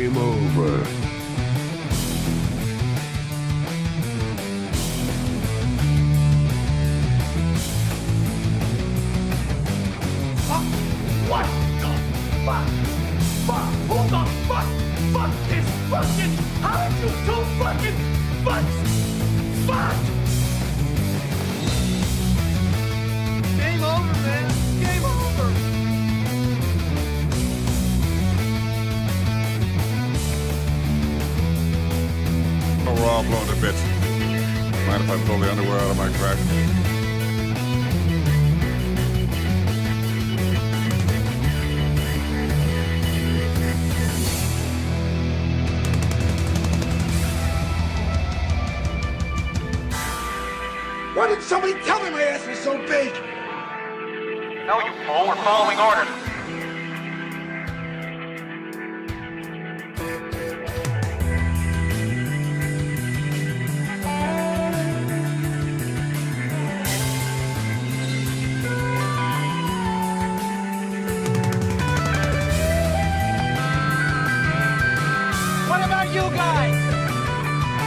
Game over. What the fuck? Fuck! Who the fuck? Fuck is fucking... How did you two fucking... Fuck! Game over, man. Game over. Oh, we're all blown to bits. Mind if I pull the underwear out of my crack? Why didn't somebody tell me my ass was so big? No, you fool. We're following orders. What about you guys?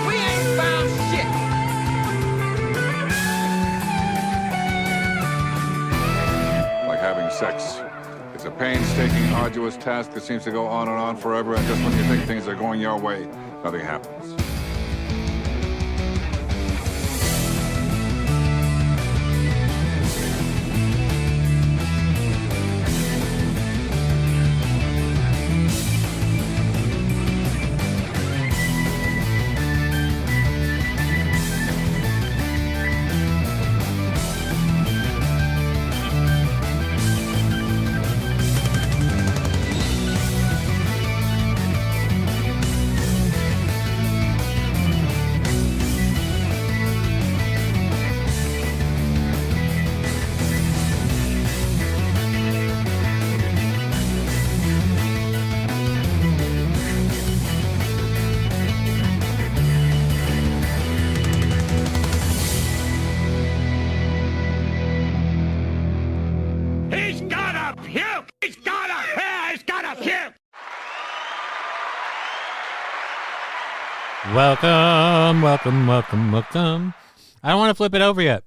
We ain't found shit. Like having sex. It's a painstaking, arduous task that seems to go on and on forever, and just when you think things are going your way, nothing happens. He's gotta puke! He's gotta puke! Welcome. I don't want to flip it over yet.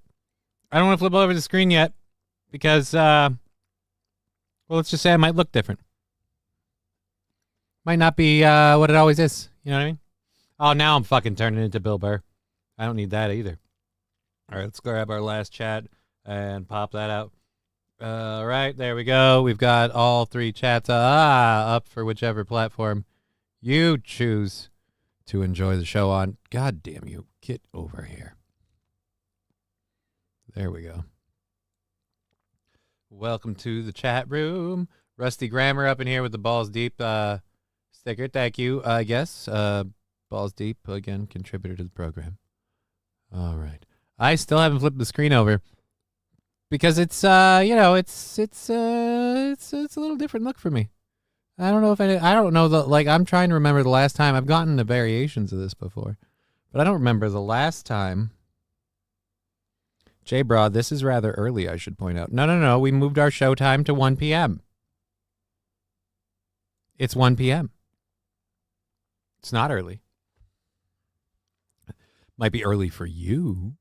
I don't want to flip over the screen yet because, well, let's just say it might look different. Might not be what it always is. You know what I mean? Oh, now I'm fucking turning into Bill Burr. I don't need that either. All right, let's grab our last chat and pop that out. All right, there we go. We've got all three chats up for whichever platform you choose to enjoy the show on. God damn you. Get over here. There we go. Welcome to the chat room. Rusty Grammar up in here with the Balls Deep sticker. Thank you, I guess. Balls Deep, again, contributor to the program. All right. I still haven't flipped the screen over because it's, you know, it's a little different look for me. I don't know if I don't know I'm trying to remember the last time I've gotten the variations of this before, but I don't remember the last time. J Broad, this is rather early, I should point out. No. We moved our show time to 1 p.m. It's 1 p.m. It's not early. Might be early for you.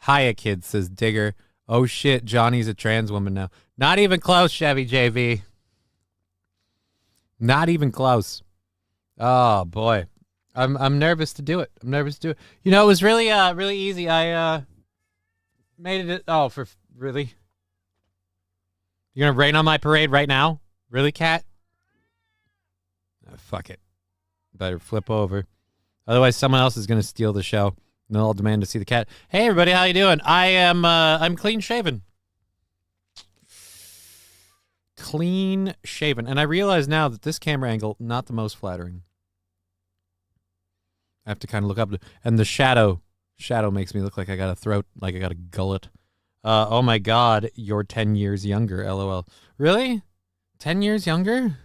Hiya, kid, says Digger. Oh, shit, Johnny's a trans woman now. Not even close, Chevy JV. Not even close. Oh, boy. I'm nervous to do it. You know, it was really really easy. I made it. Oh, for really? You're going to rain on my parade right now? Really, cat? Oh, fuck it. Better flip over. Otherwise, someone else is going to steal the show. And they'll all demand to see the cat. Hey, everybody, how you doing? I'm clean shaven. Clean shaven. And I realize now that this camera angle, not the most flattering. I have to kind of look up. And the shadow makes me look like I got a throat, like I got a gullet. Oh, my God, you're 10 years younger, LOL. Really? 10 years younger?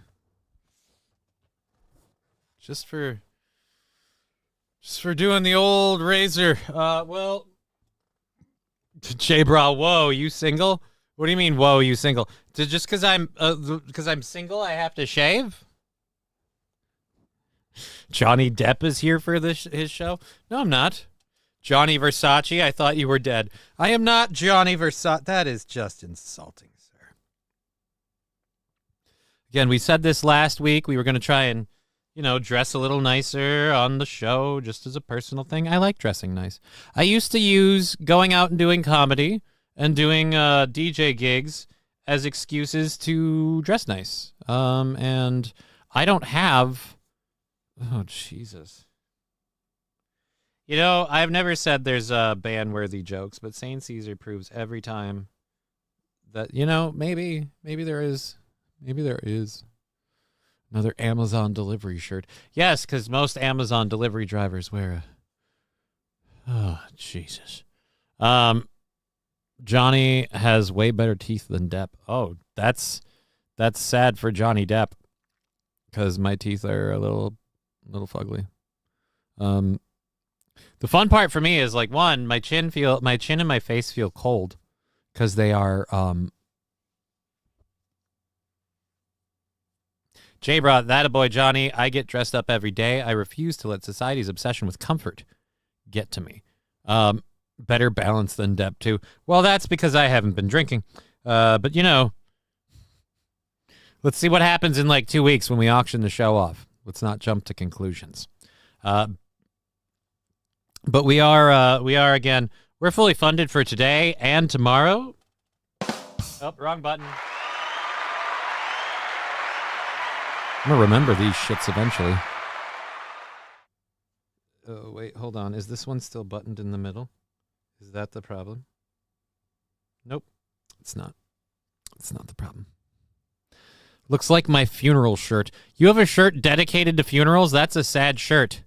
Just for doing the old razor. Well, J-Bra, whoa, you single? What do you mean, whoa, you single? Just because I'm single, I have to shave? Johnny Depp is here for his show? No, I'm not. Johnny Versace, I thought you were dead. I am not Johnny Versace. That is just insulting, sir. Again, we said this last week. We were going to try and, dress a little nicer on the show just as a personal thing. I like dressing nice. I used to use going out and doing comedy and doing DJ gigs as excuses to dress nice. And I don't have... Oh, Jesus. I've never said there's ban-worthy jokes, but St. Caesar proves every time that, maybe there is. Maybe there is. Another Amazon delivery shirt. Yes, because most Amazon delivery drivers wear a... Oh, Jesus. Johnny has way better teeth than Depp. Oh, that's sad for Johnny Depp, because my teeth are a little fugly. The fun part for me is, like, one, my chin and my face feel cold because they are J-Bra, that a boy, Johnny. I get dressed up every day. I refuse to let society's obsession with comfort get to me. Better balance than Depp, too. Well, that's because I haven't been drinking. But, let's see what happens in, 2 weeks when we auction the show off. Let's not jump to conclusions. But we are, again, we're fully funded for today and tomorrow. Oh, wrong button. I'm going to remember these shits eventually. Oh, wait, hold on. Is this one still buttoned in the middle? Is that the problem? Nope, it's not. It's not the problem. Looks like my funeral shirt. You have a shirt dedicated to funerals? That's a sad shirt.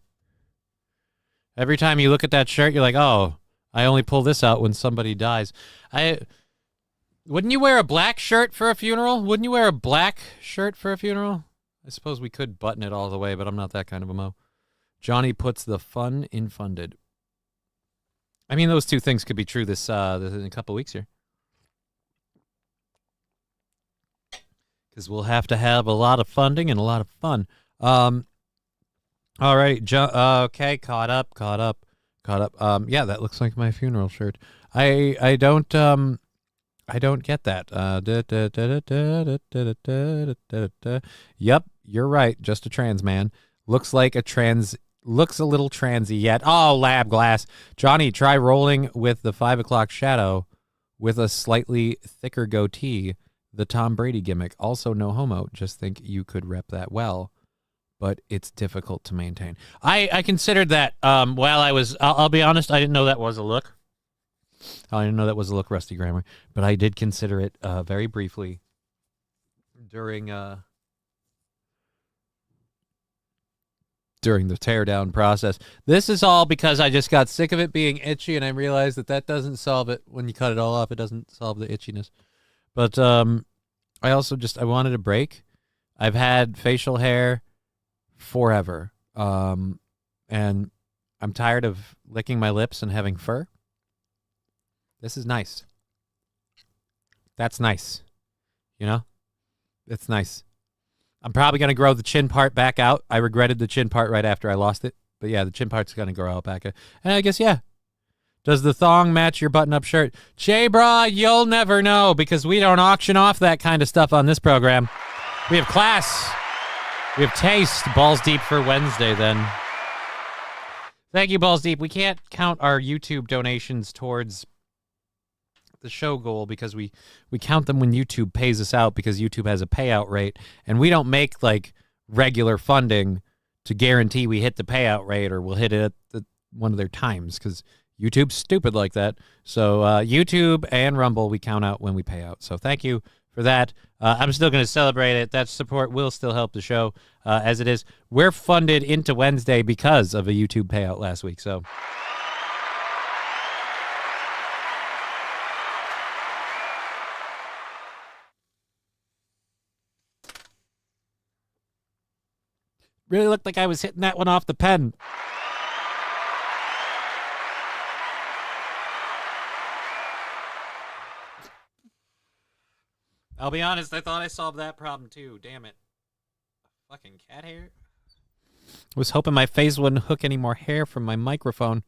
Every time you look at that shirt, you're like, oh, I only pull this out when somebody dies. Wouldn't you wear a black shirt for a funeral? Wouldn't you wear a black shirt for a funeral? I suppose we could button it all the way, but I'm not that kind of a mo. Johnny puts the fun in funded. I mean, those two things could be true this in a couple weeks here. Because we'll have to have a lot of funding and a lot of fun. All right, okay, caught up. Yeah, that looks like my funeral shirt. I don't get that. Yep, you're right. Just a trans man. Looks a little transy yet. Oh, lab glass. Johnny, try rolling with the 5 o'clock shadow with a slightly thicker goatee. The Tom Brady gimmick. Also no homo. Just think you could rep that well, but it's difficult to maintain. I considered that while I was, I'll be honest, I didn't know that was a look. I didn't know that was a look, Rusty Grammar, but I did consider it very briefly during the teardown process. This is all because I just got sick of it being itchy, and I realized that doesn't solve it. When you cut it all off, it doesn't solve the itchiness. But I also I wanted a break. I've had facial hair forever, and I'm tired of licking my lips and having fur. This is nice. That's nice. It's nice. I'm probably going to grow the chin part back out. I regretted the chin part right after I lost it. But yeah, the chin part's going to grow out back. And I guess, yeah. Does the thong match your button-up shirt? J-Bra, you'll never know because we don't auction off that kind of stuff on this program. We have class. We have taste. Balls deep for Wednesday, then. Thank you, Balls Deep. We can't count our YouTube donations towards the show goal because we count them when YouTube pays us out because YouTube has a payout rate, and we don't make regular funding to guarantee we hit the payout rate or we'll hit it at one of their times because YouTube's stupid like that. So YouTube and Rumble we count out when we pay out. So thank you for that. I'm still going to celebrate it. That support will still help the show as it is. We're funded into Wednesday because of a YouTube payout last week. So really looked like I was hitting that one off the pen. I'll be honest, I thought I solved that problem too. Damn it. Fucking cat hair. Was hoping my face wouldn't hook any more hair from my microphone.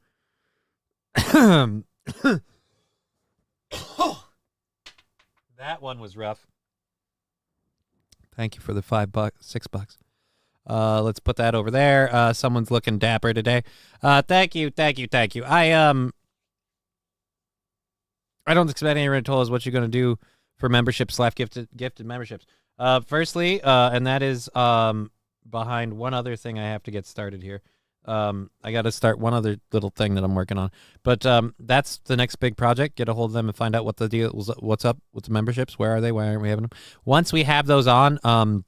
That one was rough. Thank you for the $5, $6. Let's put that over there. Someone's looking dapper today. Thank you. I don't expect anyone to tell us what you're going to do for memberships / gifted memberships. Firstly, and that is behind one other thing I have to get started here. I got to start one other little thing that I'm working on. But that's the next big project. Get a hold of them and find out what the deal was, what's up with the memberships. Where are they? Why aren't we having them? Once we have those on, I'm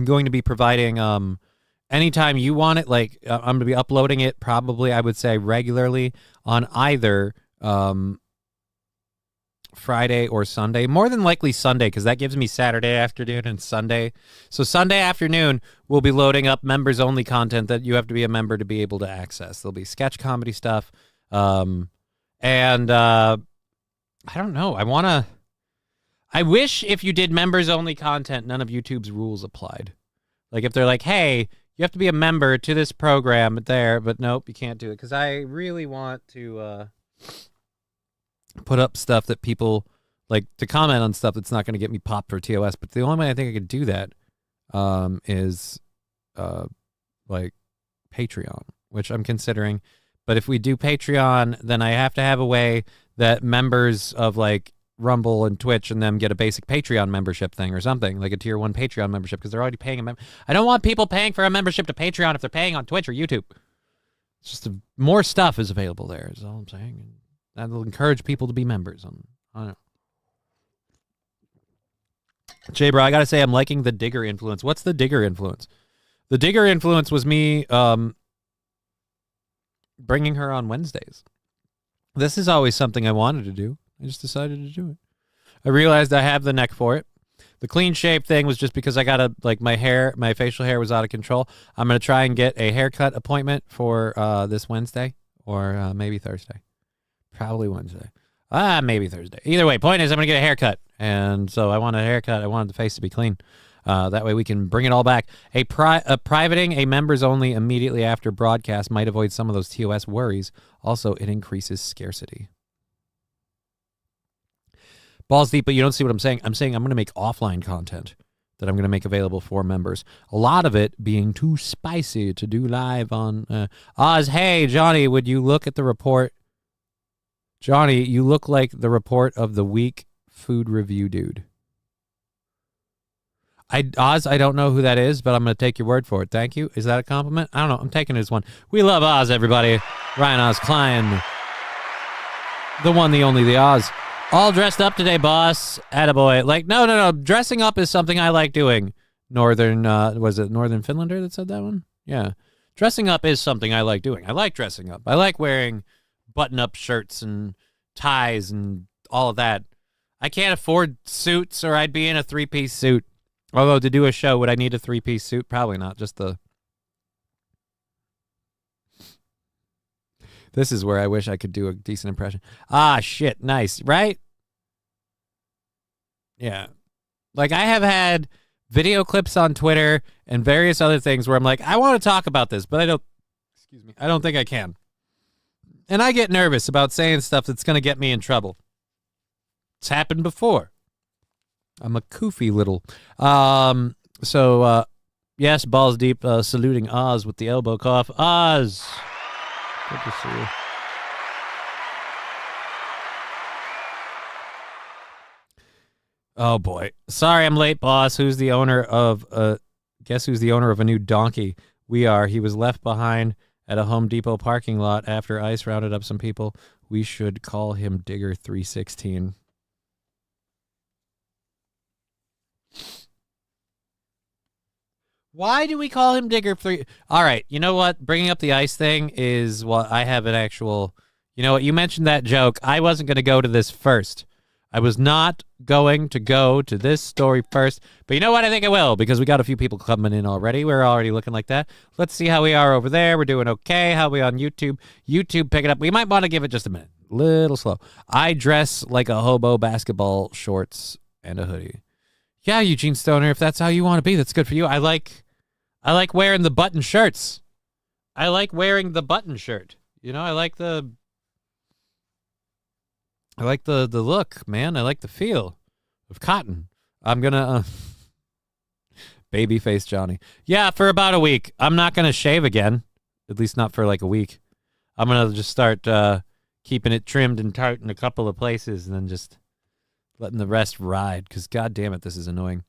going to be providing anytime you want it. Like I'm going to be uploading it probably, I would say, regularly on either Friday or Sunday. More than likely Sunday, because that gives me Saturday afternoon and Sunday. So Sunday afternoon, we'll be loading up members-only content that you have to be a member to be able to access. There'll be sketch comedy stuff. And I don't know. I wish if you did members-only content, none of YouTube's rules applied. Like if they're like, hey, you have to be a member to this program there, but nope, you can't do it. Because I really want to put up stuff that people like to comment on stuff that's not going to get me popped for TOS. But the only way I think I could do that is like Patreon, which I'm considering. But if we do Patreon, then I have to have a way that members of like Rumble and Twitch and them get a basic Patreon membership thing or something, like a tier 1 Patreon membership, because they're already paying I don't want people paying for a membership to Patreon if they're paying on Twitch or YouTube. It's just more stuff is available there, is all I'm saying. And that'll encourage people to be members. I don't know. Jay, bro, I got to say I'm liking the Digger influence. What's the Digger influence? The Digger influence was me bringing her on Wednesdays. This is always something I wanted to do. I just decided to do it. I realized I have the neck for it. The clean shave thing was just because I got my facial hair was out of control. I'm going to try and get a haircut appointment for this Wednesday or maybe Thursday. Probably Wednesday. Maybe Thursday. Either way, point is I'm going to get a haircut. And so I want a haircut. I wanted the face to be clean. That way we can bring it all back. Privating a members only immediately after broadcast might avoid some of those TOS worries. Also, it increases scarcity. Balls deep, but you don't see what I'm saying. I'm saying I'm going to make offline content that I'm going to make available for members. A lot of it being too spicy to do live on Oz. Hey, Johnny, would you look at the report? Johnny, you look like the report of the week food review dude. Oz, I don't know who that is, but I'm going to take your word for it. Thank you. Is that a compliment? I don't know. I'm taking it as one. We love Oz, everybody. Ryan Oz Klein. The one, the only, the Oz. All dressed up today, boss. Attaboy. Like, no. Dressing up is something I like doing. Was it Northern Finlander that said that one? Yeah. Dressing up is something I like doing. I like dressing up. I like wearing button-up shirts and ties and all of that. I can't afford suits or I'd be in a 3-piece suit. Although to do a show, would I need a 3-piece suit? Probably not. Just the... This is where I wish I could do a decent impression. Ah, shit. Nice. Right? Yeah. Like, I have had video clips on Twitter and various other things where I'm like, I want to talk about this, but I don't think I can. And I get nervous about saying stuff that's going to get me in trouble. It's happened before. I'm a koofy little. Yes, balls deep, saluting Oz with the elbow cough. Oz! Good to see you. Oh, boy. Sorry I'm late, boss. Guess who's the owner of a new donkey? We are. He was left behind at a Home Depot parking lot after ICE rounded up some people. We should call him Digger 316. Why do we call him Digger 3? All right, you know what? Bringing up the ICE thing is I have an actual... You know what? You mentioned that joke. I wasn't going to go to this first. I was not going to go to this story first. But you know what? I think I will, because we got a few people coming in already. We're already looking like that. Let's see how we are over there. We're doing okay. How are we on YouTube? YouTube, pick it up. We might want to give it just a minute. Little slow. I dress like a hobo, basketball shorts and a hoodie. Yeah, Eugene Stoner, if that's how you want to be, that's good for you. I like I like wearing the button shirts. I like wearing the button shirt. You know, I like the look, man. I like the feel of cotton. I'm gonna babyface Johnny. Yeah, for about a week. I'm not gonna shave again. At least not for like a week. I'm gonna just start keeping it trimmed and tight in a couple of places, and then just letting the rest ride. Because god damn it, this is annoying.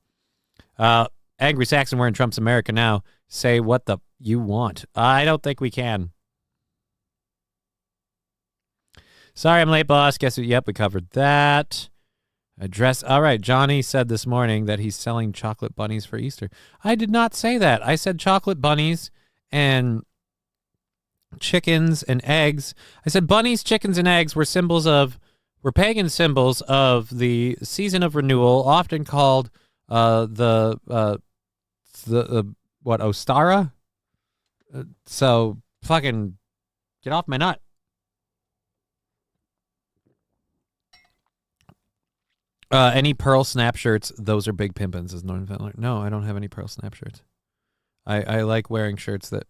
Angry Saxon, we're in Trump's America now. Say what the you want. I don't think we can. Sorry I'm late, boss. Guess what? Yep, we covered that. Address. All right, Johnny said this morning that he's selling chocolate bunnies for Easter. I did not say that. I said chocolate bunnies and chickens and eggs. I said bunnies, chickens, and eggs were pagan symbols of the season of renewal, often called what, Ostara? So fucking get off my nut. Any Pearl Snap shirts, those are big pimpins, is Norton Fentler. No, I don't have any Pearl Snap shirts. I like wearing shirts that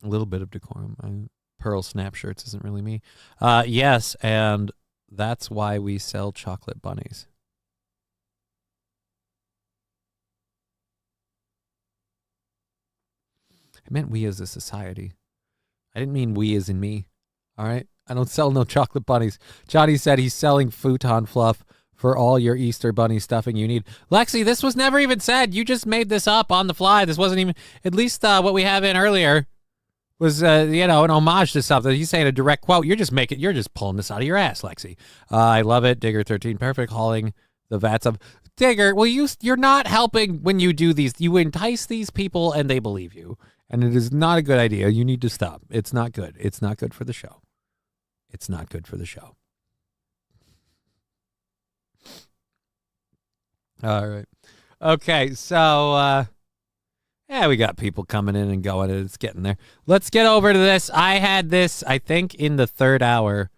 a little bit of decorum. Pearl Snap shirts isn't really me. Yes, and that's why we sell chocolate bunnies. I meant we as a society. I didn't mean we as in me. All right? I don't sell no chocolate bunnies. Johnny said he's selling futon fluff for all your Easter bunny stuffing you need. Lexi, this was never even said. You just made this up on the fly. This wasn't even, at least what we have in earlier was, an homage to something. He's saying a direct quote. You're just pulling this out of your ass, Lexi. I love it. Digger13 Perfect hauling the vats of Digger. Well, you're not helping when you do these. You entice these people and they believe you. And it is not a good idea. You need to stop. It's not good. It's not good for the show. It's not good for the show. All right. Okay, so, we got people coming in and going, and it's getting there. Let's get over to this. I had this, I think, in the third hour,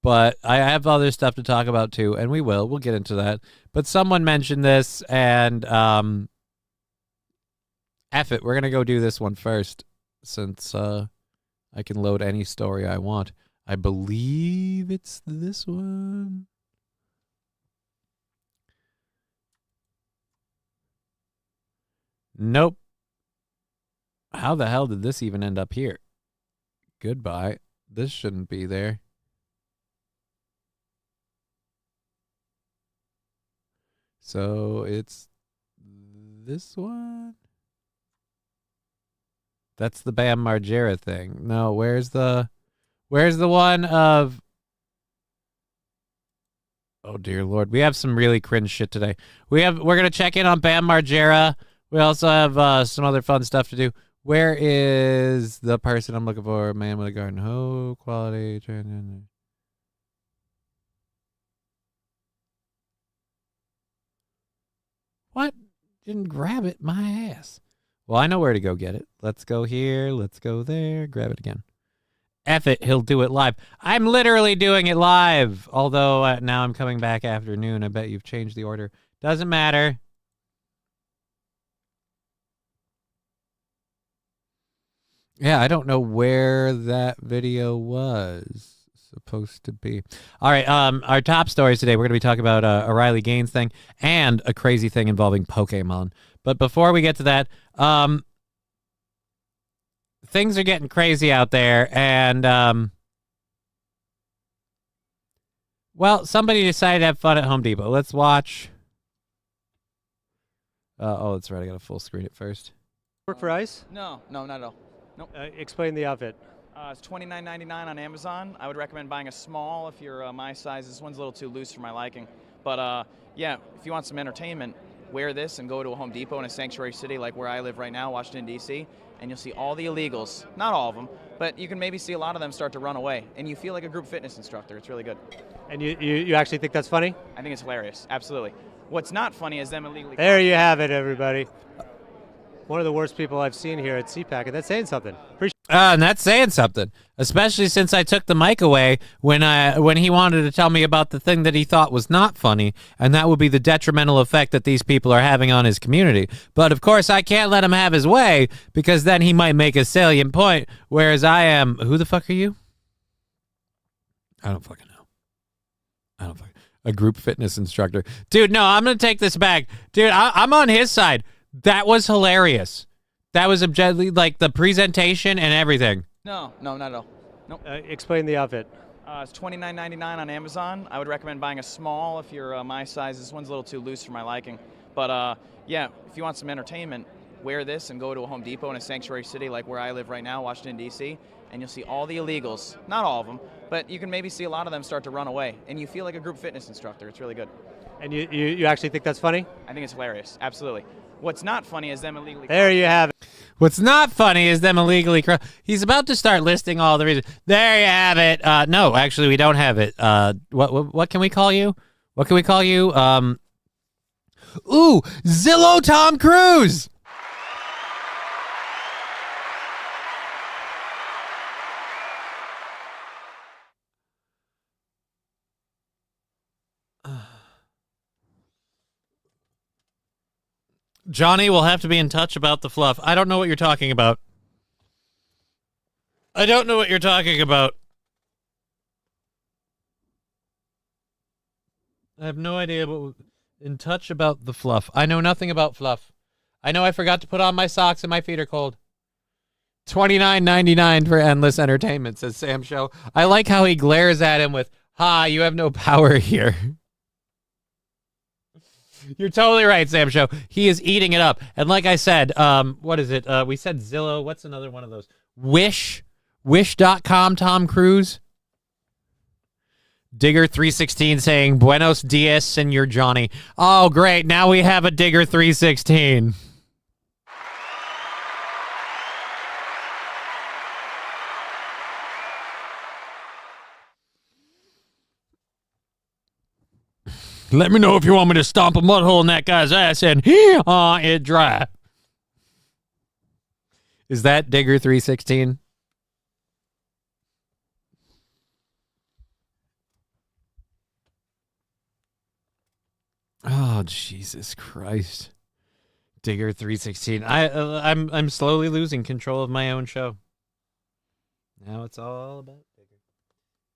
but I have other stuff to talk about, too, and we'll get into that. But someone mentioned this, and, F it, we're going to go do this one first, since, I can load any story I want. I believe it's this one. Nope. How the hell did this even end up here? Goodbye. This shouldn't be there. So it's this one? That's the Bam Margera thing. No, where's the one of... Oh, dear Lord. We have some really cringe shit today. We're going to check in on Bam Margera. We also have some other fun stuff to do. Where is the person I'm looking for? Man with a garden hoe, quality. What? Didn't grab it, my ass. Well, I know where to go get it. Let's go here. Let's go there. Grab it again. F it, he'll do it live. I'm literally doing it live. Although now I'm coming back afternoon. I bet you've changed the order. Doesn't matter. Yeah, I don't know where that video was supposed to be. All right, our top stories today, we're going to be talking about a Riley Gaines thing and a crazy thing involving Pokemon. But before we get to that, things are getting crazy out there, and, well, somebody decided to have fun at Home Depot. Let's watch. Oh, that's right, I got to full screen it first. Work for ICE? No, not at all. Nope. Explain the outfit. It's $29.99 on Amazon. I would recommend buying a small if you're my size. This one's a little too loose for my liking. But yeah, if you want some entertainment, wear this and go to a Home Depot in a sanctuary city like where I live right now, Washington, D.C., and you'll see all the illegals. Not all of them, but you can maybe see a lot of them start to run away, and you feel like a group fitness instructor. It's really good. And you actually think that's funny? I think it's hilarious. Absolutely. What's not funny is them illegally... There you have it, everybody. One of the worst people I've seen here at CPAC, and that's saying something. And that's saying something, especially since I took the mic away when he wanted to tell me about the thing that he thought was not funny, and that would be the detrimental effect that these people are having on his community. But of course, I can't let him have his way, because then he might make a salient point, whereas I am, who the fuck are you? I don't fucking know. A group fitness instructor. Dude, no, I'm going to take this back. Dude, I'm on his side. That was hilarious. That was objectively, like, the presentation and everything. No, not at all. Nope. Explain the outfit. It's $29.99 on Amazon. I would recommend buying a small if you're my size. This one's a little too loose for my liking. But yeah, if you want some entertainment, wear this and go to a Home Depot in a sanctuary city like where I live right now, Washington, D.C., and you'll see all the illegals. Not all of them, but you can maybe see a lot of them start to run away, and you feel like a group fitness instructor. It's really good. And you actually think that's funny? I think it's hilarious. Absolutely. What's not funny is them illegally. There you have it. What's not funny is them illegally. He's about to start listing all the reasons. There you have it. No, actually, we don't have it. What can we call you? What can we call you? Ooh, Zillow Tom Cruise. Johnny will have to be in touch about the fluff. I don't know what you're talking about. I don't know what you're talking about. I have no idea what... In touch about the fluff. I know nothing about fluff. I know I forgot to put on my socks and my feet are cold. $29.99 for endless entertainment, says Sam Show. I like how he glares at him with, "Ha, you have no power here." You're totally right, Sam Show. He is eating it up. And like I said, what is it? We said Zillow. What's another one of those? Wish. Wish.com, Tom Cruise. Digger316 saying, Buenos dias, Senor Johnny. Oh, great. Now we have a Digger316. Let me know if you want me to stomp a mud hole in that guy's ass and it dry. Is that Digger316? Oh, Jesus Christ. Digger316. I'm slowly losing control of my own show. Now it's all about Digger.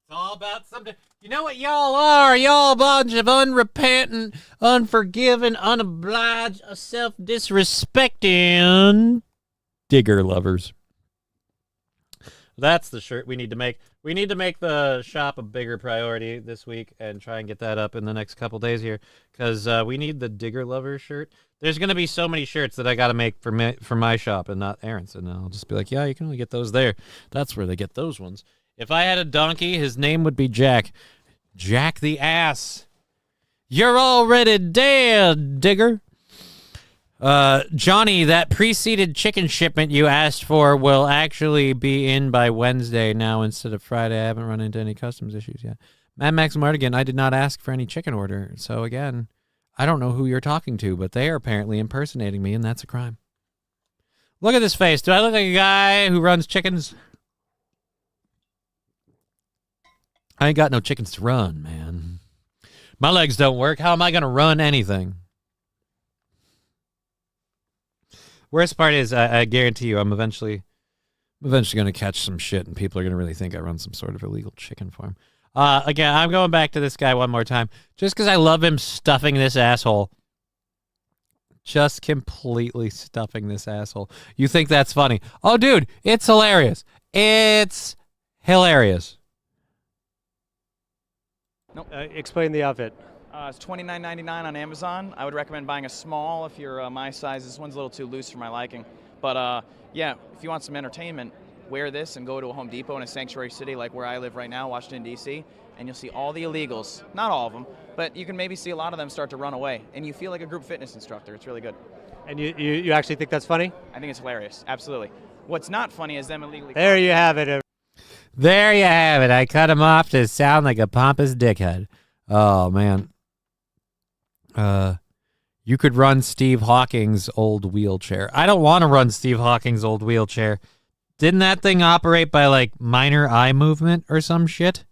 It's all about something. You know what y'all are? Y'all a bunch of unrepentant, unforgiving, unobliged, self-disrespecting Digger lovers. That's the shirt we need to make. We need to make the shop a bigger priority this week and try and get that up in the next couple days here, because we need the Digger lover shirt. There's going to be so many shirts that I got to make for my shop and not Aaron's, and I'll just be like, yeah, you can only get those there. That's where they get those ones. If I had a donkey, his name would be Jack. Jack the ass. You're already dead, Digger. Johnny, that preceded chicken shipment you asked for will actually be in by Wednesday now instead of Friday. I haven't run into any customs issues yet. Mad Max Mardigan, I did not ask for any chicken order. So again, I don't know who you're talking to, but they are apparently impersonating me, and that's a crime. Look at this face. Do I look like a guy who runs chickens? I ain't got no chickens to run, man. My legs don't work. How am I going to run anything? Worst part is, I guarantee you, I'm eventually going to catch some shit, and people are going to really think I run some sort of illegal chicken farm. Again, I'm going back to this guy one more time, just because I love him stuffing this asshole. Just completely stuffing this asshole. You think that's funny? Oh, dude, it's hilarious. It's hilarious. Nope. Explain the outfit. It's $29.99 on Amazon. I would recommend buying a small if you're my size. This one's a little too loose for my liking. But yeah, if you want some entertainment, wear this and go to a Home Depot in a sanctuary city like where I live right now, Washington, D.C., and you'll see all the illegals. Not all of them, but you can maybe see a lot of them start to run away, and you feel like a group fitness instructor. It's really good. And you actually think that's funny? I think it's hilarious. Absolutely. What's not funny is them illegally... There you have it. There you have it. I cut him off to sound like a pompous dickhead. Oh, man. You could run Steve Hawking's old wheelchair. I don't want to run Steve Hawking's old wheelchair. Didn't that thing operate by like minor eye movement or some shit?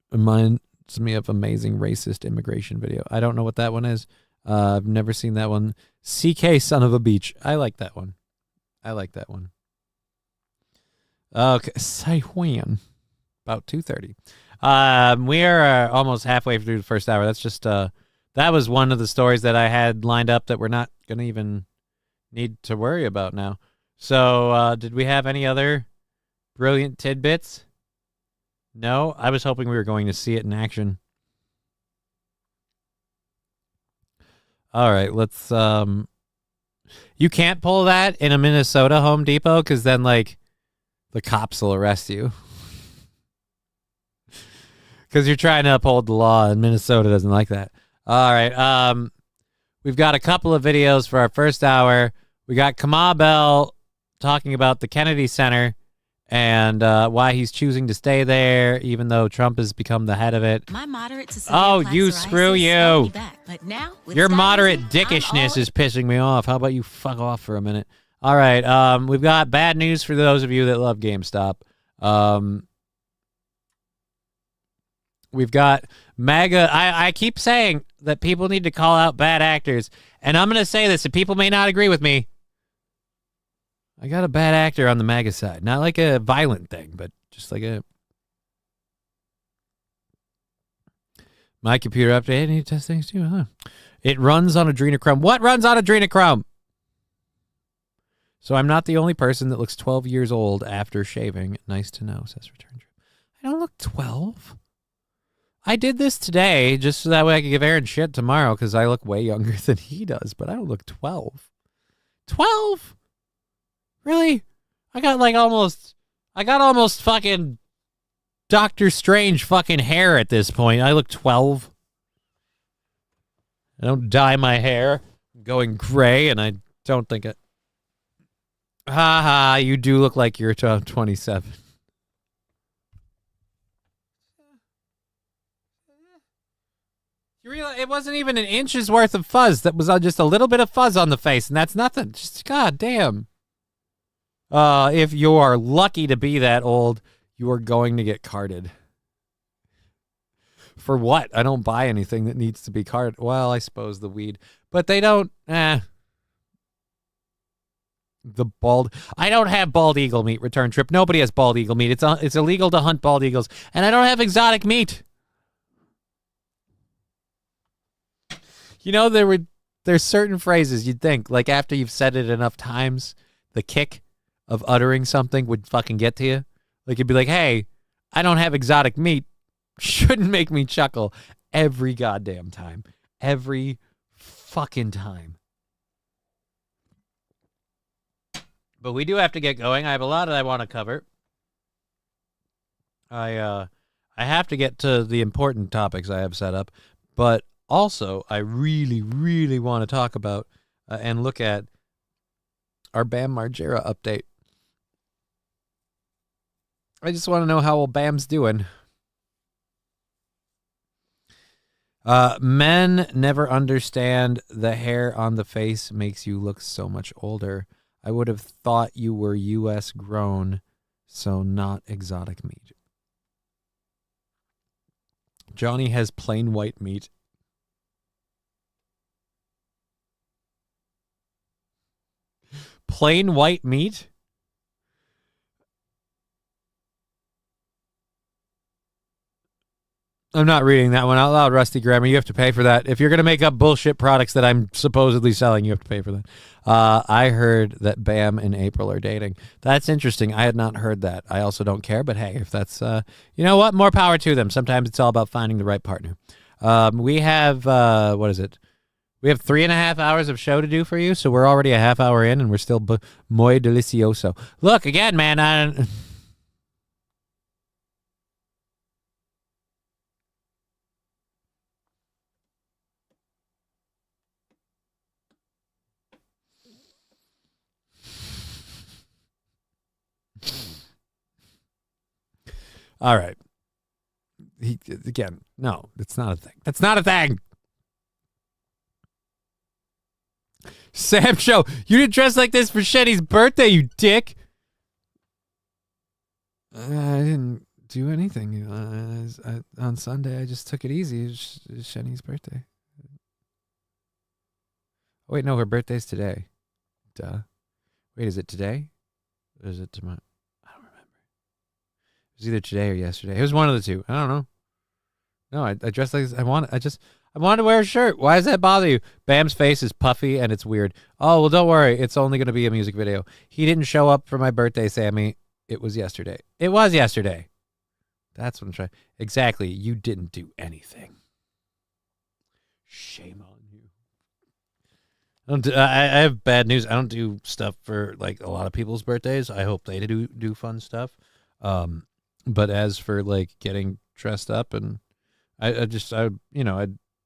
Reminds me of amazing racist immigration video. I don't know what that one is. I've never seen that one. CK Son of a Beach. I like that one. Okay, say when? About 2:30. We are almost halfway through the first hour. That's just that was one of the stories that I had lined up that we're not gonna even need to worry about now. So, did we have any other brilliant tidbits? No, I was hoping we were going to see it in action. All right, let's. You can't pull that in a Minnesota Home Depot because then, like, the cops will arrest you. Because you're trying to uphold the law, and Minnesota doesn't like that. All right, we've got a couple of videos for our first hour. We got Kamal Bell talking about the Kennedy Center and why he's choosing to stay there, even though Trump has become the head of it. My moderate to severe plaque you psoriasis screw you. held me back, but now, with Your Sky moderate Vision, I'm dickishness all is pissing me off. How about you fuck off for a minute? All right, we've got bad news for those of you that love GameStop. We've got MAGA. I keep saying that people need to call out bad actors, and I'm going to say this, and people may not agree with me. I got a bad actor on the MAGA side. Not like a violent thing, but just like a... My computer update. I need to test things too, huh? It runs on adrenochrome. What runs on adrenochrome? So I'm not the only person that looks 12 years old after shaving. Nice to know, says Return Trip. I don't look 12. I did this today just so that way I could give Aaron shit tomorrow because I look way younger than he does, but I don't look 12. 12? Really? I got almost fucking Doctor Strange fucking hair at this point. I look 12. I don't dye my hair. I'm going gray, and I don't think it. Ha ha, you do look like you're 27. You realize it wasn't even an inch's worth of fuzz. That was just a little bit of fuzz on the face, and that's nothing. Just goddamn. If you are lucky to be that old, you are going to get carded. For what? I don't buy anything that needs to be carded. Well, I suppose the weed. But they don't... The bald... I don't have bald eagle meat, Return Trip. Nobody has bald eagle meat. It's illegal to hunt bald eagles. And I don't have exotic meat. You know, there's certain phrases you'd think, like after you've said it enough times, the kick of uttering something would fucking get to you. Like you'd be like, hey, I don't have exotic meat. Shouldn't make me chuckle every goddamn time. Every fucking time. But we do have to get going. I have a lot that I want to cover. I have to get to the important topics I have set up, but also I really, really want to talk about and look at our Bam Margera update. I just want to know how old Bam's doing. Men never understand the hair on the face makes you look so much older. I would have thought you were U.S. grown, so not exotic meat. Johnny has plain white meat. Plain white meat? I'm not reading that one out loud, Rusty Grammar. You have to pay for that. If you're going to make up bullshit products that I'm supposedly selling, you have to pay for that. I heard that Bam and April are dating. That's interesting. I had not heard that. I also don't care, but hey, if that's, you know what? More power to them. Sometimes it's all about finding the right partner. We have, what is it? We have 3.5 hours of show to do for you, so we're already a half hour in, and we're still muy delicioso. Look, again, man, all right. Again, no, it's not a thing. That's not a thing. Sam Show, you didn't dress like this for Shenny's birthday, you dick. I didn't do anything. On Sunday, I just took it easy. It's Shenny's birthday. Oh, wait, no, her birthday's today. Duh. Wait, is it today? Or is it tomorrow? I don't remember. It was either today or yesterday. It was one of the two. I don't know. No, I dressed like this. I wanted to wear a shirt. Why does that bother you? Bam's face is puffy and it's weird. Oh, well, don't worry. It's only going to be a music video. He didn't show up for my birthday, Sammy. It was yesterday. It was yesterday. That's what I'm trying. Exactly. You didn't do anything. Shame on you. I have bad news. I don't do stuff for like a lot of people's birthdays. I hope they do fun stuff. But as for like getting dressed up, and I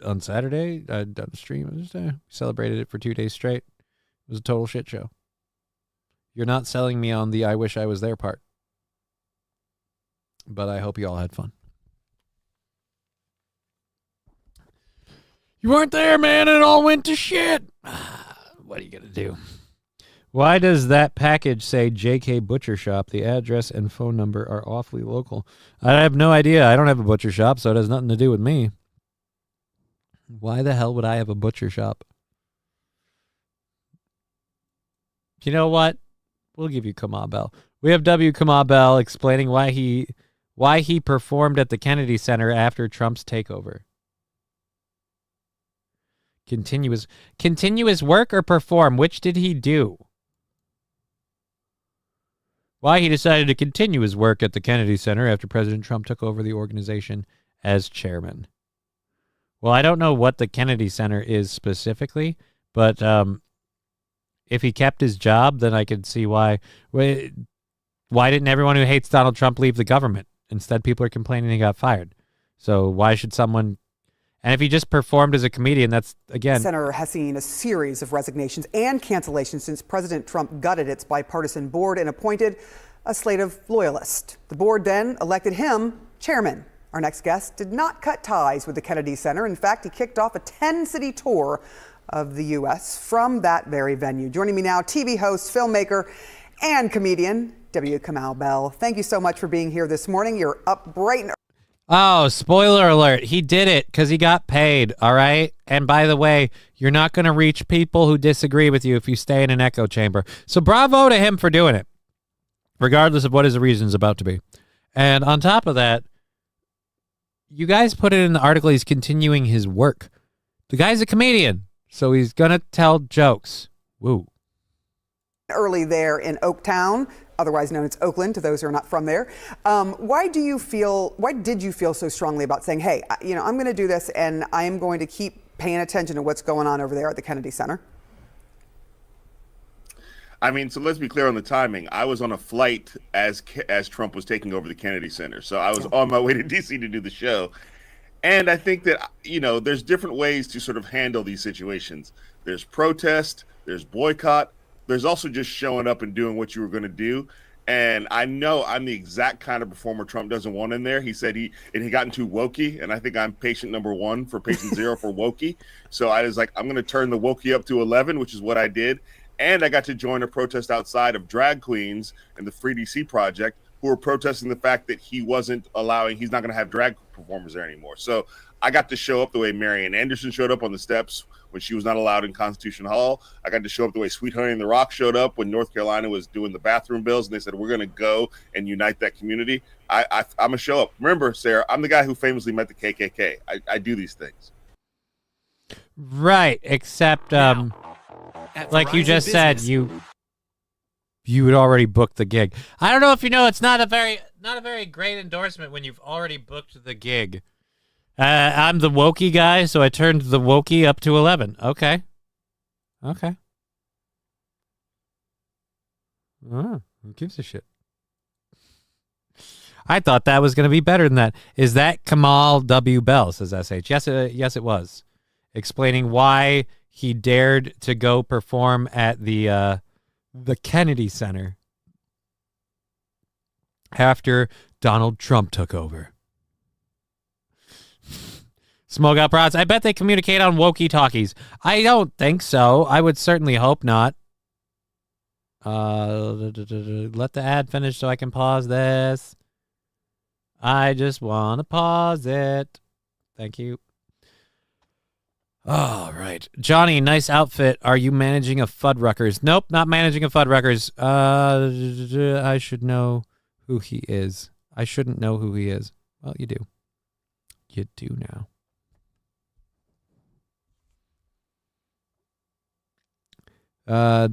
on Saturday I'd done a stream. I just celebrated it for 2 days straight. It was a total shit show. You're not selling me on the I wish I was there part. But I hope you all had fun. You weren't there, man, and it all went to shit. What are you going to do? Why does that package say JK Butcher Shop? The address and phone number are awfully local. I have no idea. I don't have a butcher shop, so it has nothing to do with me. Why the hell would I have a butcher shop? You know what? We'll give you Kamal Bell. We have W. Kamal Bell explaining why he performed at the Kennedy Center after Trump's takeover. Continuous work or perform? Which did he do? Why he decided to continue his work at the Kennedy Center after President Trump took over the organization as chairman. Well, I don't know what the Kennedy Center is specifically, but if he kept his job, then I could see why. Why didn't everyone who hates Donald Trump leave the government? Instead, people are complaining he got fired. So why should someone... And if he just performed as a comedian, that's, again... The center has seen a series of resignations and cancellations since President Trump gutted its bipartisan board and appointed a slate of loyalists. The board then elected him chairman. Our next guest did not cut ties with the Kennedy Center. In fact, he kicked off a 10-city tour of the U.S. from that very venue. Joining me now, TV host, filmmaker, and comedian, W. Kamau Bell. Thank you so much for being here this morning. You're up bright and... Oh, spoiler alert. He did it because he got paid, all right? And by the way, you're not going to reach people who disagree with you if you stay in an echo chamber. So bravo to him for doing it, regardless of what his reason is about to be. And on top of that, you guys put it in the article, he's continuing his work. The guy's a comedian, so he's going to tell jokes. Woo. Early there in Oaktown, otherwise known as Oakland, to those who are not from there. Why did you feel so strongly about saying, hey, I'm going to do this and I am going to keep paying attention to what's going on over there at the Kennedy Center? I mean, so let's be clear on the timing. I was on a flight as Trump was taking over the Kennedy Center. So I was on my way to D.C. to do the show. And I think that, there's different ways to sort of handle these situations. There's protest, there's boycott. There's also just showing up and doing what you were going to do. And I know I'm the exact kind of performer Trump doesn't want in there. He said he gotten too wokey, and I think I'm patient number 1 for patient 0 for wokey. So I was like, I'm going to turn the wokey up to 11, which is what I did. And I got to join a protest outside of drag queens and the Free DC Project, who were protesting the fact that he's not going to have drag performers there anymore. So I got to show up the way Marian Anderson showed up on the steps when she was not allowed in Constitution Hall. I got to show up the way Sweet Honey and the Rock showed up when North Carolina was doing the bathroom bills, and they said, we're going to go and unite that community. I'm a show up. Remember, Sarah, I'm the guy who famously met the KKK. I do these things. Right, except, like you just said, you had already booked the gig. I don't know if you know, it's not a very great endorsement when you've already booked the gig. I'm the wokey guy, so I turned the wokey up to 11. Okay. Oh, who gives a shit? I thought that was going to be better than that. Is that Kamal W. Bell, says SH. Yes, it was. Explaining why he dared to go perform at the Kennedy Center after Donald Trump took over. Smoke out prods. I bet they communicate on walkie-talkies. I don't think so. I would certainly hope not. Let the ad finish so I can pause this. I just want to pause it. Thank you. All right. Johnny, nice outfit. Are you managing a Fuddruckers? Nope, not managing a Fuddruckers. I should know who he is. I shouldn't know who he is. Well, you do. You do now. So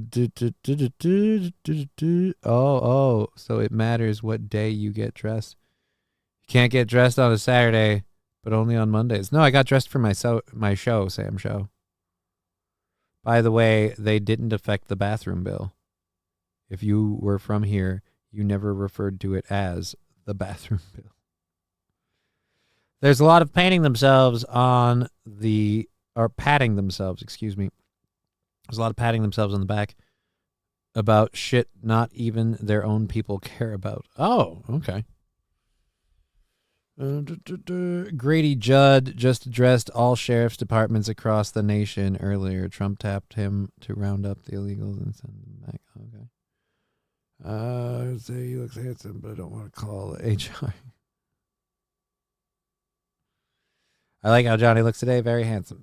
it matters what day you get dressed. You can't get dressed on a Saturday, but only on Mondays. No, I got dressed for my show, Sam Show. By the way, they didn't affect the bathroom bill. If you were from here, you never referred to it as the bathroom bill. There's a lot of patting themselves, excuse me. There's a lot of patting themselves on the back about shit not even their own people care about. Oh, okay. Grady Judd just addressed all sheriff's departments across the nation earlier. Trump tapped him to round up the illegals and send them back. Okay. I would say he looks handsome, but I don't want to call HR. I like how Johnny looks today. Very handsome.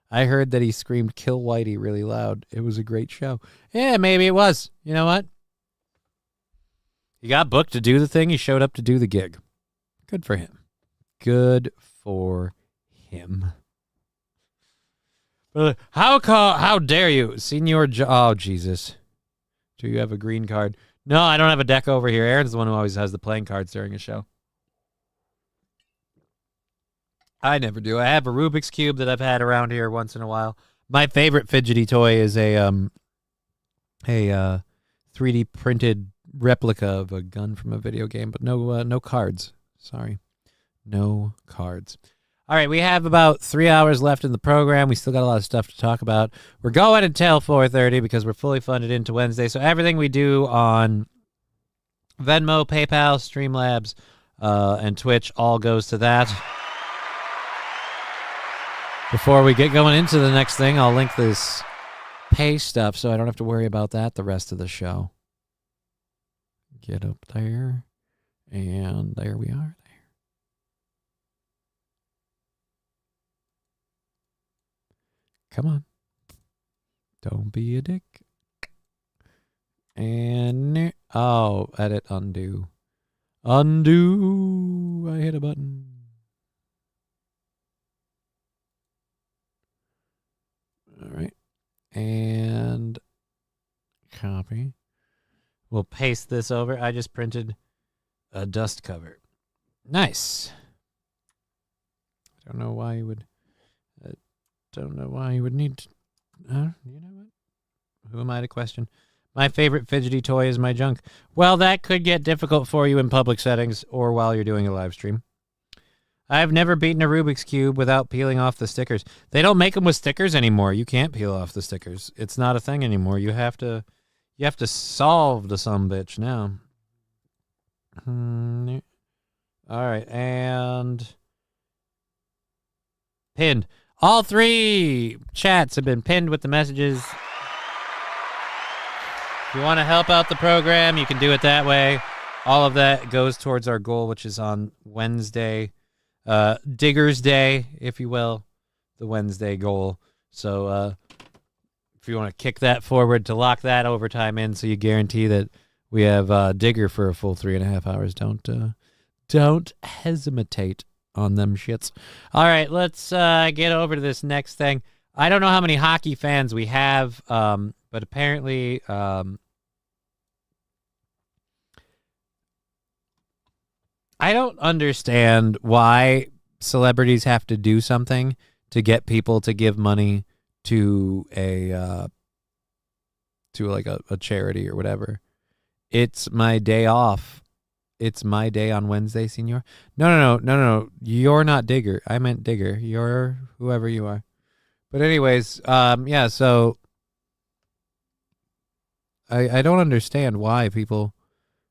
I heard that he screamed "Kill Whitey" really loud. It was a great show. Yeah, maybe it was. You know what? He got booked to do the thing. He showed up to do the gig. Good for him. Good for him. How dare you, Senor? Oh, Jesus. Do you have a green card? No, I don't have a deck over here. Aaron's the one who always has the playing cards during a show. I never do. I have a Rubik's Cube that I've had around here once in a while. My favorite fidgety toy is a 3D printed replica of a gun from a video game, but no cards. Sorry. No cards. All right, we have about 3 hours left in the program. We still got a lot of stuff to talk about. We're going until 4:30 because we're fully funded into Wednesday. So everything we do on Venmo, PayPal, Streamlabs, and Twitch all goes to that. Before we get going into the next thing, I'll link this pay stuff so I don't have to worry about that the rest of the show. Get up there, and there we are. Come on. Don't be a dick. And, edit, undo. Undo. I hit a button. All right. And copy. We'll paste this over. I just printed a dust cover. Nice. I don't know why you would... need to... you know what? Who am I to question? My favorite fidgety toy is my junk. Well, that could get difficult for you in public settings or while you're doing a live stream. I've never beaten a Rubik's Cube without peeling off the stickers. They don't make them with stickers anymore. You can't peel off the stickers. It's not a thing anymore. You have to solve the sumbitch now. All right, and pinned. All 3 chats have been pinned with the messages. If you want to help out the program, you can do it that way. All of that goes towards our goal, which is on Wednesday, Digger's Day, if you will, the Wednesday goal. So if you want to kick that forward to lock that overtime in so you guarantee that we have Digger for a full 3.5 hours, don't hesitate on them shits. All right, let's get over to this next thing. I don't know how many hockey fans we have, but apparently I don't understand why celebrities have to do something to get people to give money to a charity or whatever. It's my day off. It's my day on Wednesday, senor. No. You're not Digger. I meant Digger. You're whoever you are. But anyways, yeah, so I don't understand why people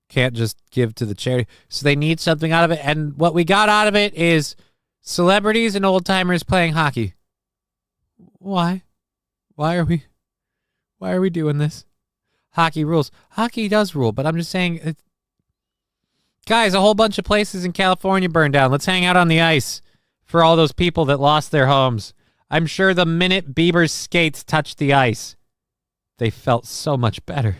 can't just give to the charity. So they need something out of it. And what we got out of it is celebrities and old timers playing hockey. Why? Why are we doing this? Hockey rules. Hockey does rule, but I'm just saying, guys, a whole bunch of places in California burned down. Let's hang out on the ice for all those people that lost their homes. I'm sure the minute Bieber's skates touched the ice, they felt so much better.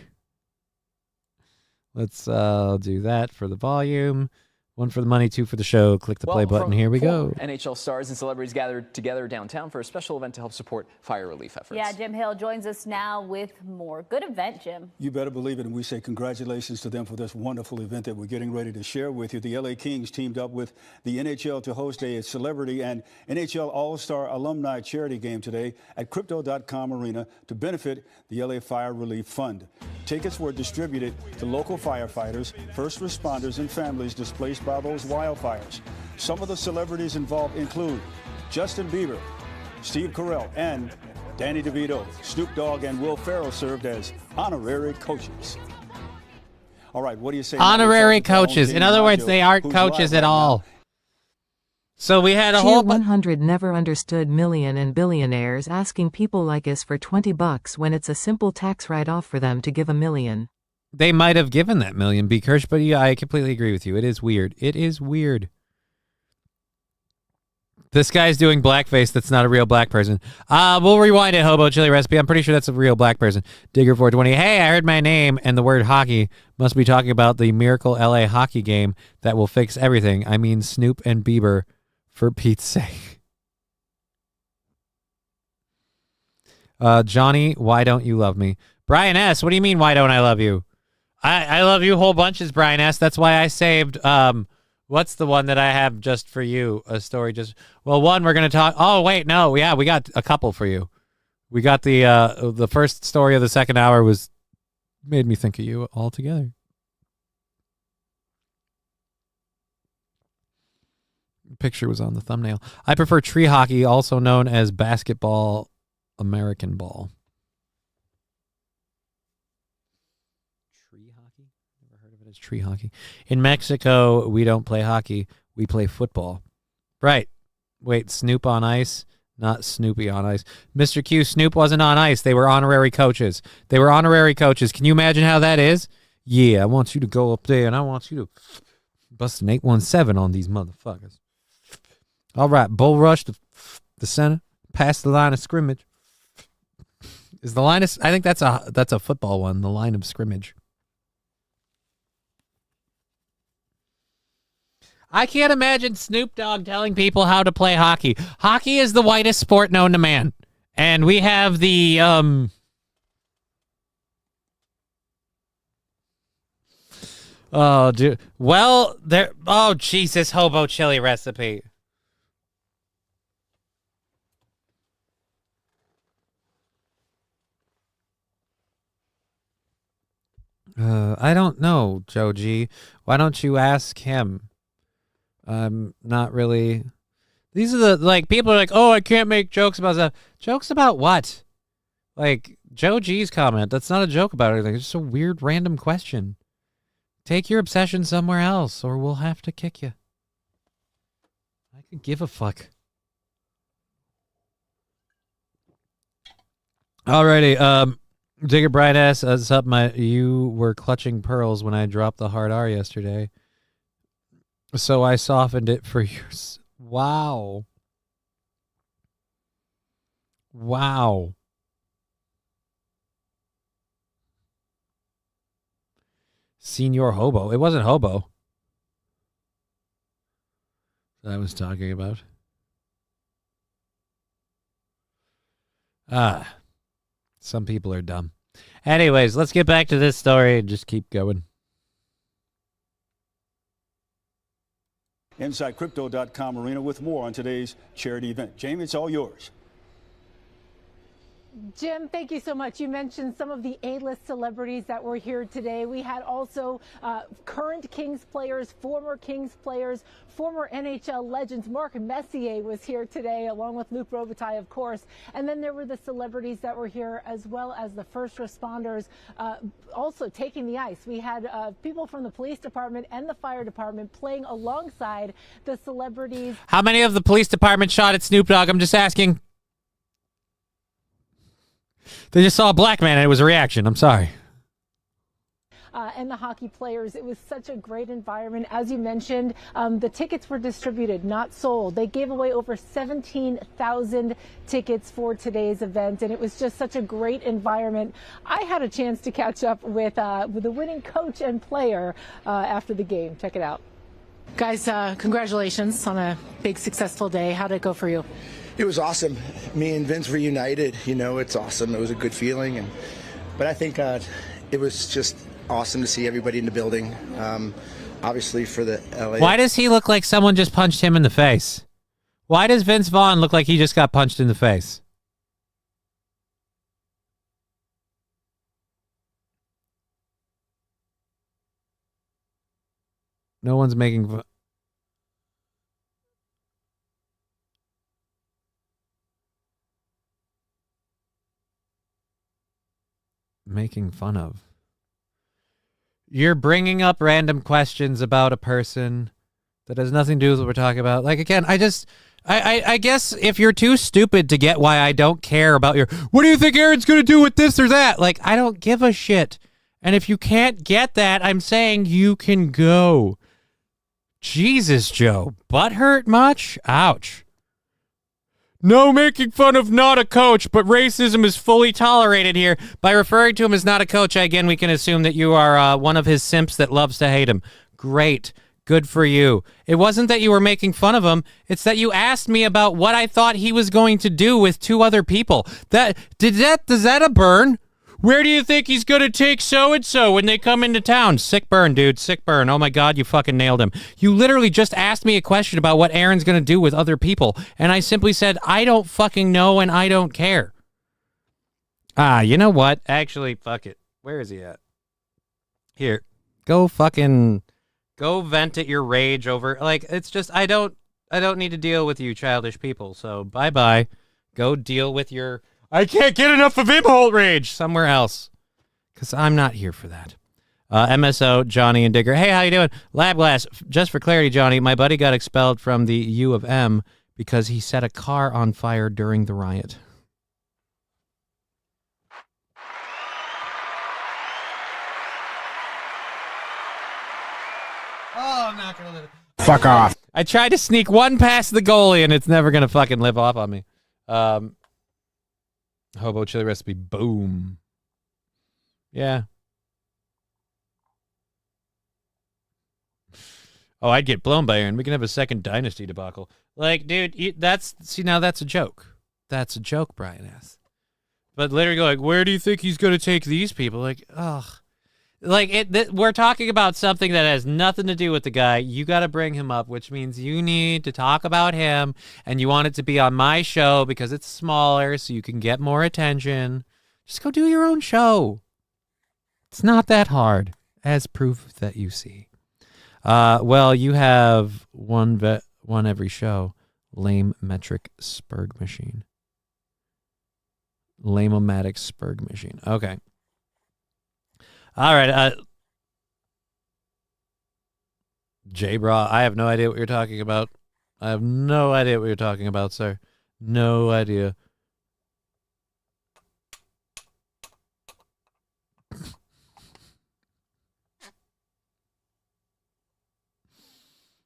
Let's do that for the volume. 1 for the money, 2 for the show. Click the play button. Here we go. NHL stars and celebrities gathered together downtown for a special event to help support fire relief efforts. Yeah, Jim Hill joins us now with more. Good event, Jim. You better believe it, and we say congratulations to them for this wonderful event that we're getting ready to share with you. The LA Kings teamed up with the NHL to host a celebrity and NHL All-Star alumni charity game today at Crypto.com Arena to benefit the LA Fire Relief Fund. Tickets were distributed to local firefighters, first responders, and families displaced by those wildfires. Some of the celebrities involved include Justin Bieber, Steve Carell, and Danny DeVito. Snoop Dogg and Will Ferrell served as honorary coaches. All right, what do you say? Honorary coaches. In other words, they aren't coaches at all. So we had a whole 100 never understood million and billionaires asking people like us for $20 when it's a simple tax write-off for them to give $1 million. They might have given that million, B. Kirsch, but yeah, I completely agree with you. It is weird. It is weird. This guy's doing blackface. That's not a real black person. We'll rewind it, Hobo Chili Recipe. I'm pretty sure that's a real black person. Digger420. Hey, I heard my name and the word hockey. Must be talking about the Miracle LA hockey game that will fix everything. I mean Snoop and Bieber, for Pete's sake. Johnny, why don't you love me? Brian S., what do you mean, why don't I love you? I love you whole bunches, Brian S. That's why I saved, what's the one that I have just for you? A story just, well, one, we're going to talk, oh, wait, no, yeah, we got a couple for you. We got the first story of the second hour made me think of you altogether. Picture was on the thumbnail. I prefer tree hockey, also known as basketball, American ball. Tree hockey? Never heard of it as tree hockey. In Mexico, we don't play hockey. We play football. Right. Wait, Snoop on ice? Not Snoopy on ice. Mr. Q, Snoop wasn't on ice. They were honorary coaches. They were honorary coaches. Can you imagine how that is? Yeah, I want you to go up there and I want you to bust an 817 on these motherfuckers. All right, bull rush to the center, past the line of scrimmage. Is the line of? I think that's a football one. The line of scrimmage. I can't imagine Snoop Dogg telling people how to play hockey. Hockey is the whitest sport known to man, and we have the Oh, dude. Well, there. Oh, Jesus, Hobo Chili Recipe. I don't know, Joe G. Why don't you ask him? Not really. These are the, people are like, oh, I can't make jokes about stuff. Jokes about what? Like, Joe G's comment, that's not a joke about anything. It's just a weird, random question. Take your obsession somewhere else, or we'll have to kick you. I could give a fuck. Alrighty, Digger Bright Ass, what's up, you were clutching pearls when I dropped the hard R yesterday. So I softened it for yours. Wow. Wow. Senior Hobo. It wasn't Hobo that I was talking about. Some people are dumb. Anyways, let's get back to this story and just keep going. Inside Crypto.com Arena with more on today's charity event. Jamie, it's all yours. Jim, thank you so much. You mentioned some of the A-list celebrities that were here today. We had also current Kings players, former Kings players, former NHL legends. Mark Messier was here today, along with Luc Robitaille, of course. And then there were the celebrities that were here, as well as the first responders also taking the ice. We had people from the police department and the fire department playing alongside the celebrities. How many of the police department shot at Snoop Dogg? I'm just asking. They just saw a black man and it was a reaction. I'm sorry. And the hockey players. It was such a great environment. As you mentioned, the tickets were distributed, not sold. They gave away over 17,000 tickets for today's event, and it was just such a great environment. I had a chance to catch up with the winning coach and player after the game. Check it out. Guys, congratulations on a big, successful day. How did it go for you? It was awesome. Me and Vince reunited. You know, it's awesome. It was a good feeling, but I think it was just awesome to see everybody in the building. Obviously, for the LA. Why does he look like someone just punched him in the face? Why does Vince Vaughn look like he just got punched in the face? No one's making fun of. You're bringing up random questions about a person that has nothing to do with what we're talking about. Like, again, I guess if you're too stupid to get why I don't care about your, what do you think Aaron's going to do with this or that? Like, I don't give a shit. And if you can't get that, I'm saying you can go. Jesus, Joe. Butthurt much? Ouch. No making fun of not a coach, but racism is fully tolerated here. By referring to him as not a coach, again, we can assume that you are one of his simps that loves to hate him. Great. Good for you. It wasn't that you were making fun of him. It's that you asked me about what I thought he was going to do with two other people. Does that a burn? Where do you think he's going to take so-and-so when they come into town? Sick burn, dude. Sick burn. Oh, my God, you fucking nailed him. You literally just asked me a question about what Aaron's going to do with other people, and I simply said, I don't fucking know and I don't care. You know what? Actually, fuck it. Where is he at? Here. Go vent at your rage over, like, it's just, I don't need to deal with you childish people, so bye-bye. Go deal with your... I can't get enough of Imholt rage somewhere else, because I'm not here for that. MSO, Johnny and Digger. Hey, how you doing? Lab Glass, just for clarity, Johnny, my buddy got expelled from the U of M because he set a car on fire during the riot. Oh, I'm not going to let it. Fuck off. I tried to sneak one past the goalie, and it's never going to fucking live off on me. Hobo chili recipe, boom. Yeah. Oh, I'd get blown by Aaron. We can have a second dynasty debacle. Like, dude, now that's a joke. That's a joke, Brian asked. But literally, like, where do you think he's going to take these people? Like, ugh. Like, we're talking about something that has nothing to do with the guy. You got to bring him up, which means you need to talk about him, and you want it to be on my show because it's smaller so you can get more attention. Just go do your own show. It's not that hard, as proof that you see. Well, you have one every show. Lame metric Spurg machine. Lame-o-matic Spurg machine. Okay. All right, J-Bra, I have no idea what you're talking about. I have no idea what you're talking about, sir. No idea.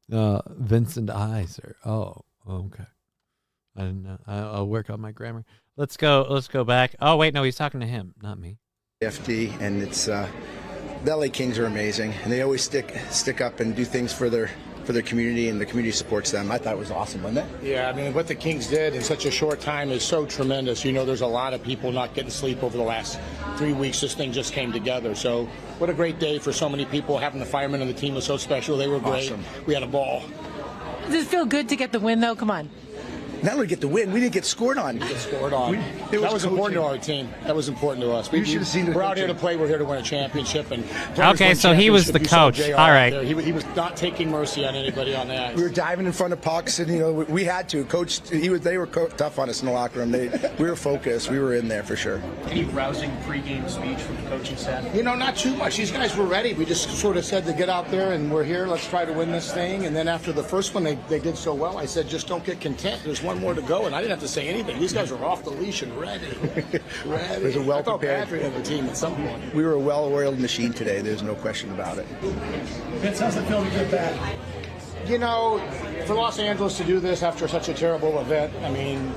Vincent I, sir. Oh, okay. I didn't know. I'll work on my grammar. Let's go back. Oh, wait, no, he's talking to him, not me. FD, and it's the LA Kings are amazing, and they always stick up and do things for their community, and the community supports them. I thought it was awesome, wasn't it? Yeah, I mean, what the Kings did in such a short time is so tremendous. You know, there's a lot of people not getting sleep over the last 3 weeks. This thing just came together. So what a great day for so many people. Having the firemen and the team was so special. They were great. Awesome. We had a ball. Does it feel good to get the win, though? Come on. not only get the win, we didn't get scored on. Get scored on. That was important to our team. That was important to us. You should have seen the We're out here to coaching. play. We're here to win a championship. And Okay, so he was the coach. All right. He was not taking mercy on anybody on the ice. We were diving in front of pucks, and we had to. Coach, they were tough on us in the locker room. We were focused. We were in there for sure. Any rousing pregame speech from the coaching staff? Not too much. These guys were ready. We just sort of said to get out there, and we're here. Let's try to win this thing. And then after the first one, they did so well. I said, just don't get content. There's one more to go, and I didn't have to say anything. These guys were off the leash and ready. Ready. There's a well I felt prepared bad for the team at some point. We were a well-oiled machine today. There's no question about it. Vince, how's it feel to get back? For Los Angeles to do this after such a terrible event, I mean,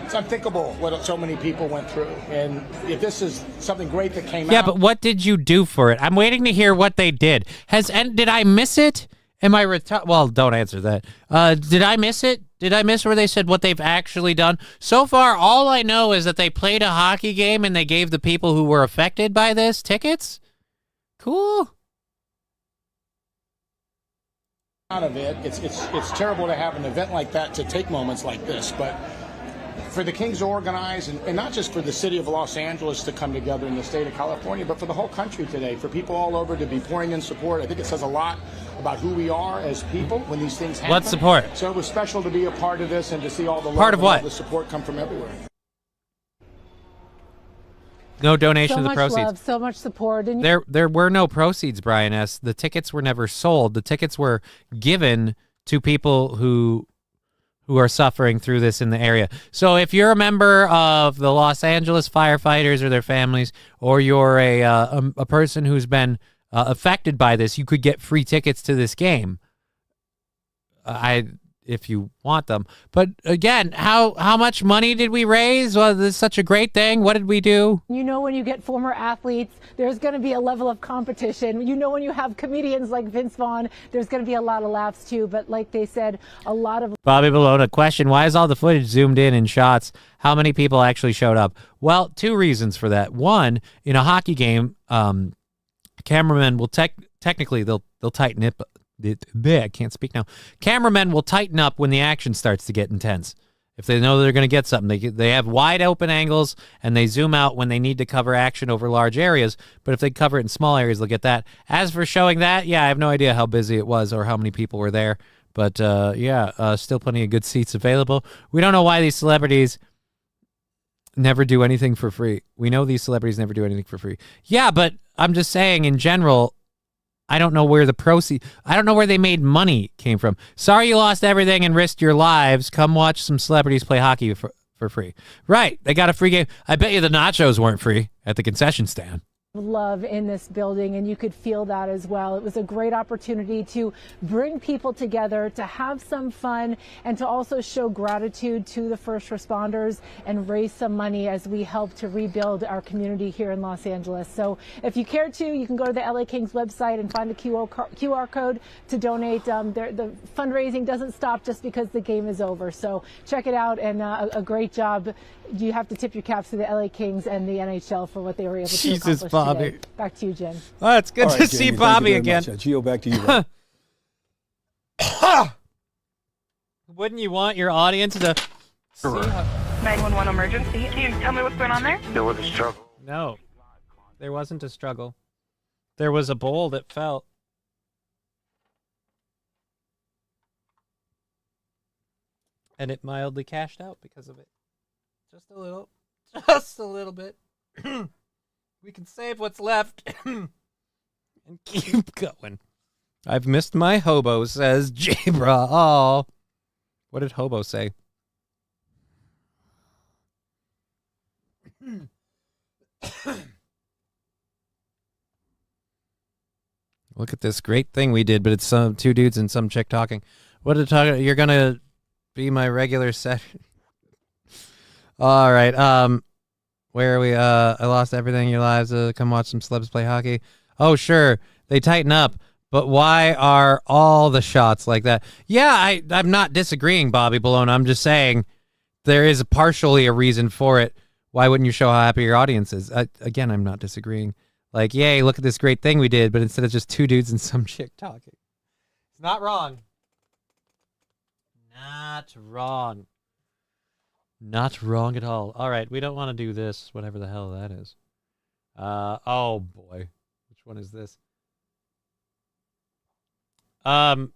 it's unthinkable what so many people went through. And if this is something great that came out. Yeah, but what did you do for it? I'm waiting to hear what they did. Did I miss it? Am I well, don't answer that. Did I miss it? Did I miss where they said what they've actually done? So far, all I know is that they played a hockey game and they gave the people who were affected by this tickets. Cool. Out of it, it's terrible to have an event like that to take moments like this, but for the Kings to organize, and not just for the city of Los Angeles to come together in the state of California, but for the whole country today, for people all over to be pouring in support, I think it says a lot about who we are as people when these things happen. What support? So it was special to be a part of this and to see all the love Part of and what? all the support come from everywhere. No donation So of the much proceeds. love, so much support. And There were no proceeds, Brian S. The tickets were never sold. The tickets were given to people who are suffering through this in the area. So if you're a member of the Los Angeles firefighters or their families, or you're a person who's been affected by this, you could get free tickets to this game. If you want them. But again, how much money did we raise? Was this such a great thing? What did we do? when you get former athletes, there's going to be a level of competition. When you have comedians like Vince Vaughn, there's going to be a lot of laughs too. But like they said, a lot of... Bobby Bologna, question, why is all the footage zoomed in shots? How many people actually showed up? Well, two reasons for that. One, in a hockey game, cameramen will technically they'll tighten it. I can't speak now. Cameramen will tighten up when the action starts to get intense. If they know they're going to get something, they have wide open angles and they zoom out when they need to cover action over large areas. But if they cover it in small areas, they'll get that. As for showing that, I have no idea how busy it was or how many people were there. But still plenty of good seats available. We don't know why these celebrities never do anything for free. We know these celebrities never do anything for free. Yeah, but I'm just saying in general, I don't know where the proceeds, I don't know where they made money came from. Sorry you lost everything and risked your lives. Come watch some celebrities play hockey for free. Right, they got a free game. I bet you the nachos weren't free at the concession stand. love in this building, and you could feel that as well. It was a great opportunity to bring people together, to have some fun, and to also show gratitude to the first responders and raise some money as we help to rebuild our community here in Los Angeles. So if you care to, you can go to the LA Kings website and find the QR code to donate. The fundraising doesn't stop just because the game is over. So check it out, and a great job. You have to tip your caps to the LA Kings and the NHL for what they were able to accomplish Bobby. today. Back to you, Jim. Oh, it's good to see Bobby again. Gio, back to you. Wouldn't you want your audience to see how... 911 emergency. Can you tell me what's going on there? There was a struggle. No, there wasn't a struggle. There was a bowl that fell. And it mildly cashed out because of it. Just a little. Just a little bit. We can save what's left and keep going. I've missed my hobo, says Jabra. Oh. What did hobo say? Look at this great thing we did, but it's some two dudes and some chick talking. What did talk? You're gonna be my regular set. All right. Where are we? I lost everything in your lives. Come watch some celebs play hockey. Oh, sure. They tighten up. But why are all the shots like that? Yeah, I'm not disagreeing, Bobby Bologna. I'm just saying there is partially a reason for it. Why wouldn't you show how happy your audience is? Again, I'm not disagreeing. Like, yay, look at this great thing we did, but instead of just two dudes and some chick talking. It's not wrong. Not wrong. Not wrong at all. All right, we don't want to do this, whatever the hell that is. Oh boy. Which one is this? So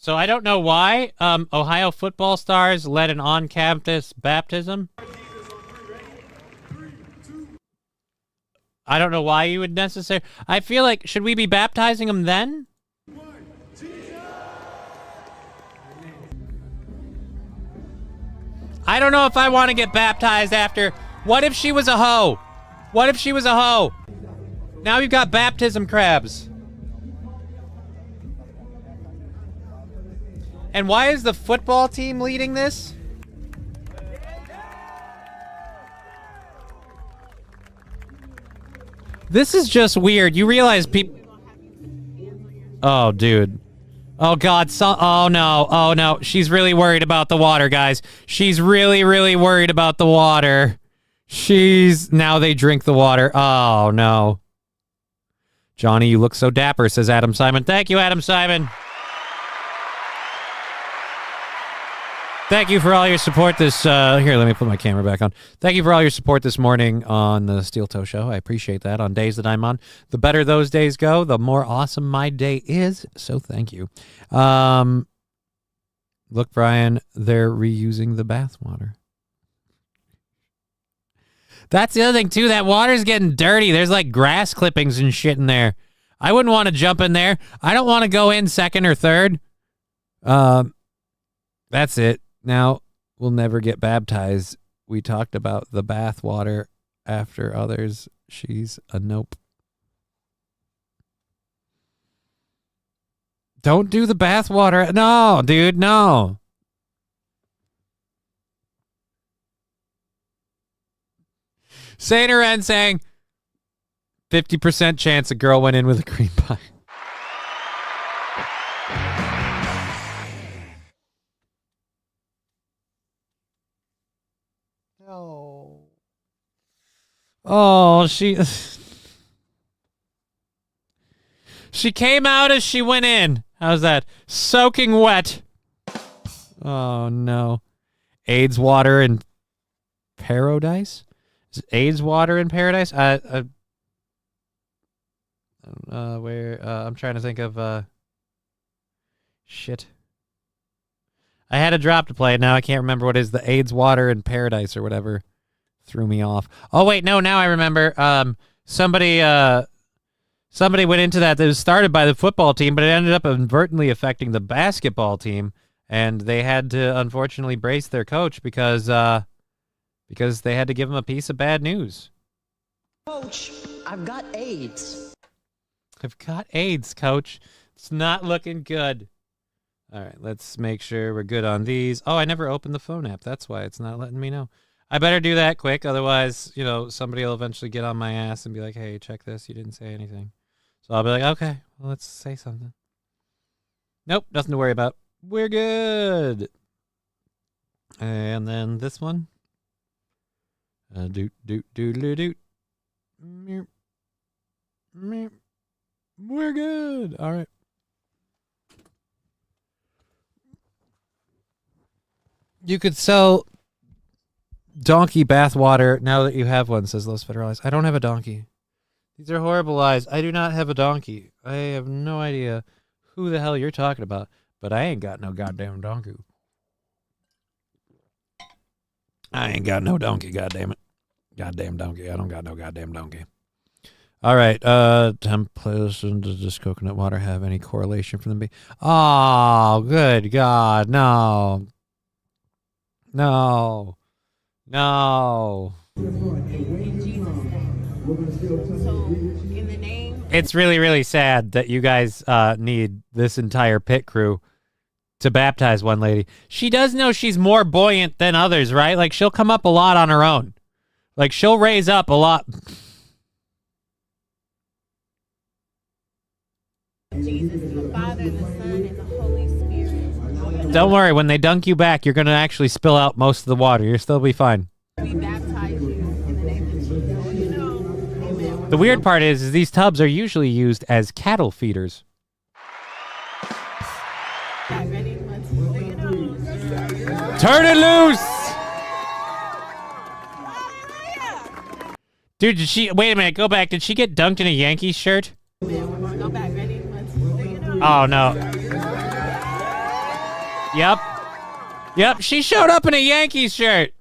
I don't know why Ohio football stars led an on-campus baptism. I don't know why you would necessarily... I feel like, should we be baptizing them then? I don't know if I want to get baptized after... What if she was a hoe? What if she was a hoe? Now you've got baptism crabs. And why is the football team leading this? This is just weird. You realize people... Oh, dude. Oh, God. Oh, no. Oh, no. She's really worried about the water, guys. She's really, really worried about the water. Now they drink the water. Oh, no. Johnny, you look so dapper, says Adam Simon. Thank you, Adam Simon. Thank you for all your support this... here, let me put my camera back on. Thank you for all your support this morning on the Steel Toe Show. I appreciate that. On days that I'm on, the better those days go, the more awesome my day is. So thank you. Look, Brian, they're reusing the bath water. That's the other thing, too. That water's getting dirty. There's like grass clippings and shit in there. I wouldn't want to jump in there. I don't want to go in second or third. That's it. Now, we'll never get baptized. We talked about the bath water after others. She's a nope. Don't do the bath water. No, dude, no. Saint Aren saying 50% chance a girl went in with a cream pie. Oh, she came out as she went in. How's that? Soaking wet. Oh, no. AIDS water in paradise? Is it AIDS water in paradise? I'm trying to think of, shit. I had a drop to play, now I can't remember what is the AIDS water in paradise or whatever. Threw me off. Oh, wait, no, now I remember. Somebody went into that was started by the football team, but it ended up inadvertently affecting the basketball team, and they had to, unfortunately, brace their coach because they had to give him a piece of bad news. Coach, I've got AIDS. I've got AIDS, Coach. It's not looking good. All right, let's make sure we're good on these. Oh, I never opened the phone app. That's why it's not letting me know. I better do that quick, otherwise, somebody will eventually get on my ass and be like, hey, check this, you didn't say anything. So I'll be like, okay, well, let's say something. Nope, nothing to worry about. We're good. And then this one. Doot. We're good. All right. You could sell donkey bathwater now that you have one, says Los Federales. I don't have a donkey. These are horrible lies. I do not have a donkey. I have no idea who the hell you're talking about, but I ain't got no goddamn donkey. I ain't got no donkey, goddamn it. Goddamn donkey. I don't got no goddamn donkey. All right. Templates and does this coconut water have any correlation from the Oh, good God. No. No. No. It's really, really sad that you guys need this entire pit crew to baptize one lady. She does know she's more buoyant than others, right? Like, she'll come up a lot on her own. Like, she'll raise up a lot. Jesus, the Father, the Son, and the Holy Spirit. Don't worry, when they dunk you back, you're going to actually spill out most of the water. You'll still be fine. We baptize you in the name of Jesus. Amen. The weird part is these tubs are usually used as cattle feeders. Ready? Turn it loose! Dude, did she... Wait a minute, go back. Did she get dunked in a Yankees shirt? Go back, ready? Oh, no. Yep. Yep, she showed up in a Yankees shirt.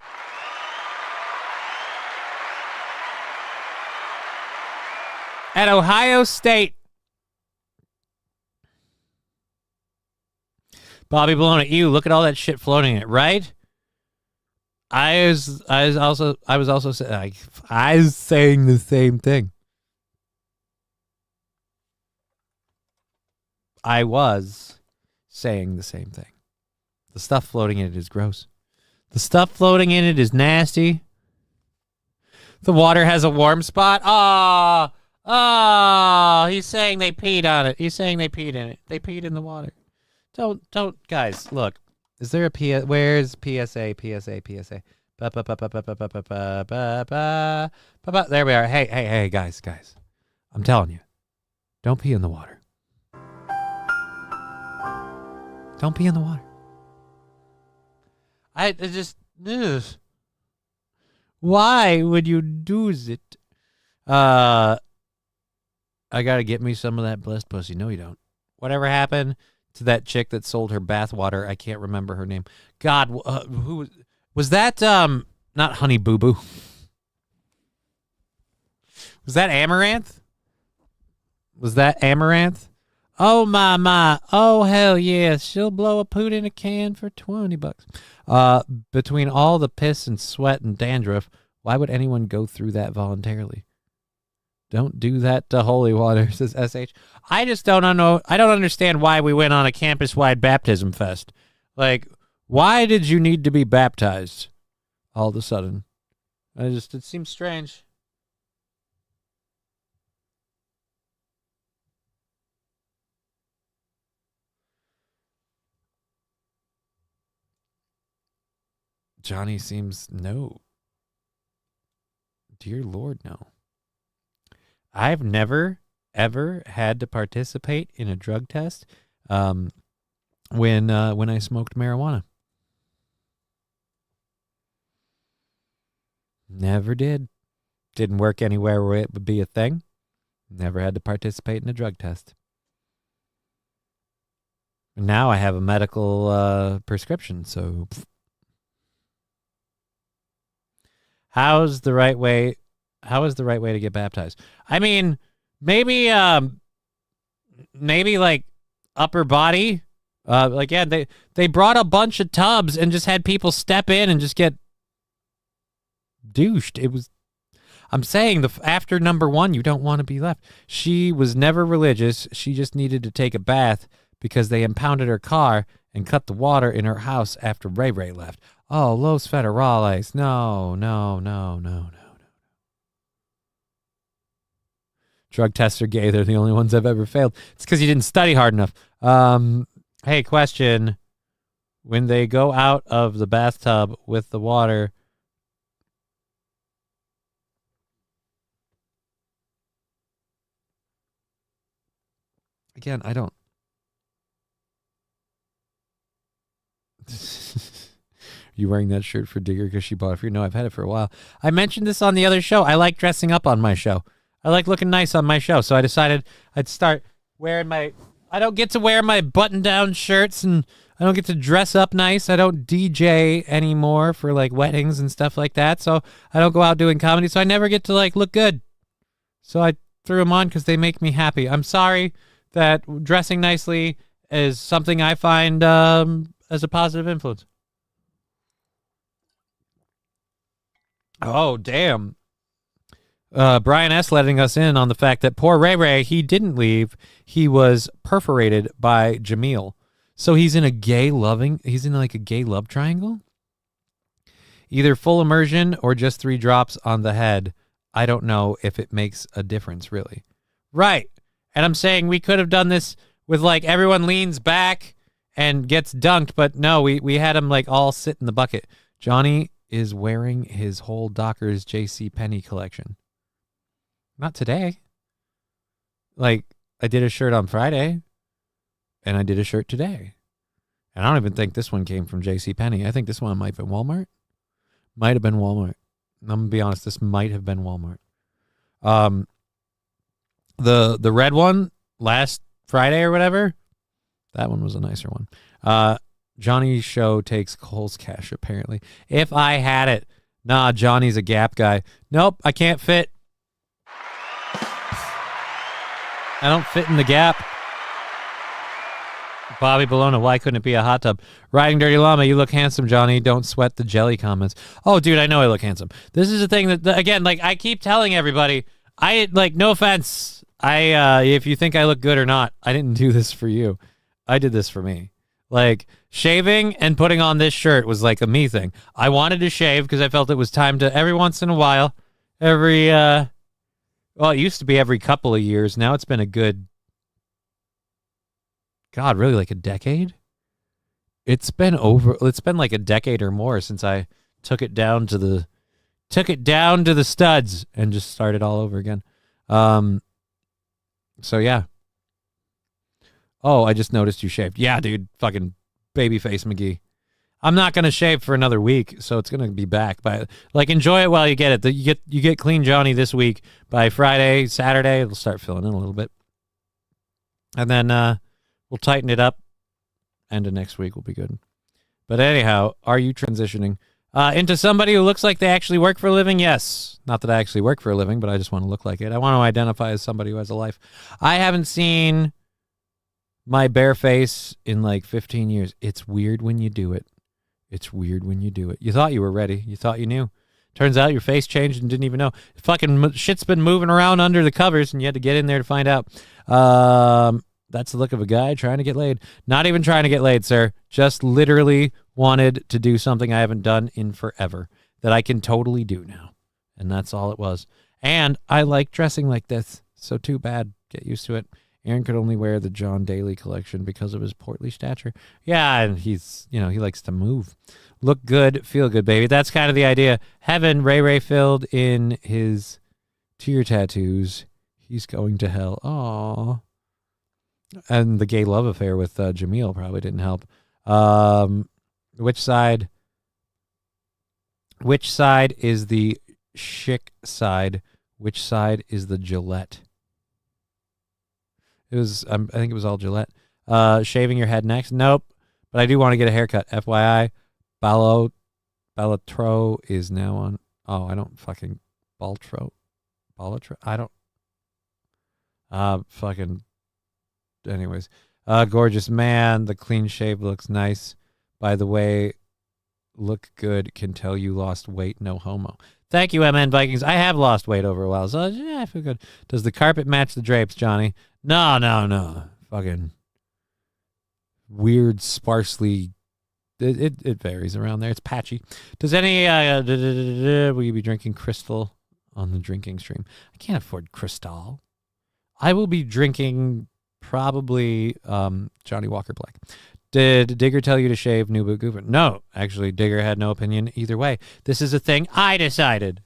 At Ohio State. Bobby blown at you. Look at all that shit floating in it, right? I was saying the same thing. I was saying the same thing. The stuff floating in it is gross. The stuff floating in it is nasty. The water has a warm spot. He's saying they peed on it. He's saying they peed in it. They peed in the water. Don't, guys, look. Is there a PS? Where's PSA? There we are. Hey, guys. I'm telling you. Don't pee in the water. Don't pee in the water. I just... Ugh. Why would you do it? I gotta get me some of that blessed pussy. No, you don't. Whatever happened to that chick that sold her bathwater? I can't remember her name. God, who was that? Not Honey Boo Boo. Was that Amaranth? Oh my. Oh hell yeah. She'll blow a poot in a can for $20. Between all the piss and sweat and dandruff, why would anyone go through that voluntarily? Don't do that to holy water, says SH. I just don't know. I don't understand why we went on a campus-wide baptism fest. Like, why did you need to be baptized all of a sudden? It seems strange. Johnny seems no. Dear Lord, no. I've never, ever had to participate in a drug test when I smoked marijuana. Never did. Didn't work anywhere where it would be a thing. Never had to participate in a drug test. Now I have a medical prescription, so... How is the right way to get baptized? I mean, maybe like upper body. They brought a bunch of tubs and just had people step in and just get douched. I'm saying after number 1, you don't want to be left. She was never religious. She just needed to take a bath because they impounded her car and cut the water in her house after Ray Ray left. Oh, Los Federales. No. Drug tests are gay. They're the only ones I've ever failed. It's because you didn't study hard enough. Hey, question. When they go out of the bathtub with the water... Again, I don't... You wearing that shirt for Digger because she bought it for you? No, I've had it for a while. I mentioned this on the other show. I like dressing up on my show. I like looking nice on my show. So I decided I'd start wearing my... I don't get to wear my button-down shirts, and I don't get to dress up nice. I don't DJ anymore for like weddings and stuff like that. So I don't go out doing comedy. So I never get to like look good. So I threw them on because they make me happy. I'm sorry that dressing nicely is something I find as a positive influence. Oh, damn. Brian S. letting us in on the fact that poor Ray Ray, he didn't leave. He was perforated by Jamil. So he's in like a gay love triangle? Either full immersion or just 3 drops on the head. I don't know if it makes a difference, really. Right. And I'm saying we could have done this with like everyone leans back and gets dunked, but no, we had him like all sit in the bucket. Johnny is wearing his whole Dockers JCPenney collection. Not today. Like, I did a shirt on Friday, and I did a shirt today. And I don't even think this one came from JCPenney. I think this one might have been Walmart. Might have been Walmart. I'm going to be honest, this might have been Walmart. The red one last Friday or whatever, that one was a nicer one. Johnny's show takes Cole's cash, apparently. If I had it. Nah, Johnny's a Gap guy. Nope, I can't fit. I don't fit in the Gap. Bobby Bologna, why couldn't it be a hot tub? Riding Dirty Llama, you look handsome, Johnny. Don't sweat the jelly comments. Oh, dude, I know I look handsome. This is the thing that, again, like I keep telling everybody, no offense. If you think I look good or not, I didn't do this for you. I did this for me. Like, shaving and putting on this shirt was like a me thing. I wanted to shave because I felt it was time to, every once in a while, it used to be every couple of years. Now it's been a good, God, really like a decade? It's been like a decade or more since I took it down to the studs and just started all over again. So yeah. Oh, I just noticed you shaved. Yeah, dude, fucking babyface McGee. I'm not gonna shave for another week, so it's gonna be back. But like, enjoy it while you get it. You get clean Johnny this week. By Friday, Saturday, it'll start filling in a little bit, and then we'll tighten it up. End of next week will be good. But anyhow, are you transitioning into somebody who looks like they actually work for a living? Yes. Not that I actually work for a living, but I just want to look like it. I want to identify as somebody who has a life. I haven't seen my bare face in like 15 years. It's weird when you do it. It's weird when you do it. You thought you were ready. You thought you knew. Turns out your face changed and didn't even know. Fucking shit's been moving around under the covers, and you had to get in there to find out. That's the look of a guy trying to get laid. Not even trying to get laid, sir. Just literally wanted to do something I haven't done in forever that I can totally do now. And that's all it was. And I like dressing like this, so too bad. Get used to it. Aaron could only wear the John Daly collection because of his portly stature. Yeah, and he's, he likes to move. Look good, feel good, baby. That's kind of the idea. Heaven, Ray filled in his tear tattoos. He's going to hell. Aww. And the gay love affair with Jamil probably didn't help. Which side is the chic side? Which side is the Gillette? It was, I think it was all Gillette. Shaving your head next? Nope. But I do want to get a haircut. FYI, Ballatro is now on. Oh, I don't fucking Ballatro. I don't. Anyways, gorgeous man. The clean shave looks nice. By the way, look good. Can tell you lost weight. No homo. Thank you, MN Vikings. I have lost weight over a while, so yeah, I feel good. Does the carpet match the drapes, Johnny? No. Fucking weird, sparsely. It varies around there. It's patchy. Does any will you be drinking Crystal on the drinking stream? I can't afford Crystal. I will be drinking probably Johnny Walker Black. Did Digger tell you to shave New Boot Goober? No, actually, Digger had no opinion either way. This is a thing I decided.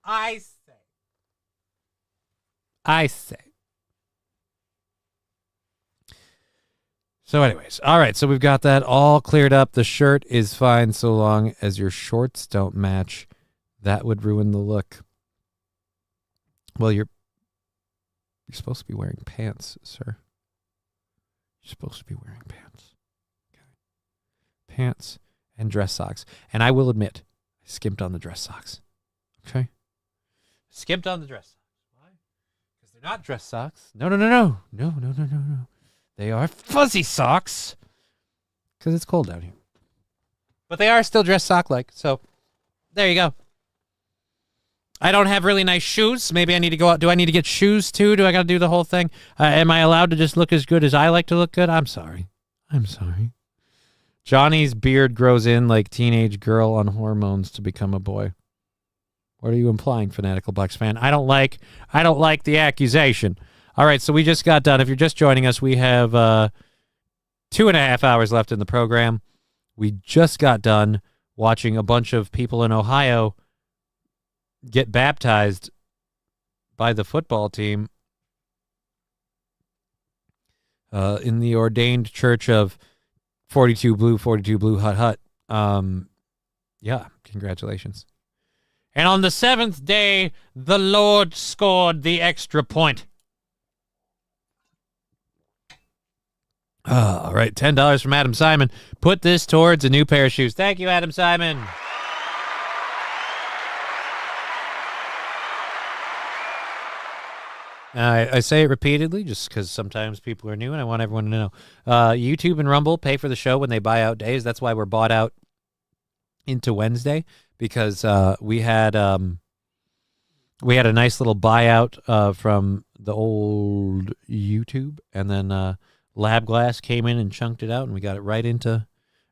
I say. So anyways, all right, so we've got that all cleared up. The shirt is fine so long as your shorts don't match. That would ruin the look. Well, you're supposed to be wearing pants, sir. You're supposed to be wearing pants. Okay. Pants and dress socks. And I will admit, I skimped on the dress socks. Okay? Skimped on the dress socks. Why? Because they're not dress socks. No. They are fuzzy socks. Because it's cold down here. But they are still dress sock-like. So, there you go. I don't have really nice shoes. Maybe I need to go out. Do I need to get shoes too? Do I got to do the whole thing? Am I allowed to just look as good as I like to look good? I'm sorry. Johnny's beard grows in like teenage girl on hormones to become a boy. What are you implying, fanatical Bucks fan? I don't like the accusation. All right, so we just got done. If you're just joining us, we have 2.5 hours left in the program. We just got done watching a bunch of people in Ohio get baptized by the football team in the ordained church of 42 blue, hut, hut. Yeah, congratulations. And on the 7th day, the Lord scored the extra point. All right, $10 from Adam Simon. Put this towards a new pair of shoes. Thank you, Adam Simon. I say it repeatedly just because sometimes people are new and I want everyone to know. YouTube and Rumble pay for the show when they buy out days. That's why we're bought out into Wednesday, because we had a nice little buyout from the old YouTube, and then Lab Glass came in and chunked it out, and we got it right into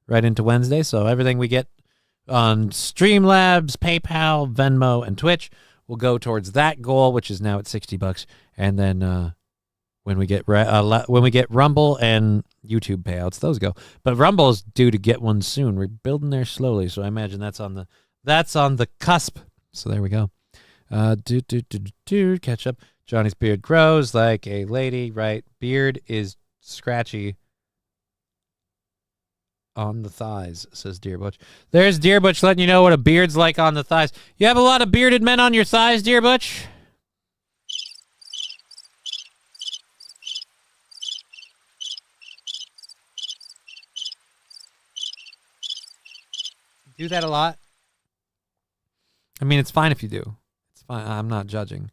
Wednesday. So everything we get on Streamlabs, PayPal, Venmo, and Twitch will go towards that goal, which is now at $60. And then when we get Rumble and YouTube payouts, those go. But Rumble's due to get one soon. We're building there slowly, so I imagine that's on the cusp. So there we go. Catch up. Johnny's beard grows like a lady, right? Beard is scratchy on the thighs, says Dear Butch. There's Dear Butch letting you know what a beard's like on the thighs. You have a lot of bearded men on your thighs, Dear Butch? Do that a lot? I mean, it's fine if you do. It's fine. I'm not judging.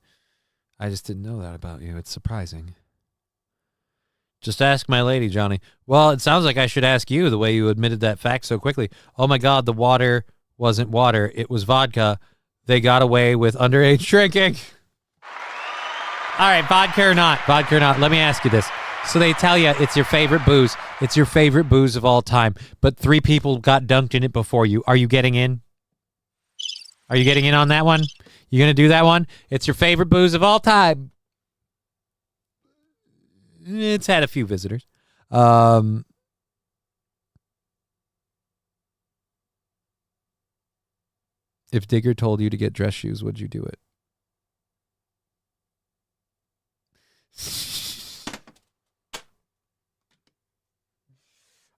I just didn't know that about you. It's surprising. Just ask my lady, Johnny. Well, it sounds like I should ask you the way you admitted that fact so quickly. Oh my God, the water wasn't water. It was vodka. They got away with underage drinking. All right, vodka or not. Let me ask you this. So they tell you it's your favorite booze. It's your favorite booze of all time. But 3 people got dunked in it before you. Are you getting in? Are you getting in on that one? You going to do that one? It's your favorite booze of all time. It's had a few visitors. If Digger told you to get dress shoes, would you do it?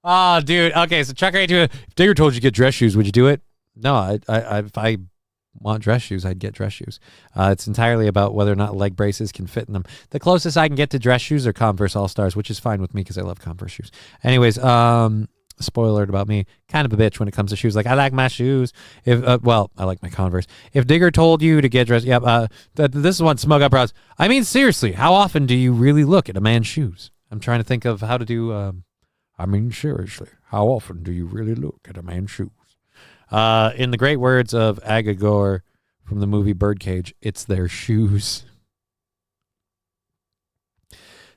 Oh, dude. Okay, so Chuck, if Digger told you to get dress shoes, would you do it? No, if I want dress shoes, I'd get dress shoes. It's entirely about whether or not leg braces can fit in them. The closest I can get to dress shoes are Converse All-Stars, which is fine with me because I love Converse shoes. Anyways, spoiler alert about me, kind of a bitch when it comes to shoes. Like, I like my shoes. I like my Converse. If Digger told you to get dressed, this is one Smug Eyebrows. I mean, seriously, how often do you really look at a man's shoes? I'm trying to think of how to do, seriously, how often do you really look at a man's shoes? In the great words of Agagor from the movie Birdcage, it's their shoes.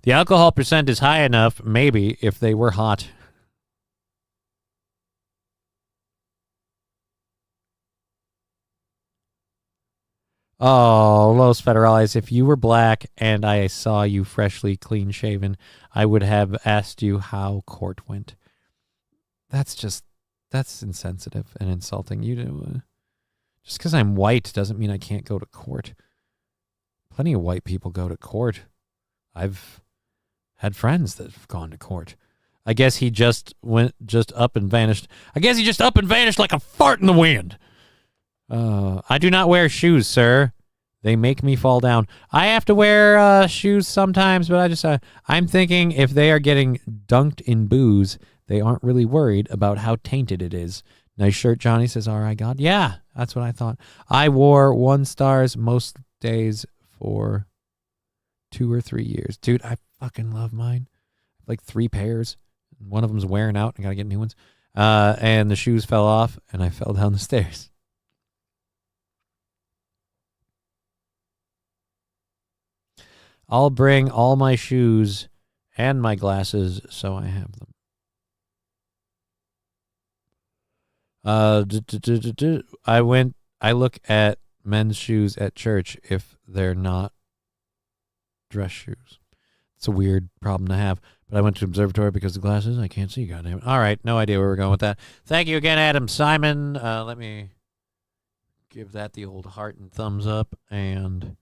The alcohol percent is high enough, maybe, if they were hot. Oh, Los Federales, if you were black and I saw you freshly clean-shaven, I would have asked you how court went. That's insensitive and insulting. Just because I'm white doesn't mean I can't go to court. Plenty of white people go to court. I've had friends that have gone to court. I guess he just up and vanished. I guess he just up and vanished like a fart in the wind. I do not wear shoes, sir. They make me fall down. I have to wear shoes sometimes, but I'm thinking if they are getting dunked in booze, they aren't really worried about how tainted it is. Nice shirt, Johnny, says, all right, God. Yeah, that's what I thought. I wore 1 stars most days for 2 or 3 years. Dude, I fucking love mine. Like 3 pairs. One of them's wearing out. I got to get new ones. And the shoes fell off, and I fell down the stairs. I'll bring all my shoes and my glasses so I have them. I look at men's shoes at church if they're not dress shoes. It's a weird problem to have. But I went to observatory because of the glasses. I can't see, goddamn it. All right, no idea where we're going with that. Thank you again, Adam Simon. Let me give that the old heart and thumbs up. And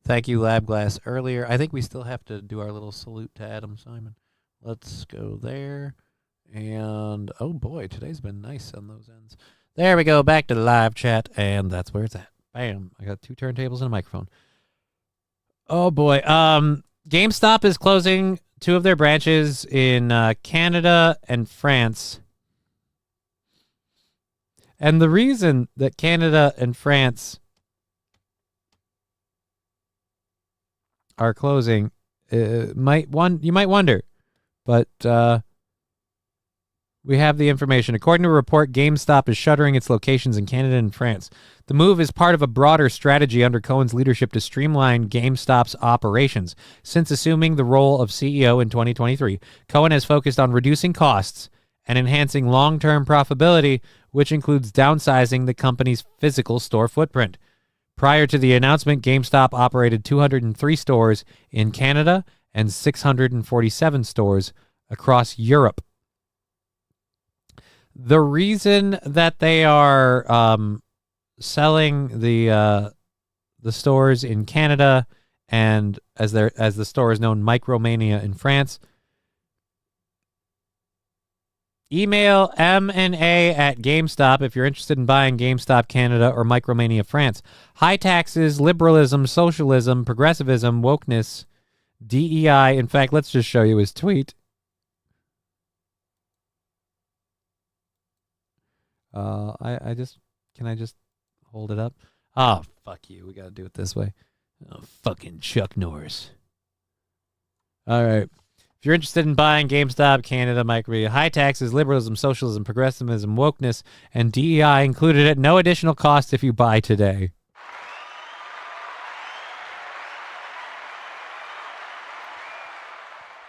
thank you, Lab Glass, earlier. I think we still have to do our little salute to Adam Simon. Let's go there. And, oh boy, today's been nice on those ends. There we go, back to the live chat, and that's where it's at. Bam. I got 2 turntables and a microphone. Oh boy. GameStop is closing 2 of their branches in Canada and France. And the reason that Canada and France are closing, you might wonder, but we have the information. According to a report, GameStop is shuttering its locations in Canada and France. The move is part of a broader strategy under Cohen's leadership to streamline GameStop's operations. Since assuming the role of CEO in 2023, Cohen has focused on reducing costs and enhancing long-term profitability, which includes downsizing the company's physical store footprint. Prior to the announcement, GameStop operated 203 stores in Canada and 647 stores across Europe. The reason that they are selling the stores in Canada and as the store is known, Micromania in France. Email M&A at GameStop if you're interested in buying GameStop Canada or Micromania France. High taxes, liberalism, socialism, progressivism, wokeness, DEI. In fact, let's just show you his tweet. Can I just hold it up? Oh, fuck you. We got to do it this way. Oh, fucking Chuck Norris. All right. If you're interested in buying GameStop Canada, Micromania, high taxes, liberalism, socialism, progressivism, wokeness, and DEI included at no additional cost if you buy today.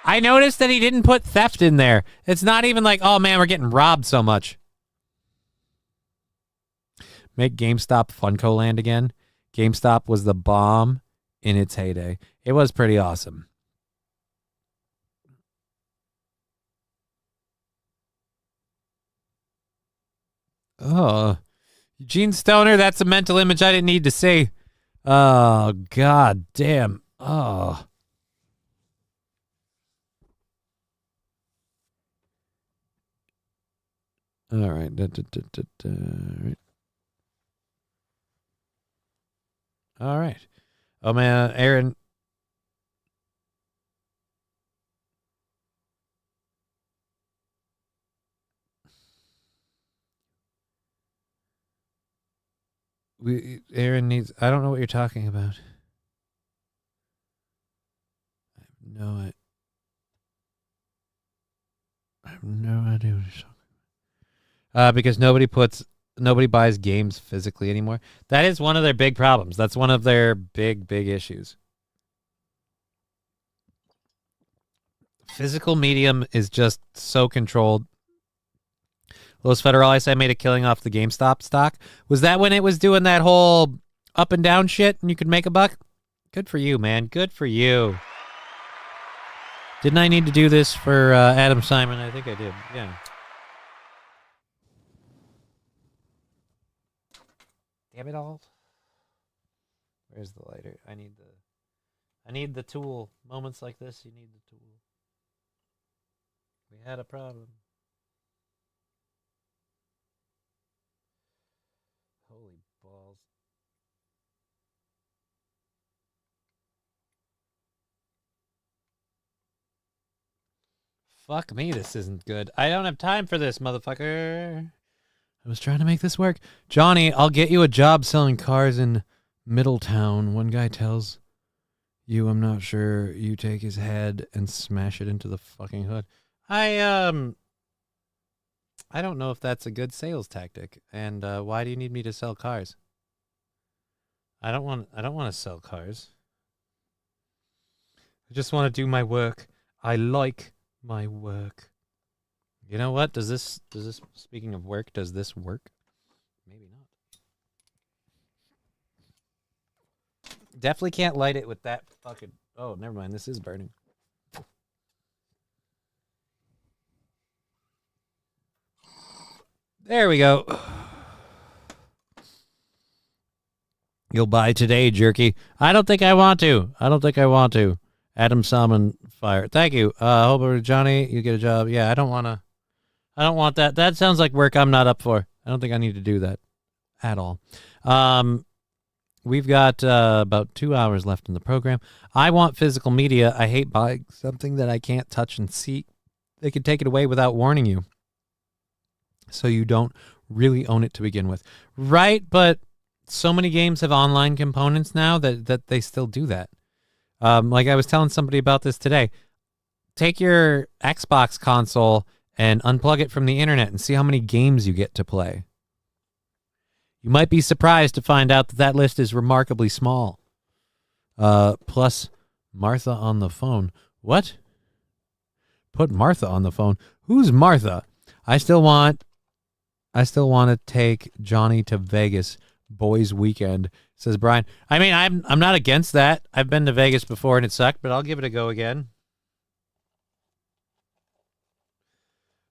I noticed that he didn't put theft in there. It's not even like, oh man, we're getting robbed so much. Make GameStop Funko Land again. GameStop was the bomb in its heyday. It was pretty awesome. Oh, Eugene Stoner, that's a mental image I didn't need to see. Oh, god damn. Oh. All right. All right. Oh, man, Aaron. Aaron needs, I don't know what you're talking about. I have no idea what you're talking about. Because nobody buys games physically anymore. That is one of their big problems. That's one of their big issues. Physical medium is just so controlled. Los Federales, I made a killing off the GameStop stock. Was that when it was doing that whole up and down shit and you could make a buck? Good for you, man. Good for you. Didn't I need to do this for Adam Simon? I think I did. Yeah. Damn it all. Where's the lighter? I need the tool. Moments like this, you need the tool. We had a problem. Holy balls. Fuck me, this isn't good. I don't have time for this, motherfucker. I was trying to make this work. Johnny, I'll get you a job selling cars in Middletown. One guy tells you, I'm not sure, you take his head and smash it into the fucking hood. I don't know if that's a good sales tactic. And why do you need me to sell cars? I don't want to sell cars. I just want to do my work. I like my work. You know what? Does this speaking of work, does this work? Maybe not. Definitely can't light it with that fucking... Oh, never mind. This is burning. There we go. You'll buy today, jerky. I don't think I want to. Adam Salmon fired. Thank you. Hope Johnny, you get a job. Yeah, I don't want that. That sounds like work I'm not up for. I don't think I need to do that at all. We've got about 2 hours left in the program. I want physical media. I hate buying something that I can't touch and see. They can take it away without warning you, so you don't really own it to begin with. Right, but so many games have online components now that they still do that. Like I was telling somebody about this today. Take your Xbox console and unplug it from the internet and see how many games you get to play. You might be surprised to find out that list is remarkably small. Plus, Martha on the phone. What? Put Martha on the phone. Who's Martha? I still want to take Johnny to Vegas. Boys weekend, says Brian. I mean, I'm not against that. I've been to Vegas before and it sucked, but I'll give it a go again.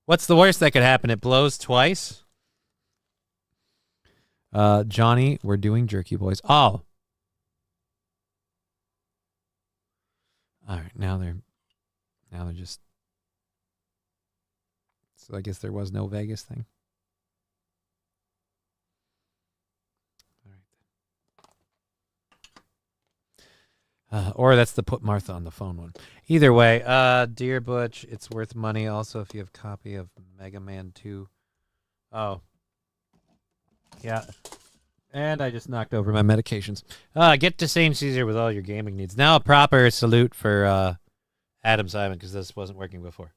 What's the worst that could happen? It blows twice. Johnny, we're doing Jerky Boys. Oh. All right, now they're just. So I guess there was no Vegas thing. Or that's the put Martha on the phone one. Either way, Dear Butch, it's worth money. Also, if you have a copy of Mega Man 2. Oh. Yeah. And I just knocked over my medications. Get to St. Caesar with all your gaming needs. Now a proper salute for Adam Simon, because this wasn't working before.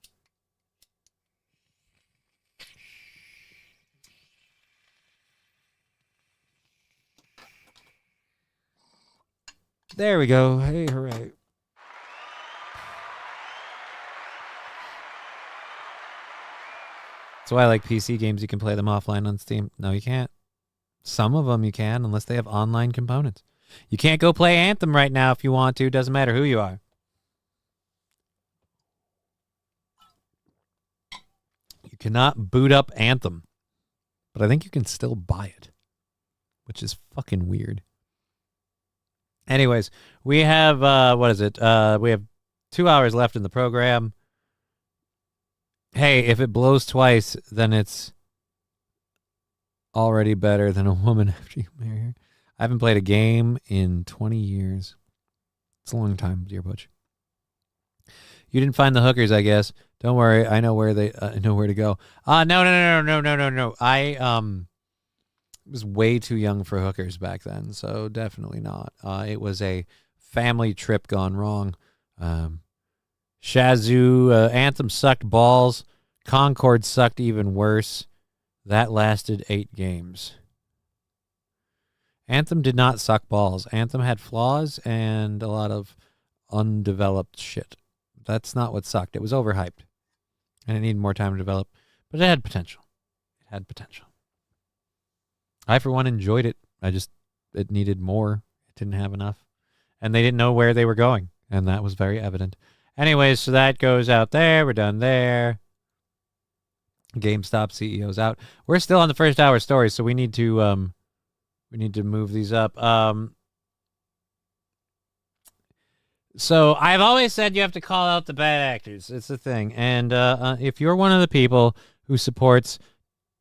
There we go. Hey, hooray. That's why I like PC games. You can play them offline on Steam. No, you can't. Some of them you can, unless they have online components. You can't go play Anthem right now if you want to. Doesn't matter who you are. You cannot boot up Anthem. But I think you can still buy it, which is fucking weird. Anyways, we have, what is it? We have 2 hours left in the program. Hey, if it blows twice, then it's already better than a woman after you marry her. I haven't played a game in 20 years. It's a long time, dear Butch. You didn't find the hookers, I guess. Don't worry, I know where they know where to go. No. I was way too young for hookers back then, so definitely not. It was a family trip gone wrong. Shazoo, Anthem sucked balls. Concord sucked even worse. That lasted 8 games. Anthem did not suck balls. Anthem had flaws and a lot of undeveloped shit. That's not what sucked. It was overhyped. And it needed more time to develop. But it had potential. I, for one, enjoyed it. It needed more. It didn't have enough. And they didn't know where they were going. And that was very evident. Anyways, so that goes out there. We're done there. GameStop CEO's out. We're still on the first hour stories, so we need to move these up. So I've always said you have to call out the bad actors. It's a thing. And if you're one of the people who supports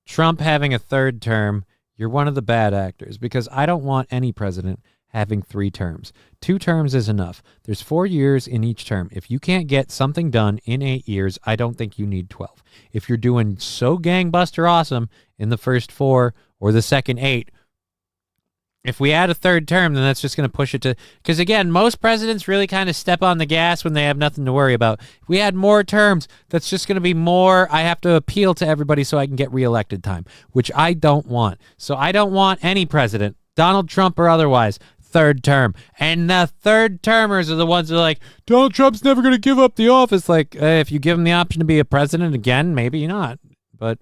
Trump having a third term, you're one of the bad actors, because I don't want any president having 3 terms. 2 terms is enough. There's 4 years in each term. If you can't get something done in 8 years, I don't think you need 12. If you're doing so gangbuster awesome in the first 4 or the second 8, if we add a third term, then that's just going to push it to... Because, again, most presidents really kind of step on the gas when they have nothing to worry about. If we add more terms, that's just going to be more... I have to appeal to everybody so I can get reelected time, which I don't want. So I don't want any president, Donald Trump or otherwise, third term. And the third termers are the ones that are like, Donald Trump's never going to give up the office. Like, if you give him the option to be a president again, maybe not. But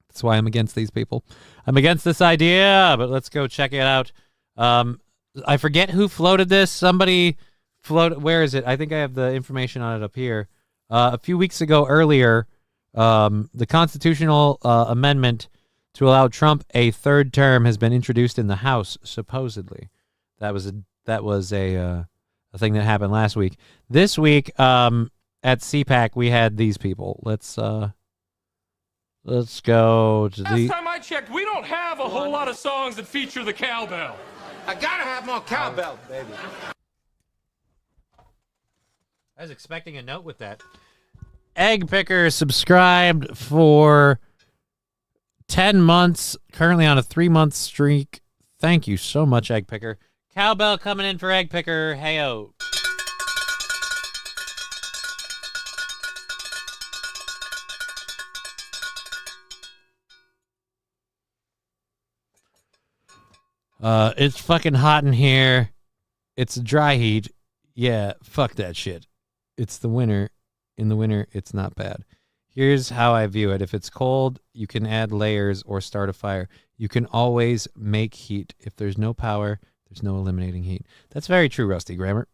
that's why I'm against these people. I'm against this idea, but let's go check it out. I forget who floated this. Somebody floated. Where is it? I think I have the information on it up here. A few weeks ago earlier, the constitutional amendment to allow Trump a third term has been introduced in the House, supposedly. That was a a thing that happened last week. This week, at CPAC, we had these people. Let's go to Last the. time I checked, we don't have a whole lot of songs that feature the cowbell. I gotta have more cowbell, baby. I was expecting a note with that. Egg Picker subscribed for 10 months, currently on a 3-month streak. Thank you so much, Egg Picker. Cowbell coming in for Egg Picker. Hey-o. It's fucking hot in here. It's dry heat. Yeah, fuck that shit. It's the winter. In the winter, it's not bad. Here's how I view it. If it's cold, you can add layers or start a fire. You can always make heat. If there's no power, there's no eliminating heat. That's very true, Rusty Grammar.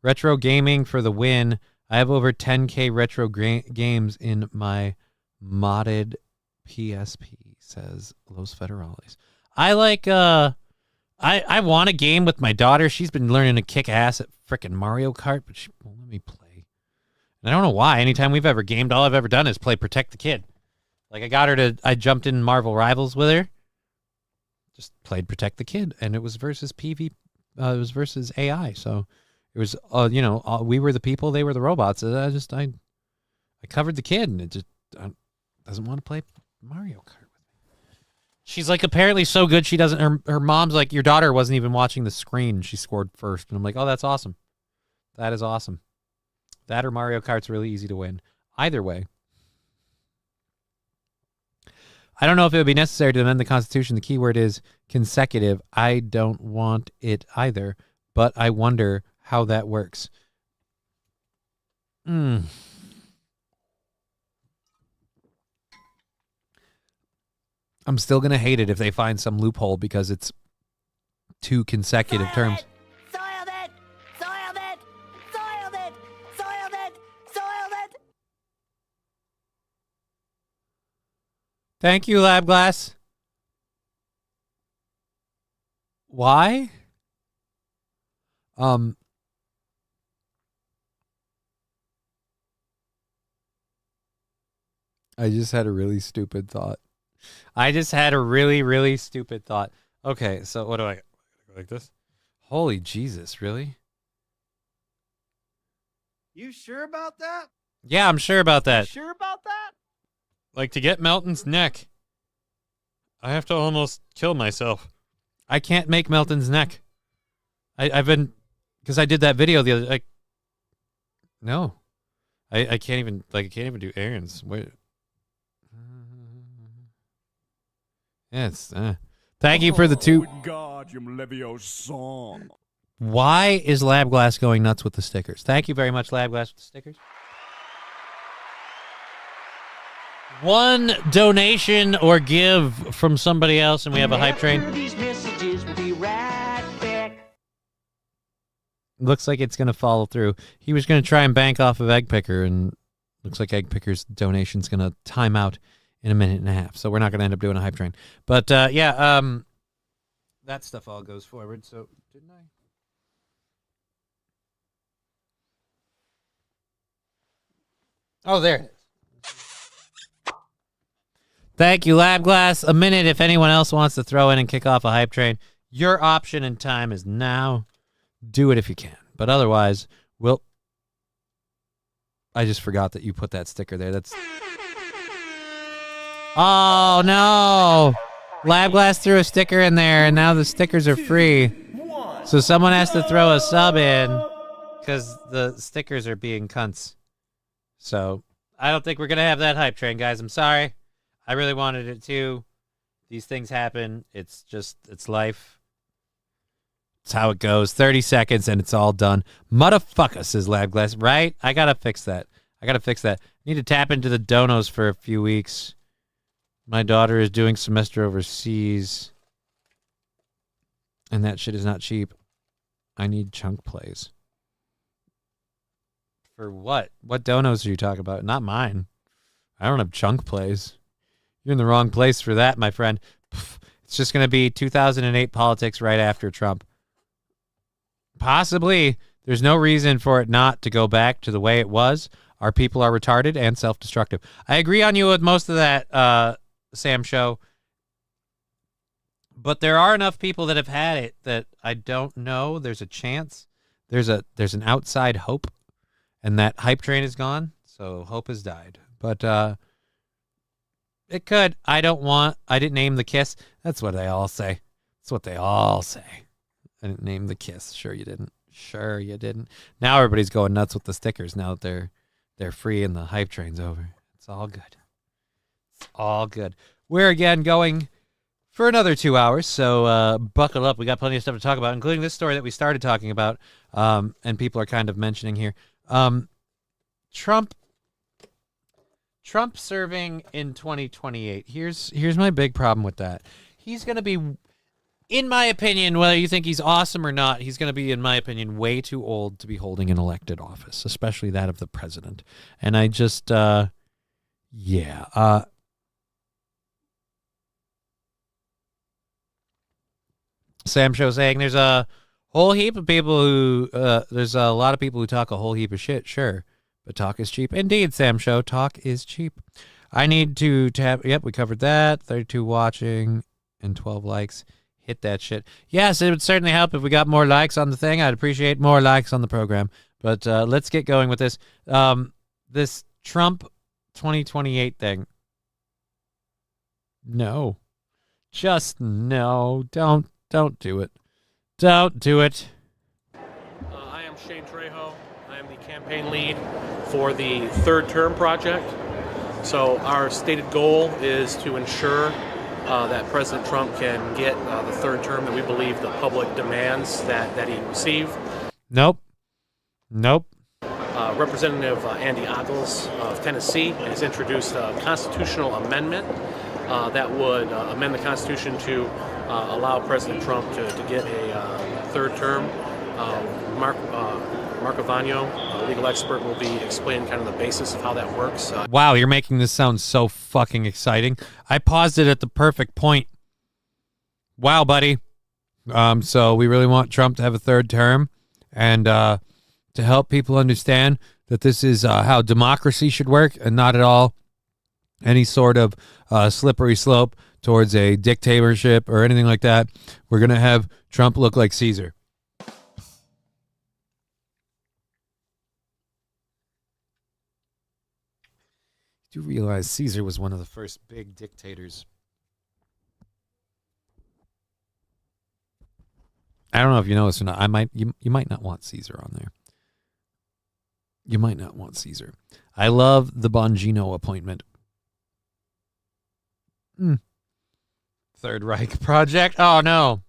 Retro gaming for the win. I have over 10K retro games in my modded PSP, says Los Federales. I like, I want a game with my daughter. She's been learning to kick ass at frickin' Mario Kart, but she won't let me play. And I don't know why. Anytime we've ever gamed, all I've ever done is play Protect the Kid. Like, I jumped in Marvel Rivals with her. Just played Protect the Kid, and it was versus it was versus AI. So it was, we were the people, they were the robots. I covered the kid, and it just doesn't want to play Mario Kart. She's like apparently so good she doesn't. Her mom's like, your daughter wasn't even watching the screen. She scored first, and I'm like, oh, that's awesome. That is awesome. That or Mario Kart's really easy to win. Either way, I don't know if it would be necessary to amend the Constitution. The key word is consecutive. I don't want it either, but I wonder how that works. I'm still going to hate it if they find some loophole because it's 2 consecutive terms. Soiled it! Soiled it! Soiled it! Soiled it! Soiled it! Thank you, Lab Glass. Why? I just had a really stupid thought. Really stupid thought. Okay, so what do I go like this? Holy Jesus, really? You sure about that? Yeah, I'm sure about that. You sure about that? Like, to get Melton's neck, I have to almost kill myself. I can't make Melton's neck. I've been, because I did that video the other. No, I can't even do errands. Wait. Yes. Thank you for the 2. Why is Lab Glass going nuts with the stickers? Thank you very much, Lab Glass, with the stickers. 1 donation or give from somebody else, and we have a hype train. These messages, we'll be right back. Looks like it's going to follow through. He was going to try and bank off of Egg Picker, and looks like Egg Picker's donation's going to time out in a minute and a half. So we're not going to end up doing a hype train. But, that stuff all goes forward. So, didn't I? Oh, there it is. Thank you, Lab Glass. A minute if anyone else wants to throw in and kick off a hype train. Your option and time is now. Do it if you can. But otherwise, I just forgot that you put that sticker there. Oh, no. Lab Glass threw a sticker in there, and now the stickers are free. So someone has to throw a sub in because the stickers are being cunts. So I don't think we're going to have that hype train, guys. I'm sorry. I really wanted it too. These things happen. It's life. It's how it goes. 30 seconds and it's all done. Motherfucker, says Lab Glass. Right? I got to fix that. Need to tap into the donos for a few weeks. My daughter is doing semester overseas. And that shit is not cheap. I need chunk plays. For what? What donos are you talking about? Not mine. I don't have chunk plays. You're in the wrong place for that, my friend. It's just going to be 2008 politics right after Trump. Possibly. There's no reason for it not to go back to the way it was. Our people are retarded and self-destructive. I agree on you with most of that, Sam Show. But there are enough people that have had it that I don't know. There's a chance. There's an outside hope. And that hype train is gone. So hope has died. But it could. I didn't name the kiss. That's what they all say. That's what they all say. I didn't name the kiss. Sure you didn't. Sure you didn't. Now everybody's going nuts with the stickers now that they're free and the hype train's over. It's all good. It's all good. We're again going for another 2 hours, so buckle up. We got plenty of stuff to talk about, including this story that we started talking about, and people are kind of mentioning here. Trump serving in 2028. Here's my big problem with that. He's going to be, in my opinion, whether you think he's awesome or not, he's going to be, in my opinion, way too old to be holding an elected office, especially that of the president. And I just, Sam Show saying there's a whole heap of people who, there's a lot of people who talk a whole heap of shit, sure. But talk is cheap. Indeed, Sam Show, talk is cheap. I need to tap, yep, we covered that. 32 watching and 12 likes. Hit that shit. Yes, it would certainly help if we got more likes on the thing. I'd appreciate more likes on the program. But let's get going with this. This Trump 2028 thing. No. Just no. Don't do it. Don't do it. I am Shane Trejo. I am the campaign lead for the Third Term Project. So our stated goal is to ensure that President Trump can get the third term that we believe the public demands that he receive. Nope. Representative Andy Ogles of Tennessee has introduced a constitutional amendment that would amend the Constitution to allow President Trump to get a third term. Mark Avagno, a legal expert, will be explaining kind of the basis of how that works. Wow, you're making this sound so fucking exciting. I paused it at the perfect point. Wow, buddy. So we really want Trump to have a third term, and to help people understand that this is how democracy should work and not at all any sort of slippery slope towards a dictatorship or anything like that. We're going to have Trump look like Caesar. You do realize Caesar was one of the first big dictators. I don't know if you know this or not. You might not want Caesar on there. You might not want Caesar. I love the Bongino appointment. Third Reich project. Oh, no.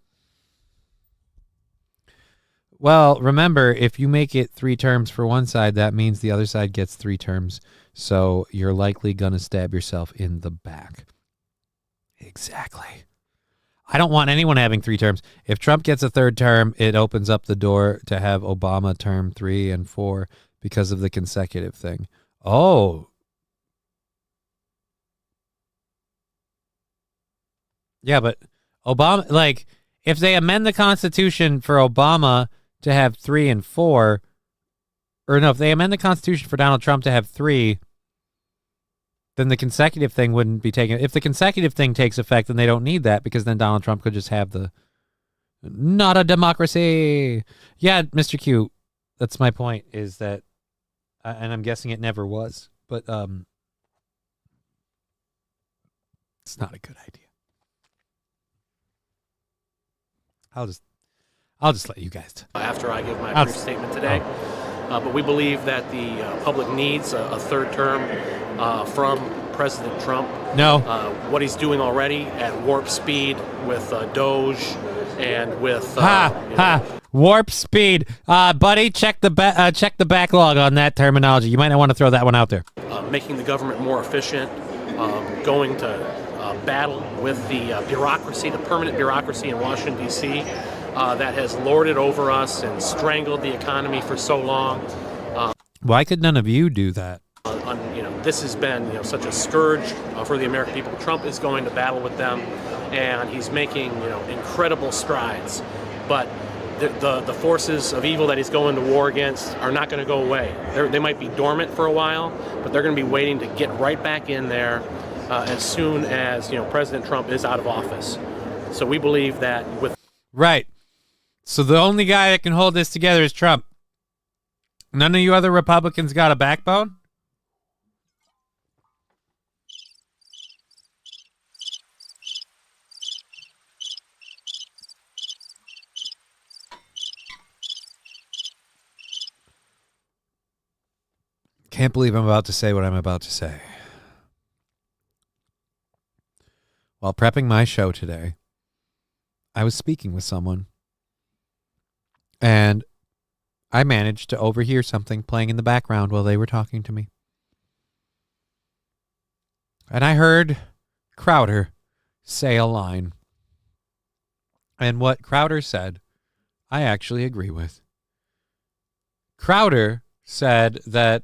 Well, remember, if you make it 3 terms for one side, that means the other side gets 3 terms. So you're likely going to stab yourself in the back. Exactly. I don't want anyone having 3 terms. If Trump gets a third term, it opens up the door to have Obama term 3 and 4 because of the consecutive thing. Oh. Yeah, but Obama, like, if they amend the Constitution for Obama to have 3 and 4, or no, if they amend the Constitution for Donald Trump to have 3, then the consecutive thing wouldn't be taken. If the consecutive thing takes effect, then they don't need that because then Donald Trump could just have the not a democracy. Yeah, Mr. Q, that's my point is that, and I'm guessing it never was, but it's not a good idea. I'll just let you guys. After I give my brief statement today. But we believe that the public needs a third term from President Trump. No. What he's doing already at warp speed with Doge and with warp speed, buddy. Check the backlog on that terminology. You might not want to throw that one out there. Making the government more efficient, going to battle with the bureaucracy, the permanent bureaucracy in Washington, D.C. That has lorded over us and strangled the economy for so long. Why could none of you do that? This has been such a scourge for the American people. Trump is going to battle with them, and he's making incredible strides. But the forces of evil that he's going to war against are not going to go away. They might be dormant for a while, but they're going to be waiting to get right back in there as soon as President Trump is out of office. So we believe that with Right. So the only guy that can hold this together is Trump. None of you other Republicans got a backbone? Can't believe I'm about to say what I'm about to say. While prepping my show today, I was speaking with someone, and I managed to overhear something playing in the background while they were talking to me. And I heard Crowder say a line. And what Crowder said, I actually agree with. Crowder said that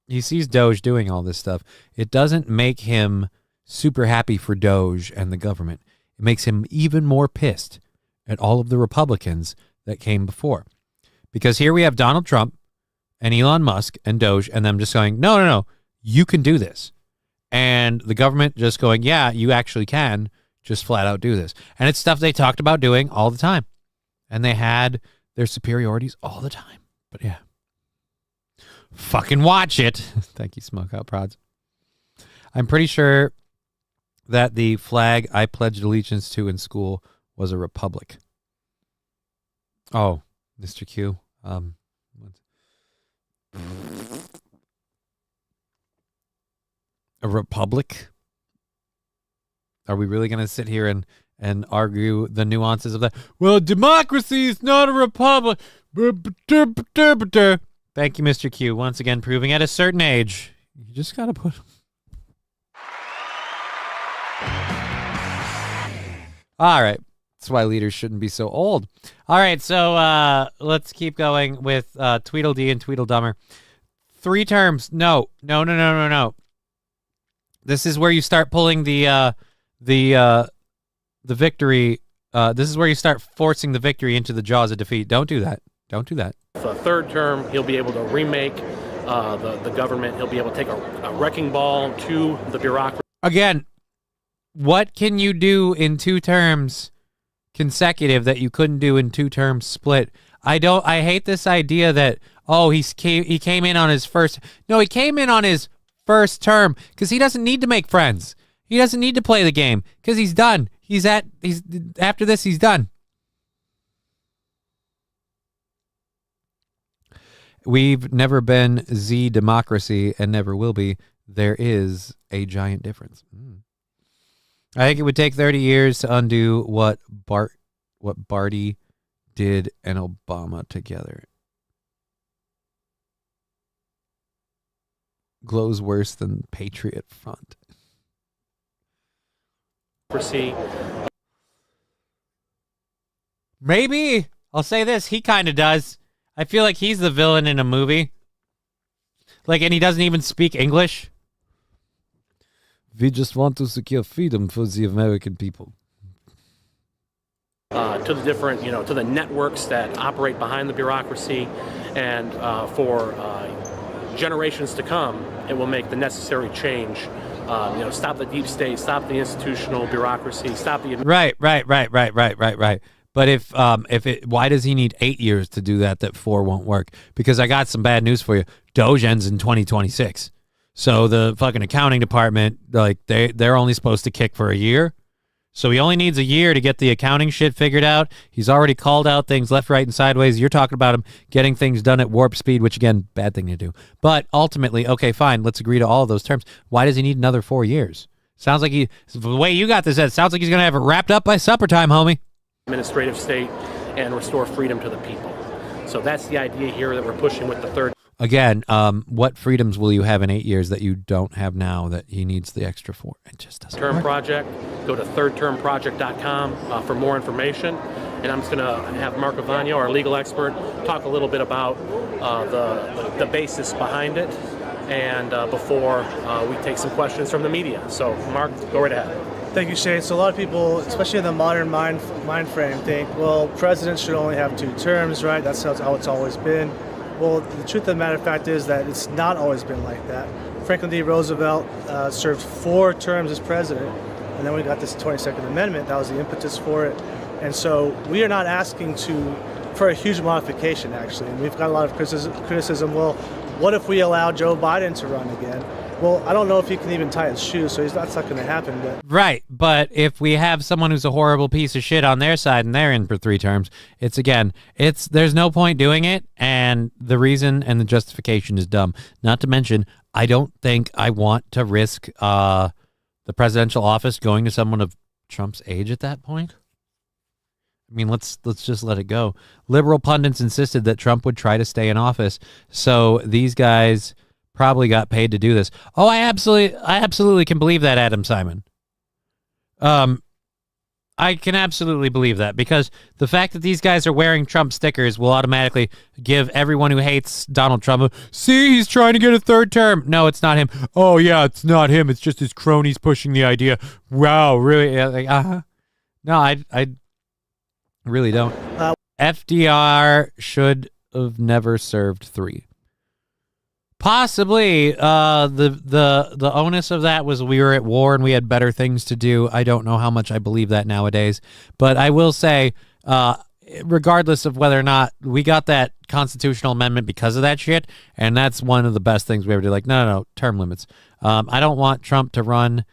he sees Doge doing all this stuff. It doesn't make him super happy for Doge and the government. It makes him even more pissed at all of the Republicans that came before. Because here we have Donald Trump and Elon Musk and Doge and them just going, no, you can do this. And the government just going, yeah, you actually can just flat out do this. And it's stuff they talked about doing all the time. And they had their superiorities all the time. But yeah. Fucking watch it. Thank you, Smokeout Prods. I'm pretty sure that the flag I pledged allegiance to in school was a republic. Oh, Mr. Q. A republic? Are we really going to sit here and argue the nuances of that? Well, democracy is not a republic. Thank you, Mr. Q. Once again, proving at a certain age, you just got to put... All right. That's why leaders shouldn't be so old. All right, so let's keep going with Tweedledee and Tweedledummer. 3 terms. No. This is where you start pulling the victory. This is where you start forcing the victory into the jaws of defeat. Don't do that. Don't do that. the 3rd term, he'll be able to remake the government. He'll be able to take a wrecking ball to the bureaucracy. Again, what can you do in 2 terms consecutive that you couldn't do in 2 terms split? I hate this idea that, oh, he came in on his first. No, he came in on his first term because he doesn't need to make friends. He doesn't need to play the game because he's done. After this, he's done. We've never been Z democracy and never will be. There is a giant difference. I think it would take 30 years to undo what Barty did and Obama together. Glows worse than Patriot Front. Maybe. I'll say this. He kind of does. I feel like he's the villain in a movie. And he doesn't even speak English. We just want to secure freedom for the American people. To the different, to the networks that operate behind the bureaucracy, and for generations to come, it will make the necessary change. Stop the deep state, stop the institutional bureaucracy, stop the... Right. But why does he need 8 years to do that 4 won't work? Because I got some bad news for you. Doge ends in 2026. So the fucking accounting department, they're only supposed to kick for a year. So he only needs a year to get the accounting shit figured out. He's already called out things left, right, and sideways. You're talking about him getting things done at warp speed, which, again, bad thing to do. But ultimately, okay, fine, let's agree to all of those terms. Why does he need another 4 years? Sounds like the way you got this, it sounds like he's going to have it wrapped up by supper time, homie. Administrative state and restore freedom to the people. So that's the idea here that we're pushing with the 3rd. Again, what freedoms will you have in 8 years that you don't have now that he needs the extra 4? It just doesn't Term work. project. Go to thirdtermproject.com for more information. And I'm just going to have Mark Avagno, our legal expert, talk a little bit about the basis behind it, and before we take some questions from the media. So, Mark, go right ahead. Thank you, Shane. So a lot of people, especially in the modern mind frame, think, well, presidents should only have 2 terms, right? That's how it's always been. Well, the truth of the matter of fact is that it's not always been like that. Franklin D. Roosevelt served 4 terms as president, and then we got this 22nd Amendment. That was the impetus for it. And so we are not asking for a huge modification, actually. And we've got a lot of criticism. Well, what if we allow Joe Biden to run again? Well, I don't know if he can even tie his shoes, so that's not going to happen. But. Right, but if we have someone who's a horrible piece of shit on their side and they're in for 3 terms, there's no point doing it, and the reason and the justification is dumb. Not to mention, I don't think I want to risk the presidential office going to someone of Trump's age at that point. I mean, let's just let it go. Liberal pundits insisted that Trump would try to stay in office, so these guys probably got paid to do this. Oh, I absolutely can believe that, Adam Simon. I can absolutely believe that, because the fact that these guys are wearing Trump stickers will automatically give everyone who hates Donald Trump, see, he's trying to get a 3rd term. No, it's not him. Oh, yeah, it's not him. It's just his cronies pushing the idea. Wow, really? No, I really don't. FDR should have never served 3. Possibly. The onus of that was we were at war and we had better things to do. I don't know how much I believe that nowadays, but I will say, regardless of whether or not we got that constitutional amendment because of that shit, and that's one of the best things we ever did. Like, no, term limits. I don't want Trump to run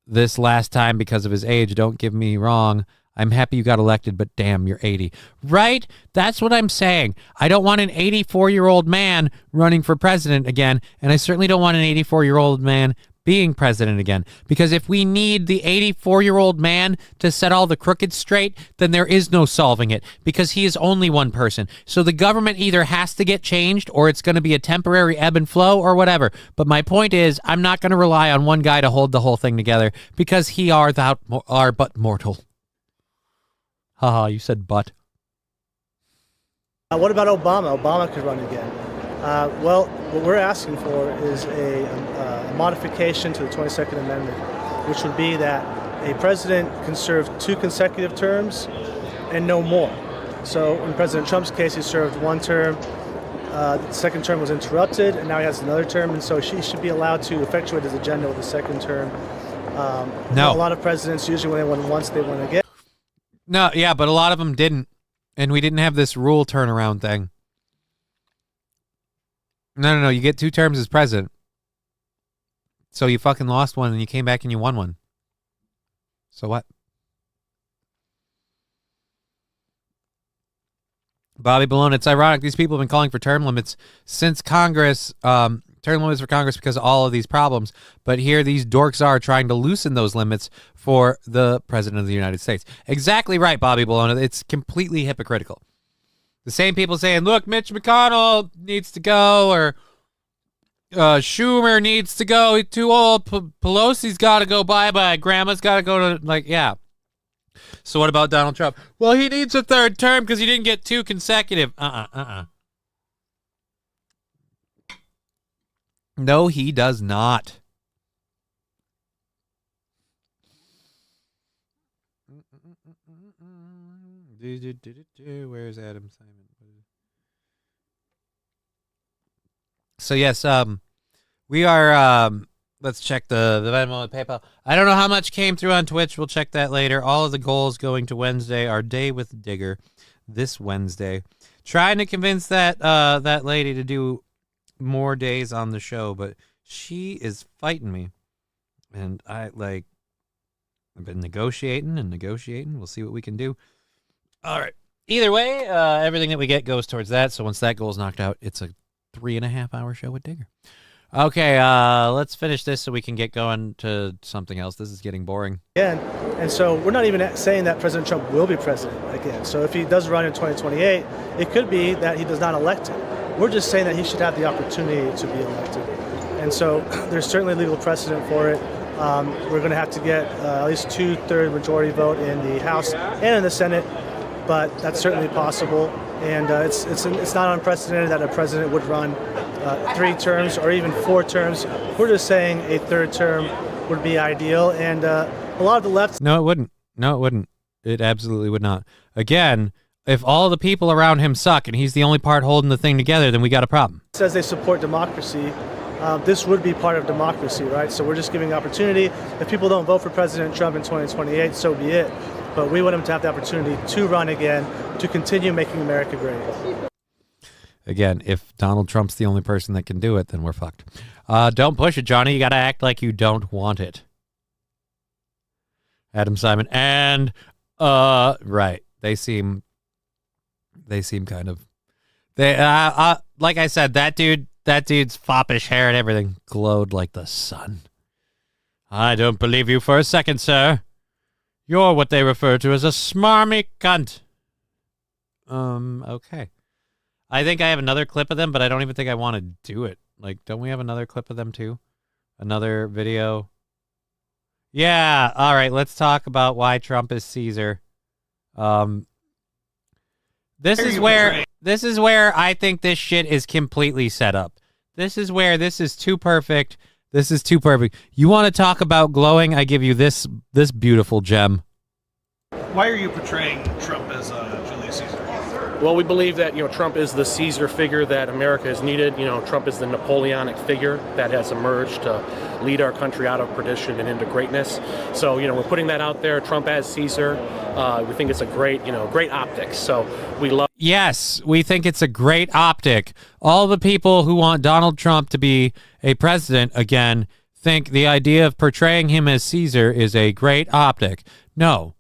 this last time because of his age. Don't get me wrong. I'm happy you got elected, but damn, you're 80. Right? That's what I'm saying. I don't want an 84-year-old man running for president again, and I certainly don't want an 84-year-old man being president again. Because if we need the 84-year-old man to set all the crooked straight, then there is no solving it, because he is only one person. So the government either has to get changed, or it's going to be a temporary ebb and flow, or whatever. But my point is, I'm not going to rely on one guy to hold the whole thing together, because he are but mortal. Haha, you said but. What about Obama? Obama could run again. Well, what we're asking for is a modification to the 22nd Amendment, which would be that a president can serve 2 consecutive terms and no more. So in President Trump's case, he served 1 term. The 2nd term was interrupted, and now he has another term, and so he should be allowed to effectuate his agenda with the 2nd term. No. A lot of presidents, usually when they win once, they win again. No, yeah, but a lot of them didn't. And we didn't have this rule turnaround thing. No, you get 2 terms as president. So you fucking lost 1 and you came back and you won 1. So what? Bobby Balone, it's ironic. These people have been calling for term limits since Congress, term limits for Congress because of all of these problems. But here these dorks are trying to loosen those limits for the President of the United States. Exactly right, Bobby Balone. It's completely hypocritical. The same people saying, look, Mitch McConnell needs to go, or Schumer needs to go. He's too old. Pelosi's got to go bye-bye. Grandma's got to go to, yeah. So what about Donald Trump? Well, he needs a 3rd term because he didn't get 2 consecutive. No, he does not. Where's Adam Simon? So yes, we are. Let's check the Venmo and PayPal. I don't know how much came through on Twitch. We'll check that later. All of the goals going to Wednesday. Our day with Digger this Wednesday. Trying to convince that lady to do more days on the show, but she is fighting me, and I've been negotiating. We'll see what we can do. All right. Either way, everything that we get goes towards that. So once that goal is knocked out, it's a 3.5-hour show with Digger. Okay, let's finish this so we can get going to something else. This is getting boring. And so we're not even saying that President Trump will be president again. So if he does run in 2028, it could be that he does not elect him. We're just saying that he should have the opportunity to be elected. And so there's certainly legal precedent for it. We're going to have to get at least 2/3 majority vote in the House and in the Senate, but that's certainly possible. And it's not unprecedented that a president would run 3 terms or even 4 terms. We're just saying a 3rd term would be ideal. And A lot of the left. No, it wouldn't. No, it wouldn't. It absolutely would not. Again, if all the people around him suck and he's the only part holding the thing together, then we got a problem. Says they support democracy. This would be part of democracy, right? So we're just giving opportunity. If people don't vote for President Trump in 2028, so be it. But we want him to have the opportunity to run again, to continue making America great. Again, if Donald Trump's the only person that can do it, then we're fucked. Don't push it, Johnny. You got to act like you don't want it. Adam Simon. And, right. They seem kind of, like I said, that dude's foppish hair and everything glowed like the sun. I don't believe you for a second, sir. You're what they refer to as a smarmy cunt. Okay. I think I have another clip of them, but I don't even think I want to do it. Like, don't we have another clip of them too? Another video? Yeah. All right. Let's talk about why Trump is Caesar. This is where I think this shit is completely set up. This is where this is too perfect. This is too perfect. You want to talk about glowing? I give you this beautiful gem. Why are you portraying Trump as Julius Caesar? Well, we believe that, Trump is the Caesar figure that America has needed. Trump is the Napoleonic figure that has emerged to lead our country out of perdition and into greatness. So, we're putting that out there. Trump as Caesar. We think it's a great, great optics. So we love. Yes, we think it's a great optic. All the people who want Donald Trump to be a president again think the idea of portraying him as Caesar is a great optic. No.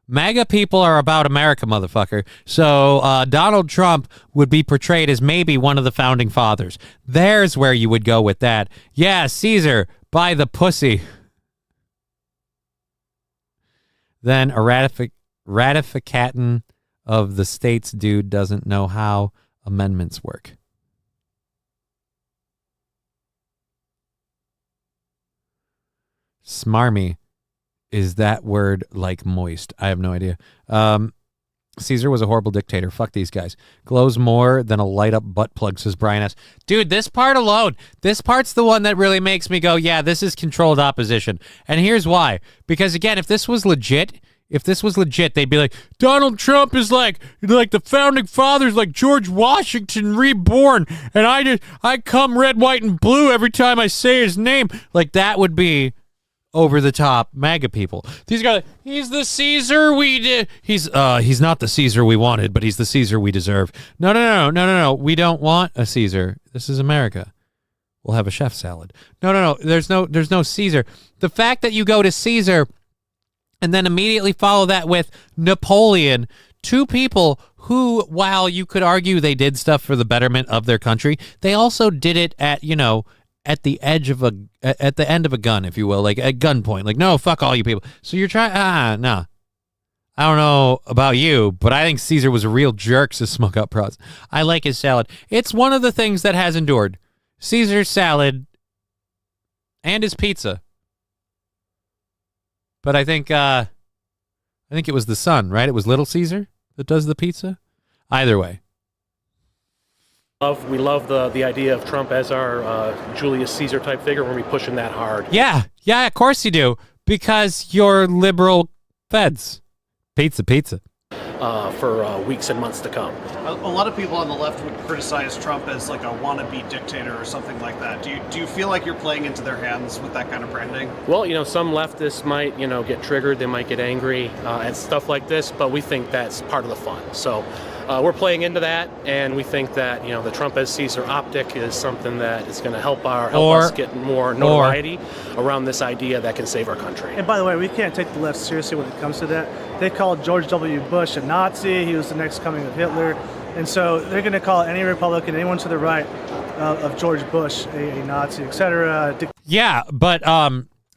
MAGA people are about America, motherfucker. So Donald Trump would be portrayed as maybe one of the founding fathers. There's where you would go with that. Yeah, Caesar, by the pussy. Then a ratificatin of the states dude doesn't know how amendments work. Smarmy. Is that word like moist? I have no idea. Caesar was a horrible dictator. Fuck these guys. Glows more than a light up butt plug, says Brian S. Dude, this part alone, this part's the one that really makes me go, yeah, this is controlled opposition. And here's why. Because again, if this was legit, they'd be like, Donald Trump is like the founding fathers, like George Washington reborn. And I come red, white, and blue every time I say his name. Like that would be over the top MAGA people. These guys, he's the Caesar we did. He's not the Caesar we wanted, but he's the Caesar we deserve. No. We don't want a Caesar. This is America. We'll have a chef salad. No. There's no Caesar. The fact that you go to Caesar and then immediately follow that with Napoleon, two people who, while you could argue they did stuff for the betterment of their country, they also did it at at the end of a gun, if you will, like at gunpoint. Like, no, fuck all you people. So you're trying, no. I don't know about you, but I think Caesar was a real jerk to smoke up pros. I like his salad. It's one of the things that has endured. Caesar's salad and his pizza. But I think it was the son, right? It was Little Caesar that does the pizza. Either way. We love the idea of Trump as our Julius Caesar type figure when we pushing that hard. Yeah, of course you do. Because you're liberal feds. Pizza. For weeks and months to come. A lot of people on the left would criticize Trump as like a wannabe dictator or something like that. Do you feel like you're playing into their hands with that kind of branding? Well, some leftists might, get triggered. They might get angry at stuff like this, but we think that's part of the fun. So we're playing into that, and we think that, the Trump as Caesar optic is something that is going to help us get more notoriety around this idea that can save our country. And by the way, we can't take the left seriously when it comes to that. They called George W. Bush a Nazi. He was the next coming of Hitler. And so they're going to call any Republican, anyone to the right of George Bush, a Nazi, etc. Yeah, but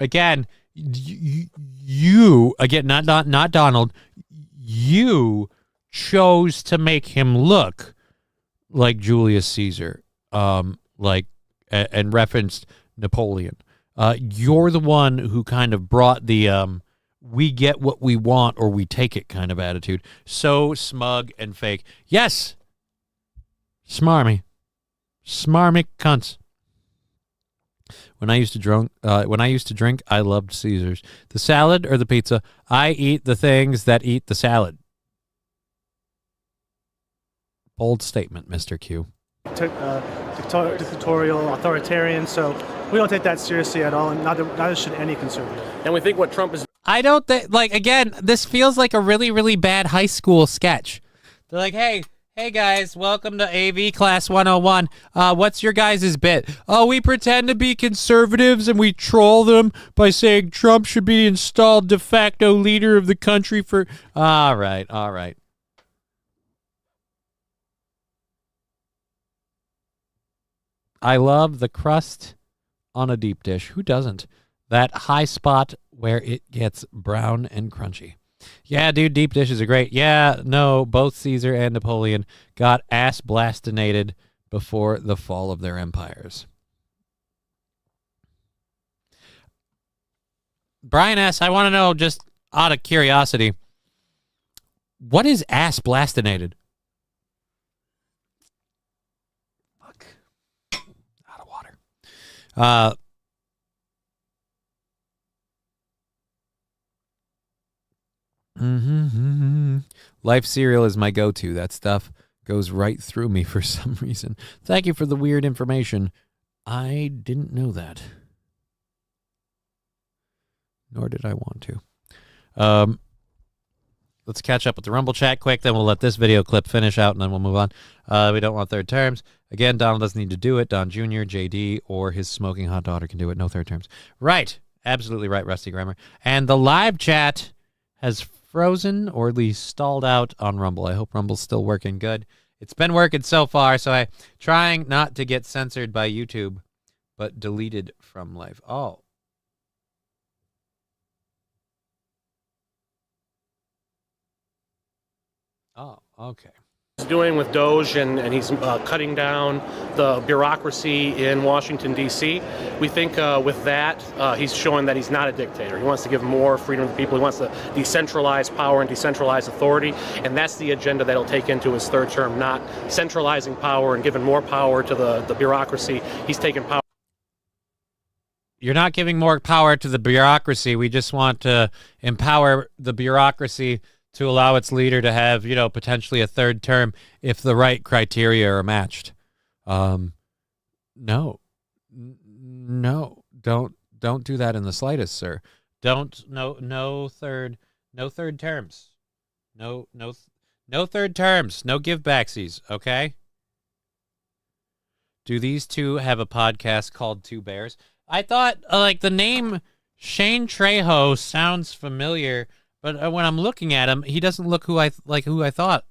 again, you again, not Donald, you chose to make him look like Julius Caesar, and referenced Napoleon. You're the one who kind of brought the we get what we want or we take it kind of attitude. So smug and fake. Yes. Smarmy cunts. When I used to drink, I loved Caesars. The salad or the pizza? I eat the things that eat the salad. Bold statement, Mr. Q. Dictatorial, authoritarian, so we don't take that seriously at all, and neither should any conservative. And we think what Trump is... I don't think, like, again, this feels like a really, really bad high school sketch. They're like, hey guys, welcome to AV Class 101. What's your guys' bit? Oh, we pretend to be conservatives and we troll them by saying Trump should be installed de facto leader of the country for... All right. I love the crust on a deep dish. Who doesn't? That high spot where it gets brown and crunchy. Yeah, dude, deep dishes are great. Yeah, no, both Caesar and Napoleon got ass-blastinated before the fall of their empires. Brian S., I want to know, just out of curiosity, what is ass-blastinated? Fuck. Out of water. Life cereal is my go-to. That stuff goes right through me for some reason. Thank you for the weird information. I didn't know that. Nor did I want to. Let's catch up with the Rumble chat quick, then we'll let this video clip finish out, and then we'll move on. We don't want third terms. Again, Donald doesn't need to do it. Don Jr., JD, or his smoking hot daughter can do it. No third terms. Right. Absolutely right, Rusty Grammar. And the live chat has frozen or at least stalled out on Rumble. I hope Rumble's still working good. It's been working so far, so I'm trying not to get censored by YouTube, but deleted from live. Oh. Oh, okay. He's doing with Doge, and he's cutting down the bureaucracy in Washington, D.C. We think with that, he's showing that he's not a dictator. He wants to give more freedom to people. He wants to decentralize power and decentralize authority, and that's the agenda that he'll take into his third term, not centralizing power and giving more power to the bureaucracy. He's taking power. You're not giving more power to the bureaucracy. We just want to empower the bureaucracy to allow its leader to have, potentially a third term if the right criteria are matched. No, don't do that in the slightest, sir. No third terms. No third terms. No give backsies. Okay. Do these two have a podcast called Two Bears? I thought the name Shane Trejo sounds familiar. But when I'm looking at him, he doesn't look who I thought.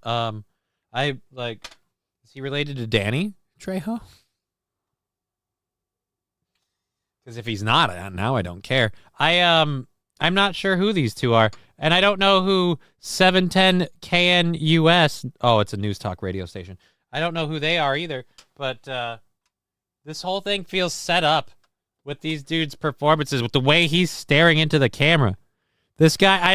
Is he related to Danny Trejo? Because if he's not, now I don't care. I'm not sure who these two are, and I don't know who 710 KNUS. Oh, it's a news talk radio station. I don't know who they are either. But this whole thing feels set up with these dudes' performances, with the way he's staring into the camera. This guy,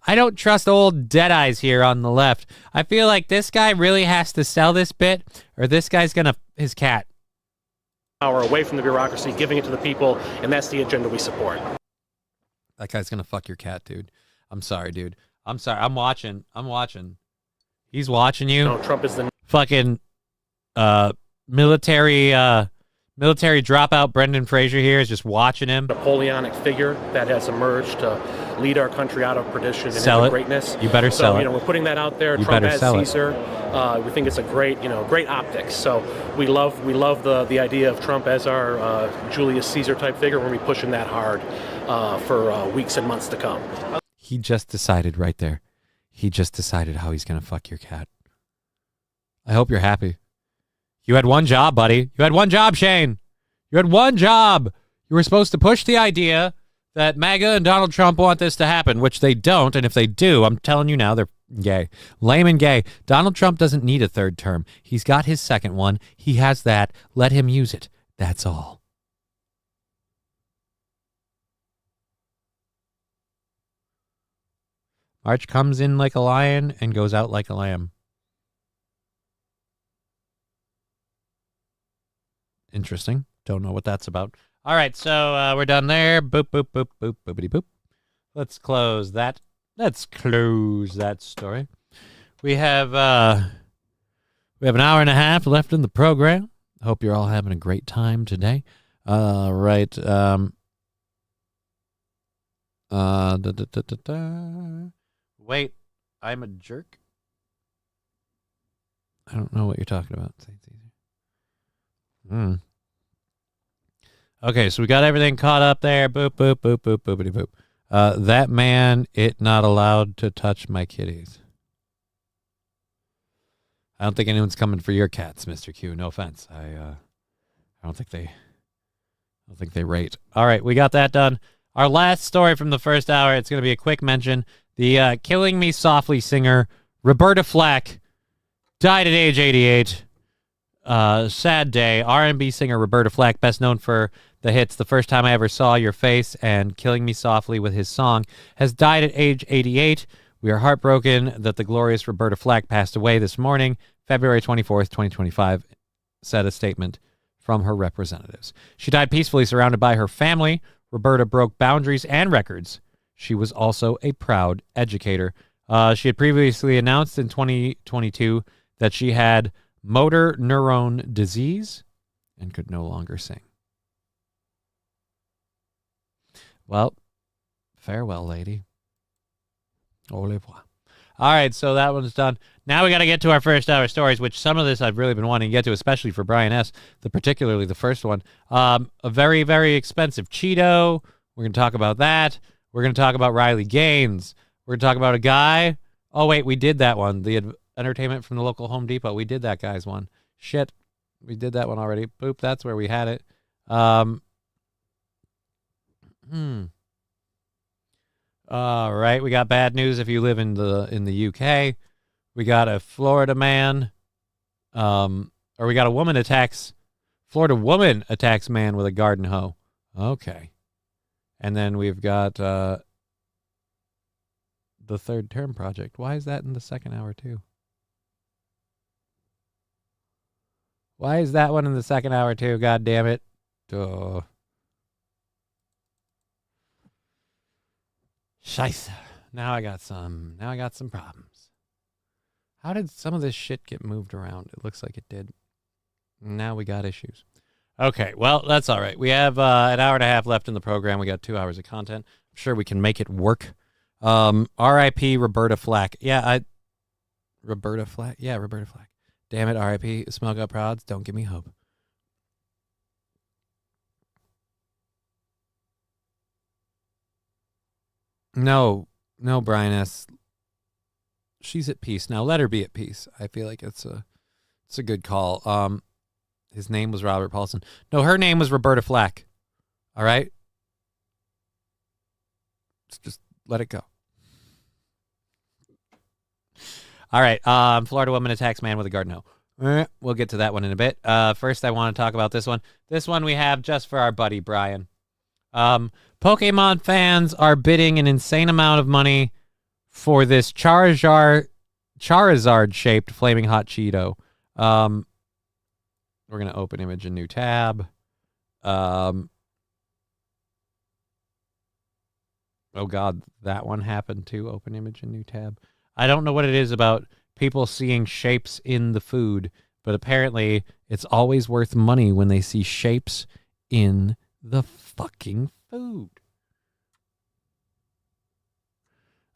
I don't trust old Deadeyes here on the left. I feel like this guy really has to sell this bit, or this guy's gonna his cat. Power away from the bureaucracy, giving it to the people, and that's the agenda we support. That guy's gonna fuck your cat, dude. I'm sorry, dude. I'm sorry. I'm watching. He's watching you. No, Trump is the fucking military dropout Brendan Fraser here is just watching him. Napoleonic figure that has emerged to lead our country out of perdition and into greatness. You better sell it. We're putting that out there. You Trump better as sell Caesar. We think it's a great optics. So we love the idea of Trump as our Julius Caesar type figure. We're going to be pushing that hard for weeks and months to come. He just decided right there. He just decided how he's going to fuck your cat. I hope you're happy. You had one job, buddy. You had one job, Shane. You had one job. You were supposed to push the idea that MAGA and Donald Trump want this to happen, which they don't. And if they do, I'm telling you now, they're gay. Lame and gay. Donald Trump doesn't need a third term. He's got his second one. He has that. Let him use it. That's all. March comes in like a lion and goes out like a lamb. Interesting. Don't know what that's about. All right, so we're done there. Boop, boop, boop, boop, boopity boop. Let's close that. Let's close that story. We have an hour and a half left in the program. Hope you're all having a great time today. Right. Wait, I'm a jerk. I don't know what you're talking about. Okay, so we got everything caught up there. Boop, boop, boop, boop, boopity boop. That man, it not allowed to touch my kitties. I don't think anyone's coming for your cats, Mr. Q. No offense. I don't think they rate. All right, we got that done. Our last story from the first hour, it's going to be a quick mention. The Killing Me Softly singer, Roberta Flack, died at age 88. Sad day. R&B singer Roberta Flack, best known for the hits The First Time I Ever Saw Your Face and Killing Me Softly with his song, has died at age 88. We are heartbroken that the glorious Roberta Flack passed away this morning, February 24th, 2025, said a statement from her representatives. She died peacefully surrounded by her family. Roberta broke boundaries and records. She was also a proud educator. She had previously announced in 2022 that she had motor neuron disease and could no longer sing. Well, farewell, lady. Au revoir. All right, so that one's done. Now we got to get to our first hour stories, which some of this I've really been wanting to get to, especially for Brian S., particularly the first one. A very, very expensive Cheeto. We're going to talk about that. We're going to talk about Riley Gaines. We're going to talk about a guy. Oh, wait, we did that one. The entertainment from the local Home Depot. We did that guy's one. Shit. We did that one already. Boop, that's where we had it. All right, we got bad news if you live in the UK. We got a Florida man, or we got Florida woman attacks man with a garden hoe. Okay. And then we've got the Third Term Project. Why is that in the second hour too? Why is that one in the second hour too? God damn it. Duh. Scheisse. Now I got some problems. How did some of this shit get moved around? It looks like it did. Now we got issues. Okay, well, that's all right. We have an hour and a half left in the program. We got 2 hours of content. I'm sure we can make it work. R.I.P. Roberta Flack. Roberta Flack? Yeah, Roberta Flack. Damn it, R.I.P. Smoke Up Prods. Don't give me hope. No, Brian S. She's at peace. Now let her be at peace. I feel like it's a good call. His name was Robert Paulson. No, her name was Roberta Flack. All right? Just let it go. All right. Florida woman attacks man with a garden hoe. We'll get to that one in a bit. First, I want to talk about this one. This one we have just for our buddy, Brian. Pokemon fans are bidding an insane amount of money for this Charizard-shaped Flaming Hot Cheeto. We're going to open image a new tab. Oh, God, that one happened too. Open image a new tab. I don't know what it is about people seeing shapes in the food, but apparently it's always worth money when they see shapes in the fucking food.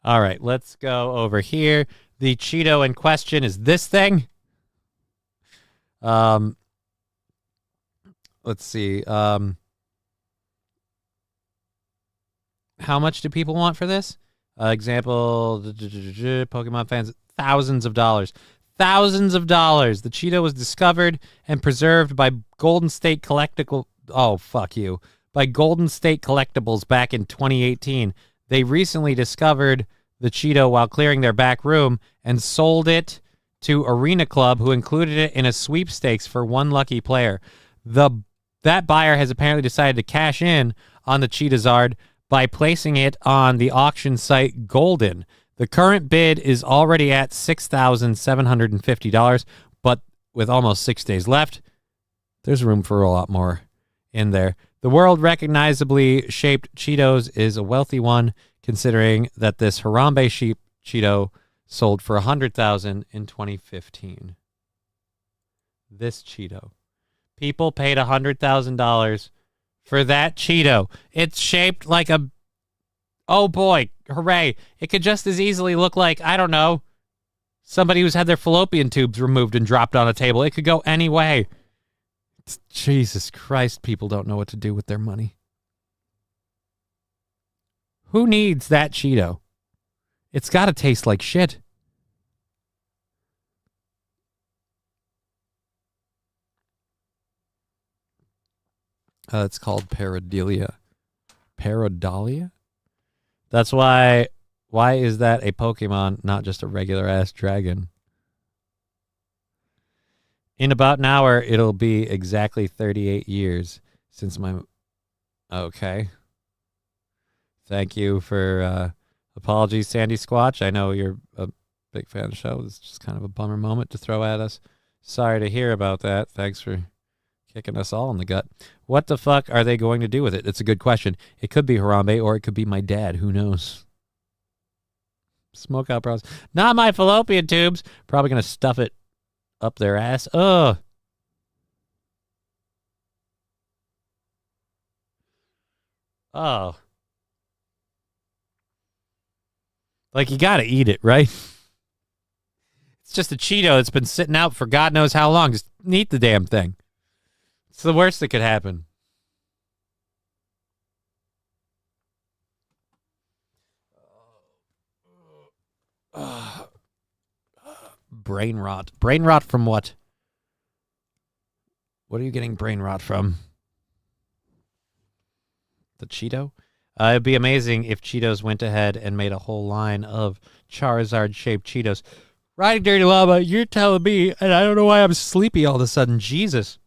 All right, let's go over here. The Cheeto in question is this thing. Let's see. How much do people want for this? Example, Pokemon fans, thousands of dollars. Thousands of dollars. The Cheeto was discovered and preserved by Golden State Collectible. Oh, fuck you. By Golden State Collectibles back in 2018. They recently discovered the Cheeto while clearing their back room and sold it to Arena Club, who included it in a sweepstakes for one lucky player. That buyer has apparently decided to cash in on the Cheetazard by placing it on the auction site Golden. The current bid is already at $6,750, but with almost 6 days left, there's room for a lot more in there. The world recognizably shaped Cheetos is a wealthy one, considering that this Harambe sheep Cheeto sold for $100,000 in 2015. This Cheeto. People paid $100,000 for that Cheeto. It's shaped like a... Oh boy, hooray. It could just as easily look like, I don't know, somebody who's had their fallopian tubes removed and dropped on a table. It could go any way. Jesus Christ, people don't know what to do with their money. Who needs that Cheeto? It's got to taste like shit. It's called Pareidolia. Pareidolia? That's why is that a Pokemon, not just a regular-ass dragon? In about an hour, it'll be exactly 38 years since my... Okay. Thank you for... apologies, Sandy Squatch. I know you're a big fan of the show. It's just kind of a bummer moment to throw at us. Sorry to hear about that. Thanks for kicking us all in the gut. What the fuck are they going to do with it? It's a good question. It could be Harambe or it could be my dad. Who knows? Smoke out bros. Not my fallopian tubes. Probably going to stuff it up their ass. Ugh. Oh. Like, you got to eat it, right? It's just a Cheeto that's been sitting out for God knows how long. Just eat the damn thing. It's the worst that could happen. Brain rot. Brain rot from what? What are you getting brain rot from? The Cheeto? It'd be amazing if Cheetos went ahead and made a whole line of Charizard-shaped Cheetos. Riding Dirty Llama, you're telling me, and I don't know why I'm sleepy all of a sudden. Jesus.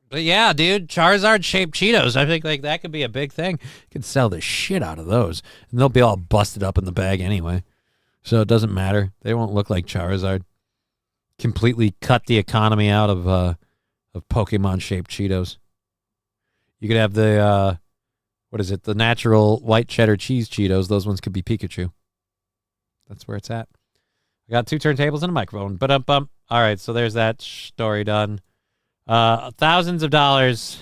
But yeah, dude, Charizard-shaped Cheetos. I think like that could be a big thing. You could sell the shit out of those. And they'll be all busted up in the bag anyway. So it doesn't matter. They won't look like Charizard. Completely cut the economy out of Pokemon-shaped Cheetos. You could have the, the natural white cheddar cheese Cheetos. Those ones could be Pikachu. That's where it's at. I got 2 turntables and a microphone. All right, so there's that story done. Thousands of dollars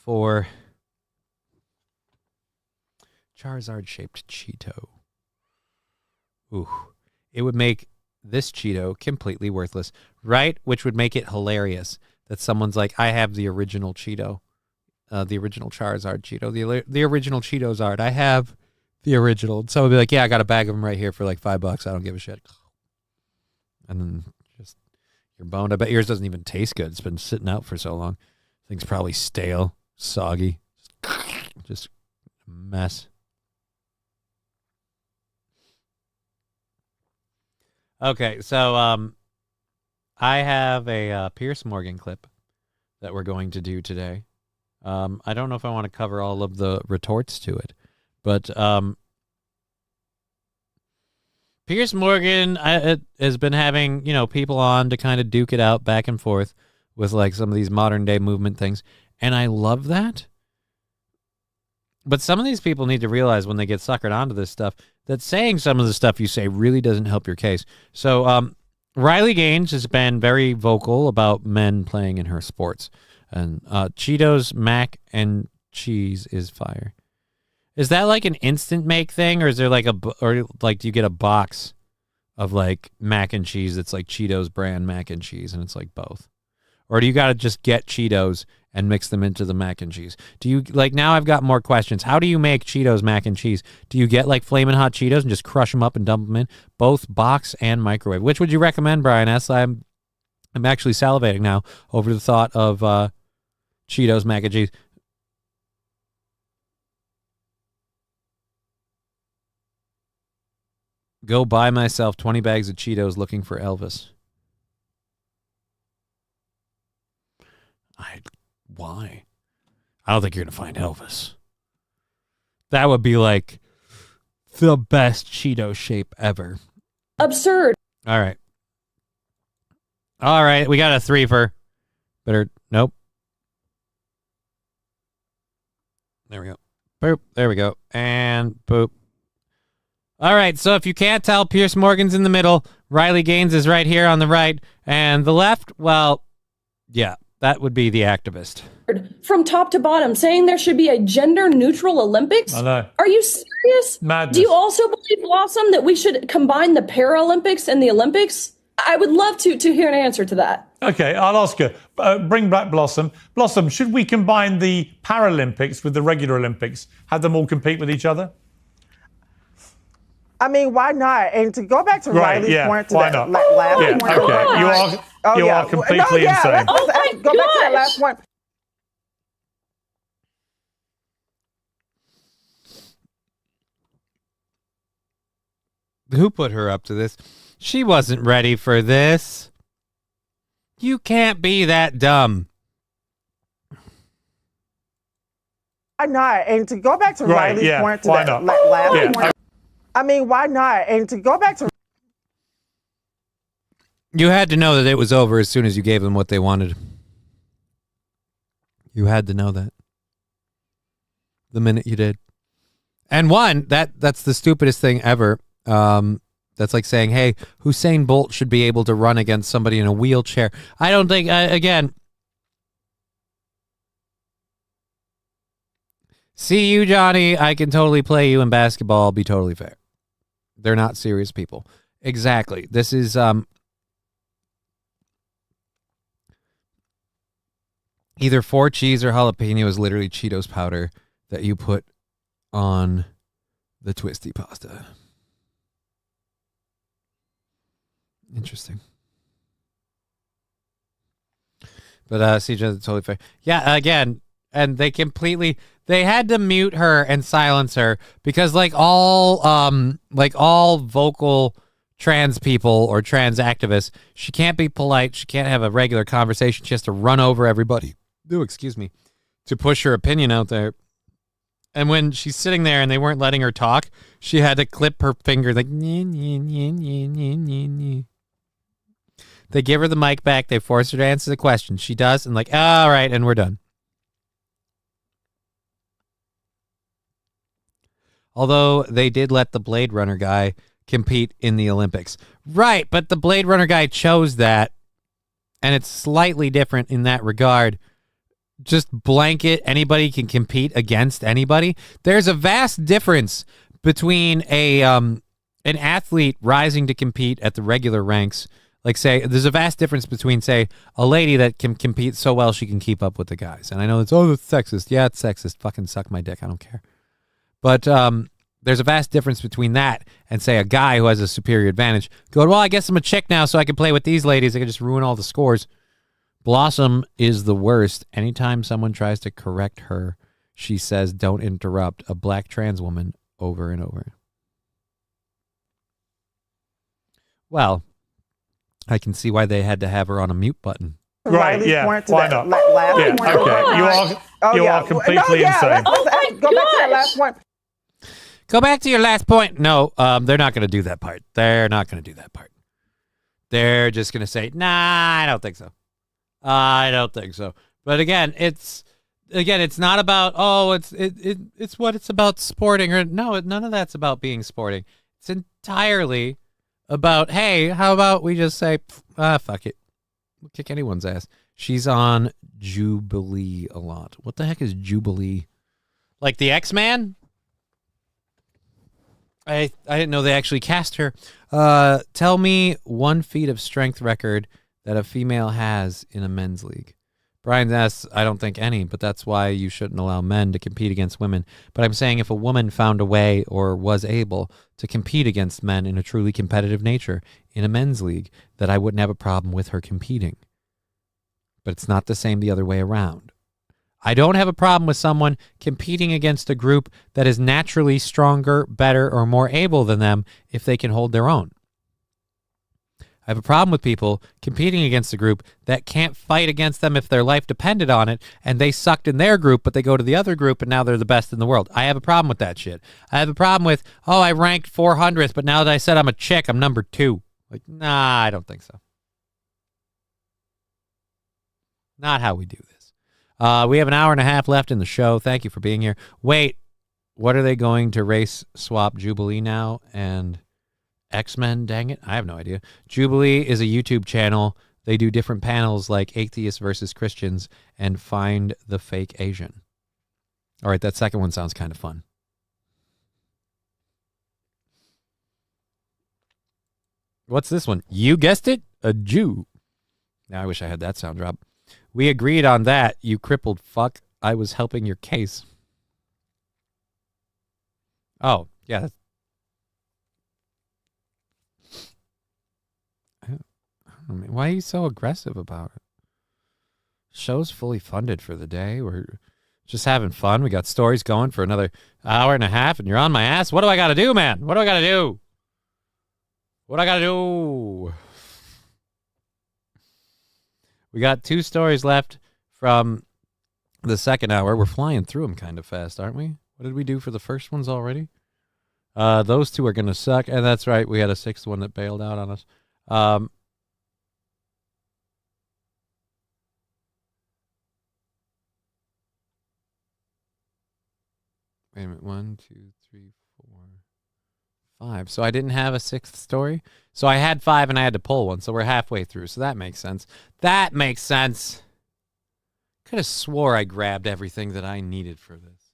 for Charizard-shaped Cheeto. Ooh. It would make this Cheeto completely worthless, right? Which would make it hilarious that someone's like, I have the original Cheeto, the original Charizard Cheeto, the original Cheetos-ard. I have the original. And someone would be like, yeah, I got a bag of them right here for like $5. I don't give a shit. And then just, you're boned. I bet yours doesn't even taste good. It's been sitting out for so long. Thing's probably stale, soggy, just a mess. Okay, so I have a Piers Morgan clip that we're going to do today. I don't know if I want to cover all of the retorts to it, but Piers Morgan has been having, people on to kind of duke it out back and forth with like some of these modern day movement things, and I love that. But some of these people need to realize when they get suckered onto this stuff that saying some of the stuff you say really doesn't help your case. So Riley Gaines has been very vocal about men playing in her sports. And Cheetos, mac, and cheese is fire. Is that like an instant make thing, or is there like do you get a box of like mac and cheese that's like Cheetos brand mac and cheese and it's like both? Or do you got to just get Cheetos and mix them into the mac and cheese? Do you, now I've got more questions. How do you make Cheetos mac and cheese? Do you get like Flamin' Hot Cheetos and just crush them up and dump them in? Both box and microwave. Which would you recommend, Brian S? I'm actually salivating now over the thought of Cheetos mac and cheese. Go buy myself 20 bags of Cheetos looking for Elvis. Why? I don't think you're going to find Elvis. That would be like the best Cheeto shape ever. Absurd. All right. All right, we got a threefer. Nope. There we go. Boop. There we go. And boop. All right, so if you can't tell, Pierce Morgan's in the middle. Riley Gaines is right here on the right. And the left, well, yeah, that would be the activist. From top to bottom, saying there should be a gender-neutral Olympics? I know. Are you serious? Madness. Do you also believe, Blossom, that we should combine the Paralympics and the Olympics? I would love to hear an answer to that. Okay, I'll ask her. Bring back Blossom. Blossom, should we combine the Paralympics with the regular Olympics? Have them all compete with each other? I mean, why not? And to go back to Riley's point to why that not? last point. Okay, you are completely insane. Go back to that last point. Who put her up to this? She wasn't ready for this. You can't be that dumb. Why not? And to go back to Riley's point to that last point. I mean, why not? And to go back to... You had to know that it was over as soon as you gave them what they wanted. You had to know that. The minute you did. And one, that's the stupidest thing ever. That's like saying, hey, Usain Bolt should be able to run against somebody in a wheelchair. I don't think, again... See you, Johnny. I can totally play you in basketball. I'll be totally fair. They're not serious people. Exactly. This is either 4 cheese or jalapeno is literally Cheetos powder that you put on the twisty pasta. Interesting. But CJ, totally fair. Yeah, again, and they had to mute her and silence her because like all vocal trans people or trans activists, she can't be polite. She can't have a regular conversation. She has to run over everybody. Oh, excuse me, to push her opinion out there. And when she's sitting there and they weren't letting her talk, she had to clip her finger like, nye, nye, nye, nye, nye, nye, nye. They give her the mic back. They force her to answer the question. She does. And like, all right. And we're done. Although they did let the Blade Runner guy compete in the Olympics. Right. But the Blade Runner guy chose that. And it's slightly different in that regard. Just blanket, anybody can compete against anybody. There's a vast difference between an athlete rising to compete at the regular ranks. Like, say, there's a vast difference between, say, a lady that can compete so well she can keep up with the guys. And I know that's sexist. Yeah, it's sexist. Fucking suck my dick. I don't care. But there's a vast difference between that and, say, a guy who has a superior advantage. Going, well, I guess I'm a chick now, so I can play with these ladies. I can just ruin all the scores. Blossom is the worst. Anytime someone tries to correct her, she says, don't interrupt a black trans woman over and over. Well, I can see why they had to have her on a mute button. Right, yeah, why not? Yeah, okay, you are completely insane. Go back to that last point. Go back to your last point. No, they're not going to do that part. They're not going to do that part. They're just going to say, nah, I don't think so. I don't think so. But again, it's not about, it's what it's about sporting. Or no, none of that's about being sporting. It's entirely about, hey, how about we just say, fuck it. We'll kick anyone's ass. She's on Jubilee a lot. What the heck is Jubilee? Like the X-Man? I didn't know they actually cast her. Tell me 1 feat of strength record that a female has in a men's league. Brian asks, I don't think any, but that's why you shouldn't allow men to compete against women. But I'm saying if a woman found a way or was able to compete against men in a truly competitive nature in a men's league, that I wouldn't have a problem with her competing. But it's not the same the other way around. I don't have a problem with someone competing against a group that is naturally stronger, better, or more able than them if they can hold their own. I have a problem with people competing against a group that can't fight against them if their life depended on it, and they sucked in their group, but they go to the other group, and now they're the best in the world. I have a problem with that shit. I have a problem with, I ranked 400th, but now that I said I'm a chick, I'm number 2. Like, nah, I don't think so. Not how we do this. We have an hour and a half left in the show. Thank you for being here. Wait, what are they going to race swap Jubilee now and X-Men? Dang it. I have no idea. Jubilee is a YouTube channel. They do different panels like Atheists versus Christians and Find the Fake Asian. All right, that second one sounds kind of fun. What's this one? You guessed it, a Jew. Now I wish I had that sound drop. We agreed on that, you crippled fuck. I was helping your case. Oh, yeah. Why are you so aggressive about it? Show's fully funded for the day. We're just having fun. We got stories going for another hour and a half, and you're on my ass. What do I got to do, man? What do I got to do? What do I got to do? We got 2 stories left from the second hour. We're flying through them kind of fast, aren't we? What did we do for the first ones already? Those 2 are going to suck. And that's right. We had a 6th one that bailed out on us. Wait a minute. 1, 2, 3, 4, 5. So I didn't have a 6th story. So I had 5 and I had to pull one. So we're halfway through. So that makes sense. That makes sense. Could have swore I grabbed everything that I needed for this.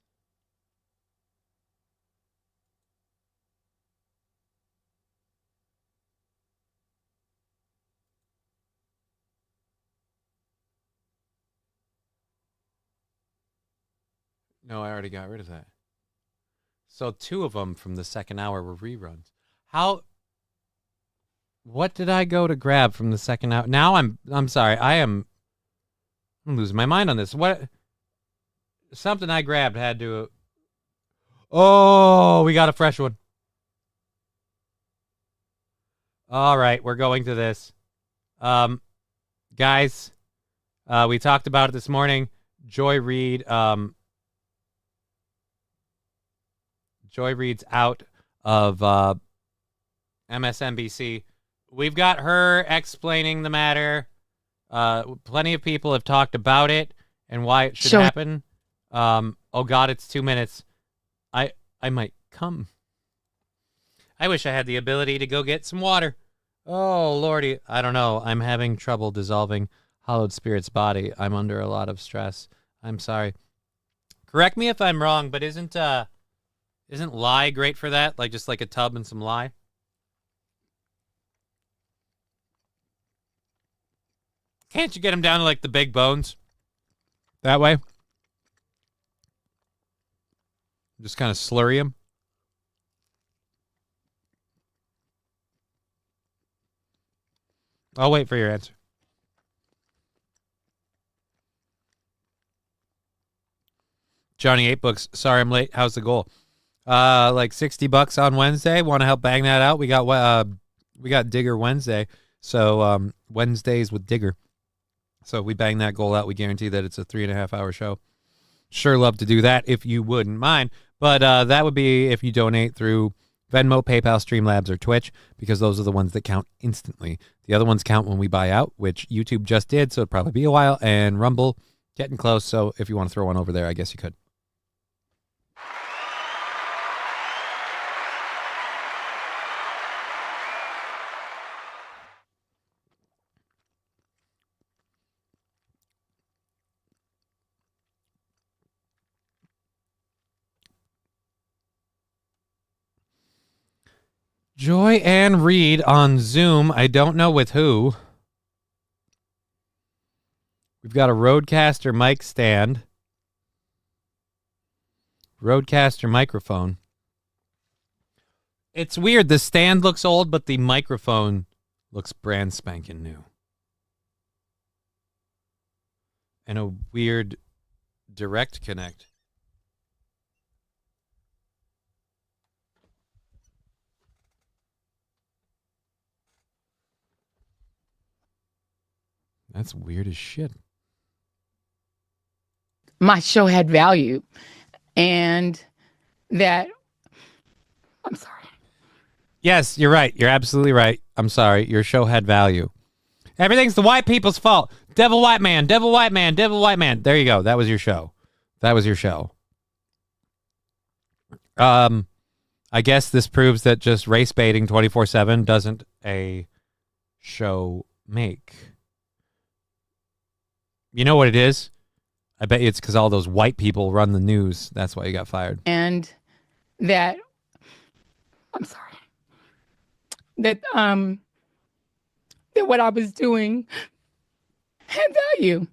No, I already got rid of that. So 2 of them from the second hour were reruns. What did I go to grab from the second hour? Now I'm sorry. I'm losing my mind on this. Something I grabbed had to. Oh, we got a fresh one. All right, we're going to this. Guys, we talked about it this morning. Joy Reid. Joy Reid's out of MSNBC. We've got her explaining the matter. Plenty of people have talked about it and why it should happen. Oh God, it's 2 minutes. I might come. I wish I had the ability to go get some water. Oh Lordy, I don't know. I'm having trouble dissolving Hollowed Spirit's body. I'm under a lot of stress. I'm sorry. Correct me if I'm wrong, but isn't lye great for that? Like just like a tub and some lye? Can't you get them down to like the big bones? That way? Just kind of slurry them? I'll wait for your answer. Johnny 8 Books. Sorry I'm late. How's the goal? Like $60 on Wednesday. Want to help bang that out? We got Digger Wednesday. So Wednesdays with Digger. So we bang that goal out. We guarantee that it's a 3.5-hour show. Sure love to do that if you wouldn't mind. But that would be if you donate through Venmo, PayPal, Streamlabs, or Twitch, because those are the ones that count instantly. The other ones count when we buy out, which YouTube just did, so it'd probably be a while. And Rumble, getting close. So if you want to throw one over there, I guess you could. Joy Ann Reid on Zoom. I don't know with who. We've got a Rodecaster mic stand. Rodecaster microphone. It's weird. The stand looks old, but the microphone looks brand spanking new. And a weird direct connect. That's weird as shit. My show had value, and that, I'm sorry. Yes, you're right. You're absolutely right. I'm sorry. Your show had value. Everything's the white people's fault. Devil white man, devil white man, devil white man. There you go. That was your show. That was your show. I guess this proves that just race baiting 24/7 doesn't a show make. You know what it is? I bet you it's because all those white people run the news. That's why you got fired. And that, I'm sorry, that what I was doing had value.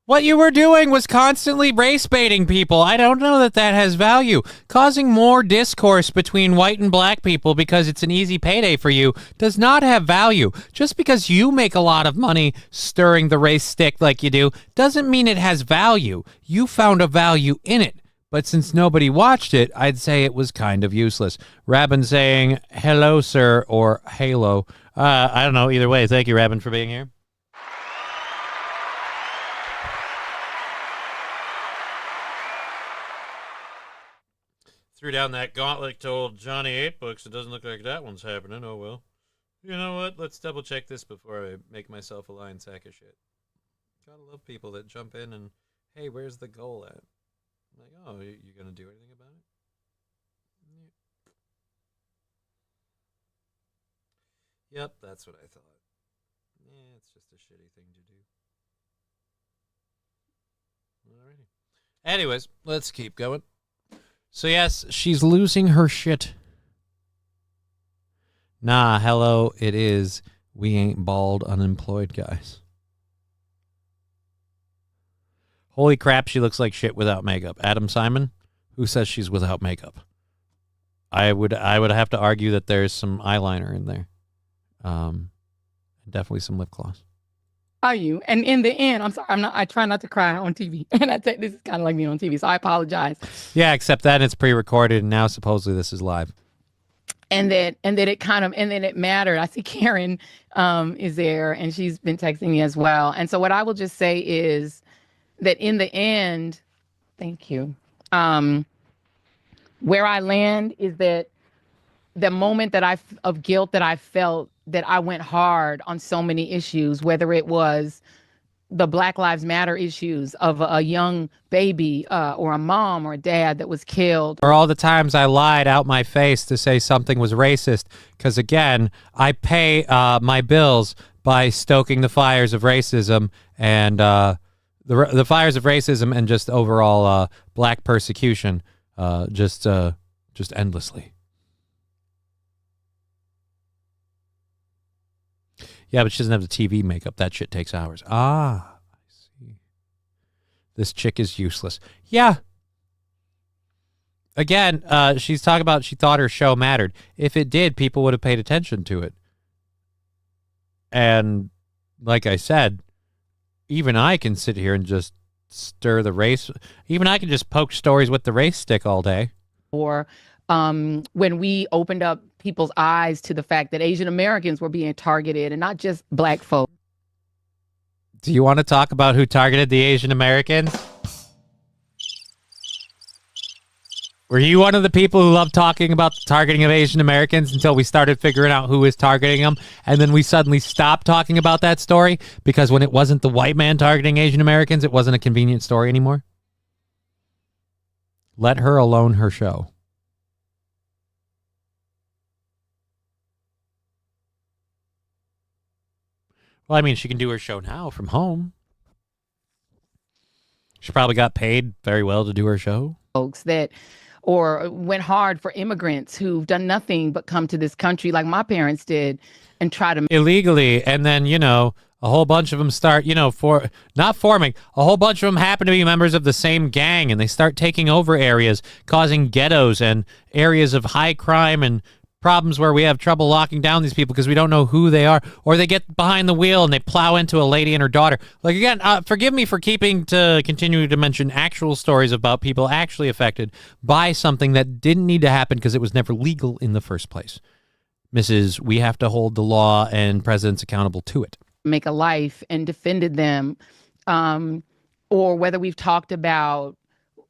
What you were doing was constantly race baiting people. I don't know that that has value. Causing more discourse between white and black people because it's an easy payday for you does not have value. Just because you make a lot of money stirring the race stick like you do doesn't mean it has value. You found a value in it. But since nobody watched it, I'd say it was kind of useless. Rabin saying, hello, sir, or halo. I don't know. Either way, thank you, Rabin, for being here. Threw down that gauntlet to old Johnny 8 Books. It doesn't look like that one's happening. Oh, well. You know what? Let's double check this before I make myself a lying sack of shit. Gotta love people that jump in and, hey, where's the goal at? I'm like, oh, you gonna do anything about it? Yep, that's what I thought. Yeah, it's just a shitty thing to do. Alrighty. Anyways, let's keep going. So yes, she's losing her shit. Nah, hello, it is. We ain't bald, unemployed guys. Holy crap, she looks like shit without makeup. Adam Simon, who says she's without makeup? I would have to argue that there's some eyeliner in there. Definitely some lip gloss. Are you? And in the end, I'm sorry, I try not to cry on TV. And I think this is kind of like me on TV, so I apologize. Yeah, except that it's pre-recorded and now supposedly this is live. And that it kind of, and then it mattered. I see Karen is there and she's been texting me as well. And so what I will just say is that in the end, thank you. Where I land is that the moment that of guilt that I felt, that I went hard on so many issues, whether it was the Black Lives Matter issues of a young baby or a mom or a dad that was killed. Or all the times I lied out my face to say something was racist. Because again, I pay my bills by stoking the fires of racism and the fires of racism and just overall black persecution just endlessly. Yeah, but she doesn't have the TV makeup. That shit takes hours. Ah, I see. This chick is useless. Yeah. Again, she's talking about she thought her show mattered. If it did, people would have paid attention to it. And like I said, even I can sit here and just stir the race. Even I can just poke stories with the race stick all day. Or when we opened up people's eyes to the fact that Asian Americans were being targeted and not just black folk. Do you want to talk about who targeted the Asian Americans? Were you one of the people who loved talking about the targeting of Asian Americans until we started figuring out who was targeting them? And then we suddenly stopped talking about that story because when it wasn't the white man targeting Asian Americans, it wasn't a convenient story anymore? Let her alone her show. Well, I mean, she can do her show now from home. She probably got paid very well to do her show. Folks that, or went hard for immigrants who've done nothing but come to this country like my parents did and try to illegally. And then, you know, a whole bunch of them start, not forming. A whole bunch of them happen to be members of the same gang and they start taking over areas, causing ghettos and areas of high crime and problems where we have trouble locking down these people because we don't know who they are, or they get behind the wheel and they plow into a lady and her daughter. Like, again, forgive me for continue to mention actual stories about people actually affected by something that didn't need to happen because it was never legal in the first place. Mrs., we have to hold the law and presidents accountable to it. Make a life and defended them, or whether we've talked about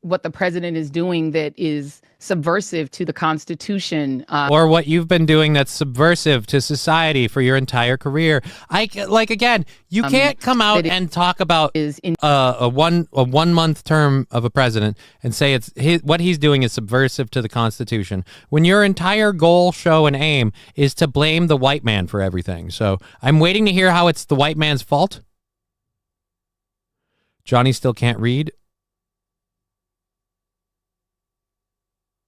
what the president is doing that is subversive to the Constitution. Or what you've been doing that's subversive to society for your entire career. Again, you can't come out and talk about a 1 month term of a president and say what he's doing is subversive to the Constitution when your entire goal, show, and aim is to blame the white man for everything. So I'm waiting to hear how it's the white man's fault. Johnny still can't read.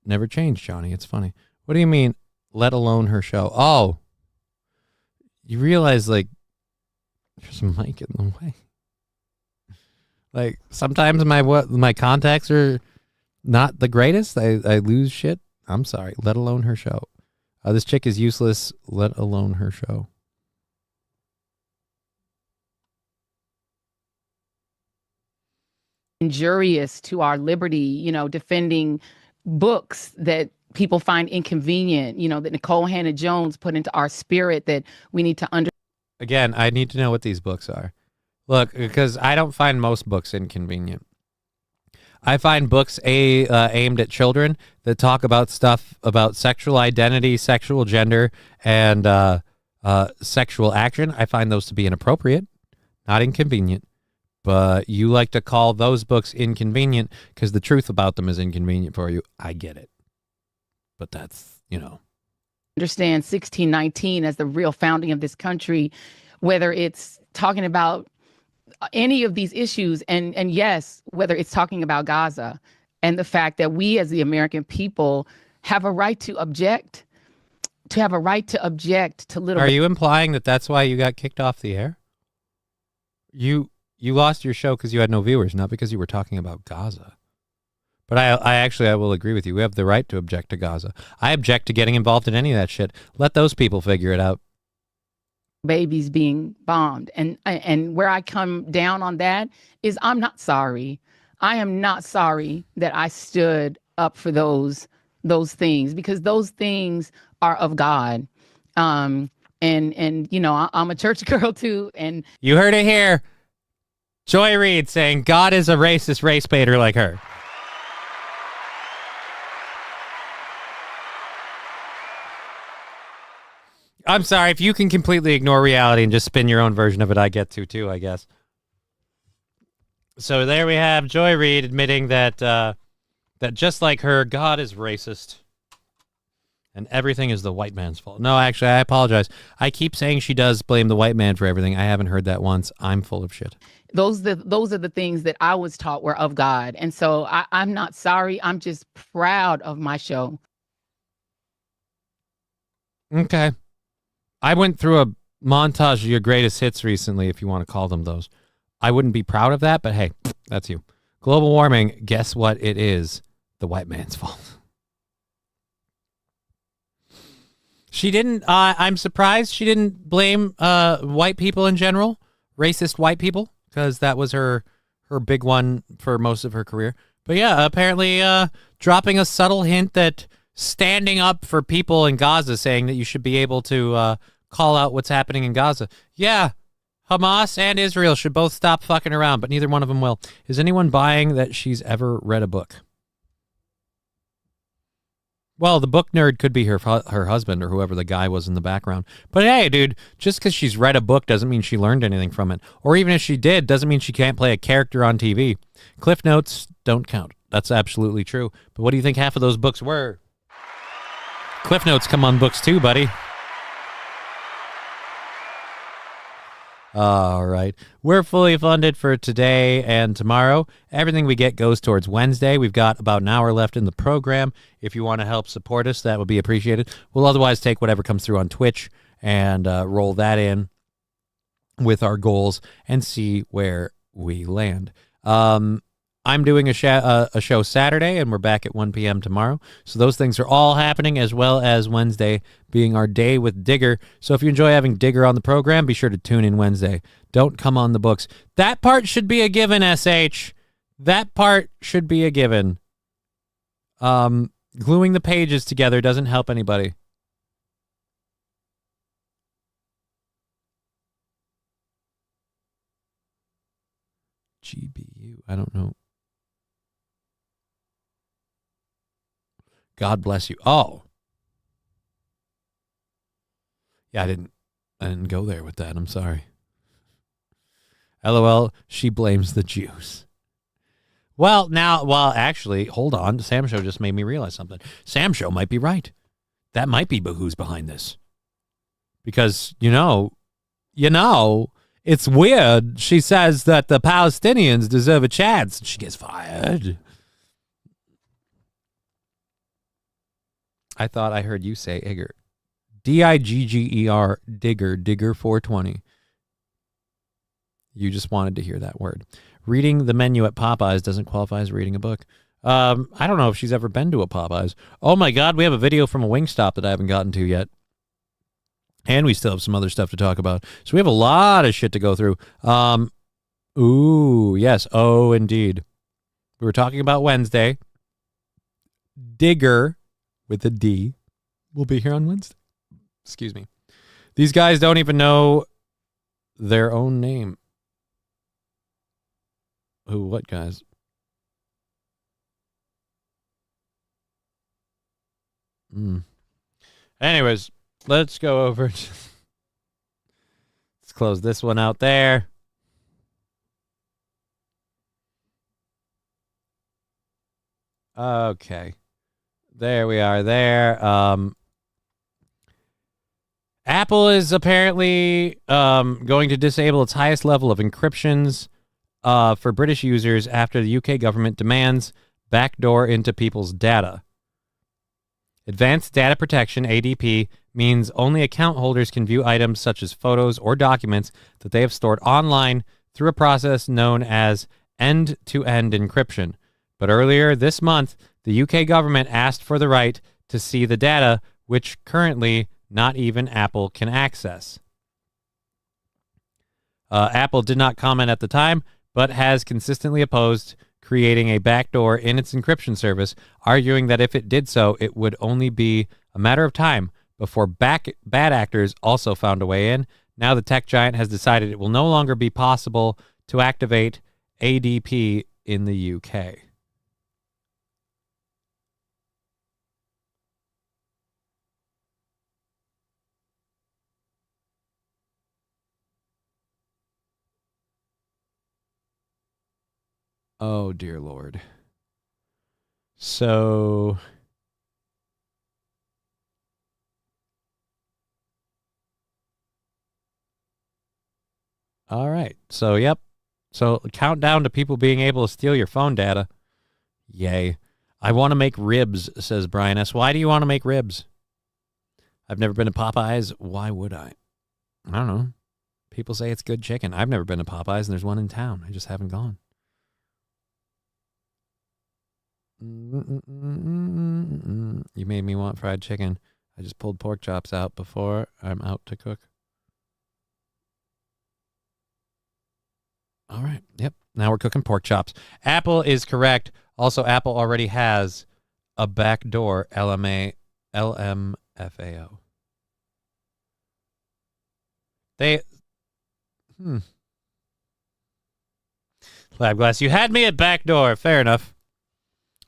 Never changed, Johnny. It's funny. What do you mean, let alone her show? Oh, you realize, like, there's a mic in the way. Like, sometimes my contacts are not the greatest. I lose shit. I'm sorry. Let alone her show. This chick is useless. Let alone her show. Injurious to our liberty, defending books that people find inconvenient, that Nicole Hannah-Jones put into our spirit that we need to Again, I need to know what these books are. Look, because I don't find most books inconvenient. I find books aimed at children that talk about stuff about sexual identity, sexual gender, and sexual action. I find those to be inappropriate, not inconvenient. But you like to call those books inconvenient because the truth about them is inconvenient for you. I get it. But that's, understand 1619 as the real founding of this country, whether it's talking about any of these issues. And yes, whether it's talking about Gaza and the fact that we as the American people have a right to object, to little. Are you implying that that's why you got kicked off the air? You lost your show because you had no viewers, not because you were talking about Gaza. But I will agree with you. We have the right to object to Gaza. I object to getting involved in any of that shit. Let those people figure it out. Babies being bombed. And where I come down on that is I'm not sorry. I am not sorry that I stood up for those things, because those things are of God. And I'm a church girl too. And you heard it here. Joy Reid saying God is a racist race baiter like her. I'm sorry, if you can completely ignore reality and just spin your own version of it, I get to too, I guess. So there we have Joy Reid admitting that that just like her, God is racist. And everything is the white man's fault. No, actually, I apologize. I keep saying she does blame the white man for everything. I haven't heard that once. I'm full of shit. Those are the things that I was taught were of God. And so I'm not sorry. I'm just proud of my show. Okay. I went through a montage of your greatest hits recently, if you want to call them those. I wouldn't be proud of that, but hey, that's you. Global warming, guess what it is? The white man's fault. She didn't, I'm surprised she didn't blame white people in general, racist white people, because that was her big one for most of her career. But yeah, apparently dropping a subtle hint that standing up for people in Gaza, saying that you should be able to call out what's happening in Gaza. Yeah, Hamas and Israel should both stop fucking around, but neither one of them will. Is anyone buying that she's ever read a book? Well, the book nerd could be her husband or whoever the guy was in the background. But hey, dude, just because she's read a book doesn't mean she learned anything from it. Or even if she did, doesn't mean she can't play a character on TV. Cliff Notes don't count. That's absolutely true. But what do you think half of those books were? Cliff Notes come on books too, buddy. All right. We're fully funded for today and tomorrow. Everything we get goes towards Wednesday. We've got about an hour left in the program. If you want to help support us, that would be appreciated. We'll otherwise take whatever comes through on Twitch and roll that in with our goals and see where we land. I'm doing a show Saturday, and we're back at 1 p.m. tomorrow. So those things are all happening, as well as Wednesday being our day with Digger. So if you enjoy having Digger on the program, be sure to tune in Wednesday. Don't come on the books. That part should be a given, SH. That part should be a given. Gluing the pages together doesn't help anybody. GBU, I don't know. God bless you. Oh. Yeah, I didn't go there with that. I'm sorry. LOL, she blames the Jews. Well, actually, hold on. Sam Show just made me realize something. Sam Show might be right. That might be who's behind this. Because, it's weird. She says that the Palestinians deserve a chance. She gets fired. I thought I heard you say Igger. Digger, Digger 420. You just wanted to hear that word. Reading the menu at Popeyes doesn't qualify as reading a book. I don't know if she's ever been to a Popeyes. Oh my God, we have a video from a Wingstop that I haven't gotten to yet. And we still have some other stuff to talk about. So we have a lot of shit to go through. Ooh, yes. Oh, indeed. We were talking about Wednesday. Digger with a D will be here on Wednesday. Excuse me. These guys don't even know their own name. Who, what guys? Anyways, let's go over. Let's close this one out there. Okay. There we are there. Apple is apparently going to disable its highest level of encryptions for British users after the UK government demands backdoor into people's data. Advanced Data Protection, ADP, means only account holders can view items such as photos or documents that they have stored online through a process known as end-to-end encryption. But earlier this month, the UK government asked for the right to see the data, which currently not even Apple can access. Apple did not comment at the time, but has consistently opposed creating a backdoor in its encryption service, arguing that if it did so, it would only be a matter of time before bad actors also found a way in. Now the tech giant has decided it will no longer be possible to activate ADP in the UK. Oh, dear Lord. So, all right. So, yep. So, countdown to people being able to steal your phone data. Yay. I want to make ribs, says Brian S. Why do you want to make ribs? I've never been to Popeyes. Why would I? I don't know. People say it's good chicken. I've never been to Popeyes, and there's one in town. I just haven't gone. You made me want fried chicken. I just pulled pork chops out before I'm out to cook. All right. Yep. Now we're cooking pork chops. Apple is correct. Also, Apple already has a backdoor LMFAO. Lab glass. You had me at backdoor. Fair enough.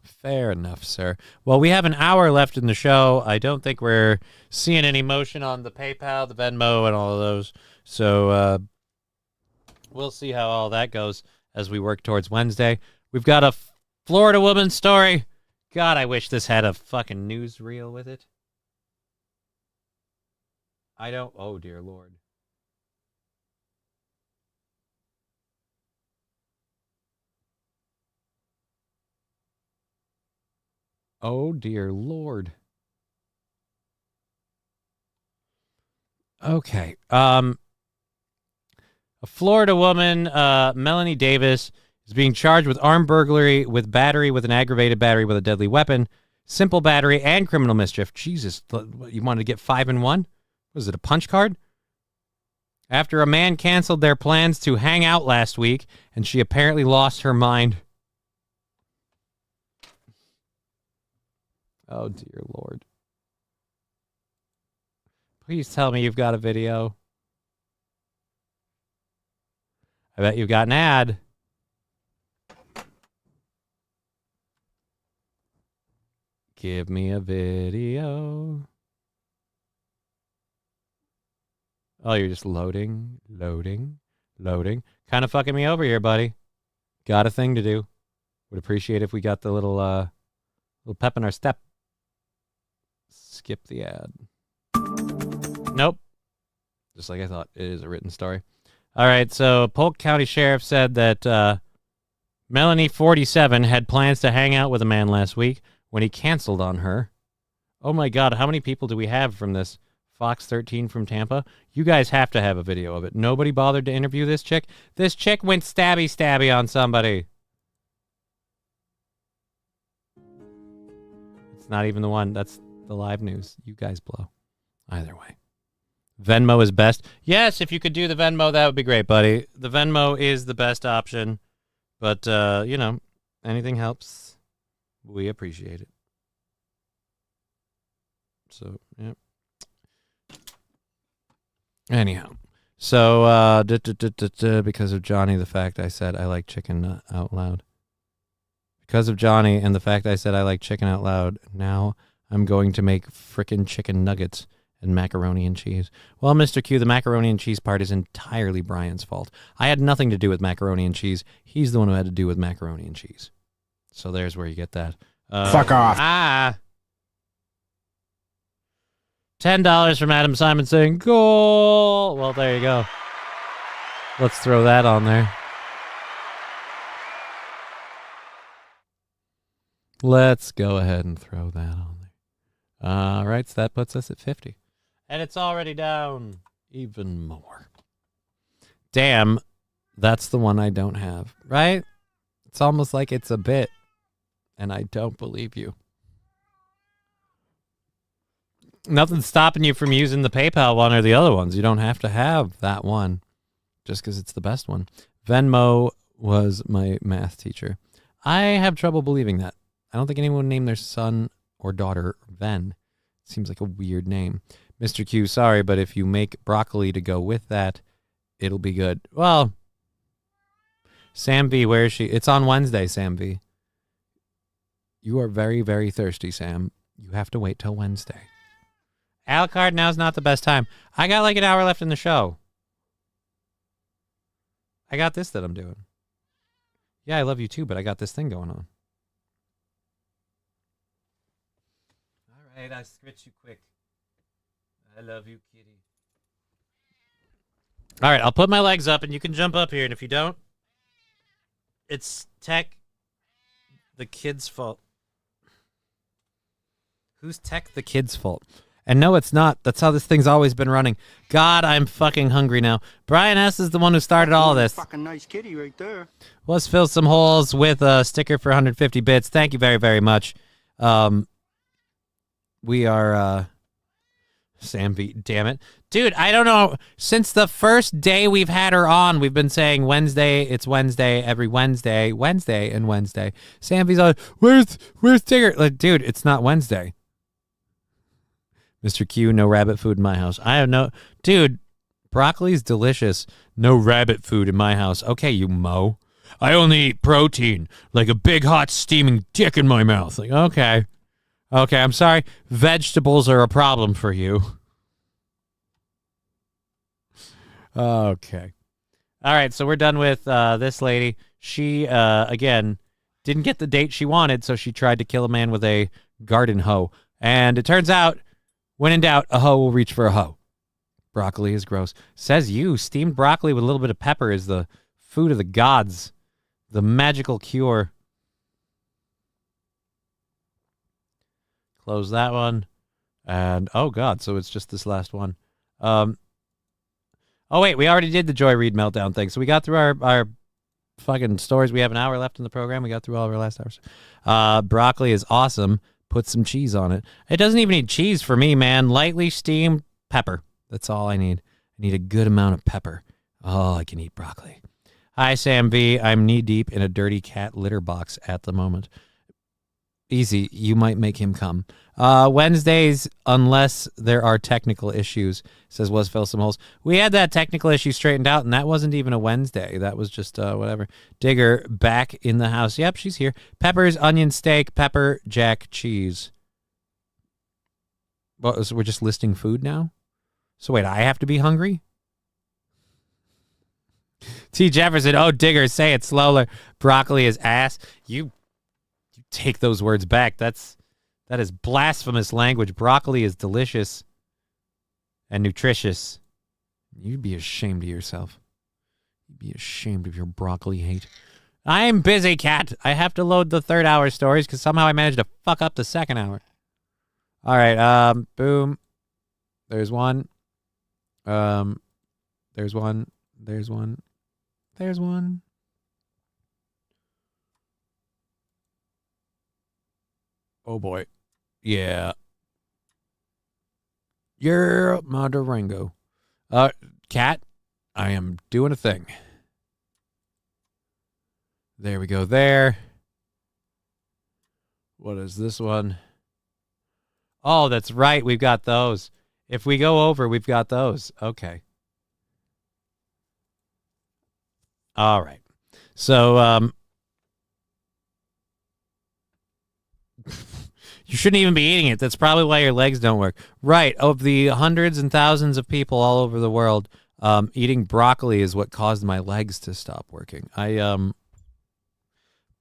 Fair enough, sir. Well, we have an hour left in the show. I don't think we're seeing any motion on the PayPal, the Venmo, and all of those. So we'll see how all that goes as we work towards Wednesday. We've got a Florida woman story. God, I wish this had a fucking newsreel with it. I don't... Oh, dear Lord. Oh, dear Lord. Okay. A Florida woman, Melanie Davis, is being charged with armed burglary with battery with an aggravated battery with a deadly weapon, simple battery, and criminal mischief. Jesus, you wanted to get 5 in 1? Was it a punch card? After a man canceled their plans to hang out last week, and she apparently lost her mind. Oh, dear Lord. Please tell me you've got a video. I bet you've got an ad. Give me a video. Oh, you're just loading. Kind of fucking me over here, buddy. Got a thing to do. Would appreciate if we got the little pep in our step. Skip the ad. Nope. Just like I thought. It is a written story. All right, so Polk County Sheriff said that Melanie, 47, had plans to hang out with a man last week when he canceled on her. Oh my God, how many people do we have from this? Fox 13 from Tampa? You guys have to have a video of it. Nobody bothered to interview this chick? This chick went stabby on somebody. It's not even the one. That's the live news. You guys blow. Either way. Venmo is best. Yes, if you could do the Venmo, that would be great, buddy. The Venmo is the best option. But, you know, anything helps. We appreciate it. So, yeah. Anyhow. So, because of Johnny, the fact I said I like chicken out loud. Because of Johnny and the fact I said I like chicken out loud, now I'm going to make frickin' chicken nuggets and macaroni and cheese. Well, Mr. Q, the macaroni and cheese part is entirely Brian's fault. I had nothing to do with macaroni and cheese. He's the one who had to do with macaroni and cheese. So there's where you get that. Fuck off. $10 from Adam Simon saying, goal. Well, there you go. Let's throw that on there. Let's go ahead and throw that on there. All right, so that puts us at 50. And it's already down even more. Damn, that's the one I don't have, right? It's almost like it's a bit, and I don't believe you. Nothing's stopping you from using the PayPal one or the other ones. You don't have to have that one just because it's the best one. Venmo was my math teacher. I have trouble believing that. I don't think anyone would name their son or daughter Ven. Seems like a weird name. Mr. Q, sorry, but if you make broccoli to go with that, it'll be good. Well, Sam V, where is she? It's on Wednesday, Sam V. You are very, very thirsty, Sam. You have to wait till Wednesday. Alucard, now's not the best time. I got like an hour left in the show. I got this that I'm doing. Yeah, I love you too, but I got this thing going on. All right, I switch you quick. I love you, kitty. All right, I'll put my legs up and you can jump up here. And if you don't, it's Tech the kid's fault. Who's Tech the kid's fault? And no, it's not. That's how this thing's always been running. God, I'm fucking hungry now. Brian S. is the one who started all of this. Fucking nice kitty right there. Let's fill some holes with a sticker for 150 bits. Thank you very, very much. We are... Sam V, damn it. Dude, I don't know. Since the first day we've had her on, we've been saying Wednesday, it's Wednesday, every Wednesday, and Wednesday. Sam V's like, where's Tigger? Like, dude, it's not Wednesday. Mr. Q, no rabbit food in my house. I don't know. Dude, broccoli's delicious. No rabbit food in my house. Okay, you mo. I only eat protein, like a big hot steaming dick in my mouth. Like, okay. Okay, I'm sorry. Vegetables are a problem for you. Okay. All right, so we're done with this lady. She, again, didn't get the date she wanted, so she tried to kill a man with a garden hoe. And it turns out, when in doubt, a hoe will reach for a hoe. Broccoli is gross. Says you, steamed broccoli with a little bit of pepper is the food of the gods. The magical cure. Close that one. And, oh, God, so it's just this last one. Oh, wait, we already did the Joy Reid meltdown thing. So we got through our fucking stories. We have an hour left in the program. We got through all of our last hours. Broccoli is awesome. Put some cheese on it. It doesn't even need cheese for me, man. Lightly steamed pepper. That's all I need. I need a good amount of pepper. Oh, I can eat broccoli. Hi, Sam V. I'm knee-deep in a dirty cat litter box at the moment. Easy. You might make him come. Wednesdays, unless there are technical issues, says was fill some holes. We had that technical issue straightened out, and that wasn't even a Wednesday. That was just whatever. Digger back in the house. Yep, she's here. Peppers, onion steak, pepper, jack, cheese. Well, so we're just listing food now? So wait, I have to be hungry? T. Jefferson, oh, Digger, say it slower. Broccoli is ass. You take those words back. That is blasphemous language. Broccoli is delicious and nutritious. You'd be ashamed of yourself. You'd be ashamed of your broccoli hate. I'm busy, cat. I have to load the 3rd hour stories because somehow I managed to fuck up the 2nd hour. All right, boom. There's one. There's one. There's one. There's one. Oh boy. Yeah. You're my Durango. Cat, I am doing a thing. There we go there. What is this one? Oh, that's right. We've got those. If we go over, we've got those. Okay. All right. So, you shouldn't even be eating it. That's probably why your legs don't work. Right. Of the hundreds and thousands of people all over the world, eating broccoli is what caused my legs to stop working.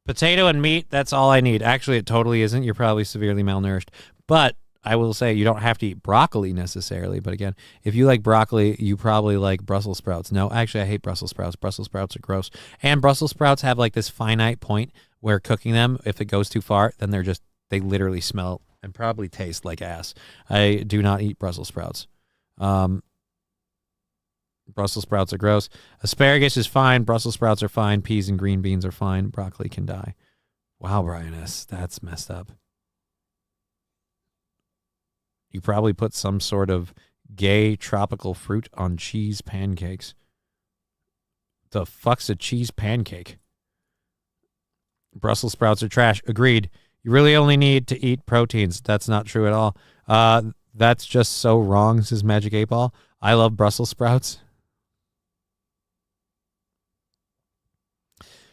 Potato and meat, that's all I need. Actually, it totally isn't. You're probably severely malnourished. But I will say you don't have to eat broccoli necessarily. But again, if you like broccoli, you probably like Brussels sprouts. No, actually, I hate Brussels sprouts. Brussels sprouts are gross. And Brussels sprouts have like this finite point where cooking them, if it goes too far, then they literally smell and probably taste like ass. I do not eat Brussels sprouts. Brussels sprouts are gross. Asparagus is fine. Brussels sprouts are fine. Peas and green beans are fine. Broccoli can die. Wow, Brian S., that's messed up. You probably put some sort of gay tropical fruit on cheese pancakes. The fuck's a cheese pancake? Brussels sprouts are trash. Agreed. You really only need to eat proteins. That's not true at all. That's just so wrong, says Magic 8 Ball. I love Brussels sprouts.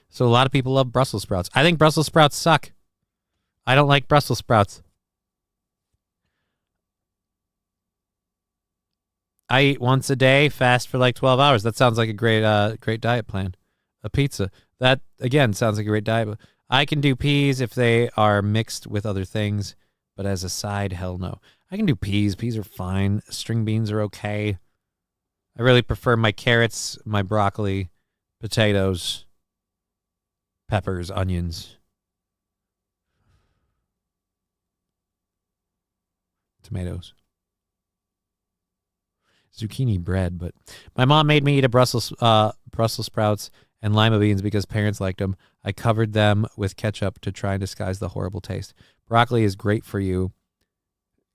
So a lot of people love Brussels sprouts. I think Brussels sprouts suck. I don't like Brussels sprouts. I eat once a day, fast for like 12 hours. That sounds like a great diet plan. A pizza. That, again, sounds like a great diet. I can do peas if they are mixed with other things, but as a side, hell no. I can do peas. Peas are fine. String beans are okay. I really prefer my carrots, my broccoli, potatoes, peppers, onions, tomatoes, zucchini bread. But my mom made me eat a Brussels sprouts and lima beans because parents liked them. I covered them with ketchup to try and disguise the horrible taste. Broccoli is great for you.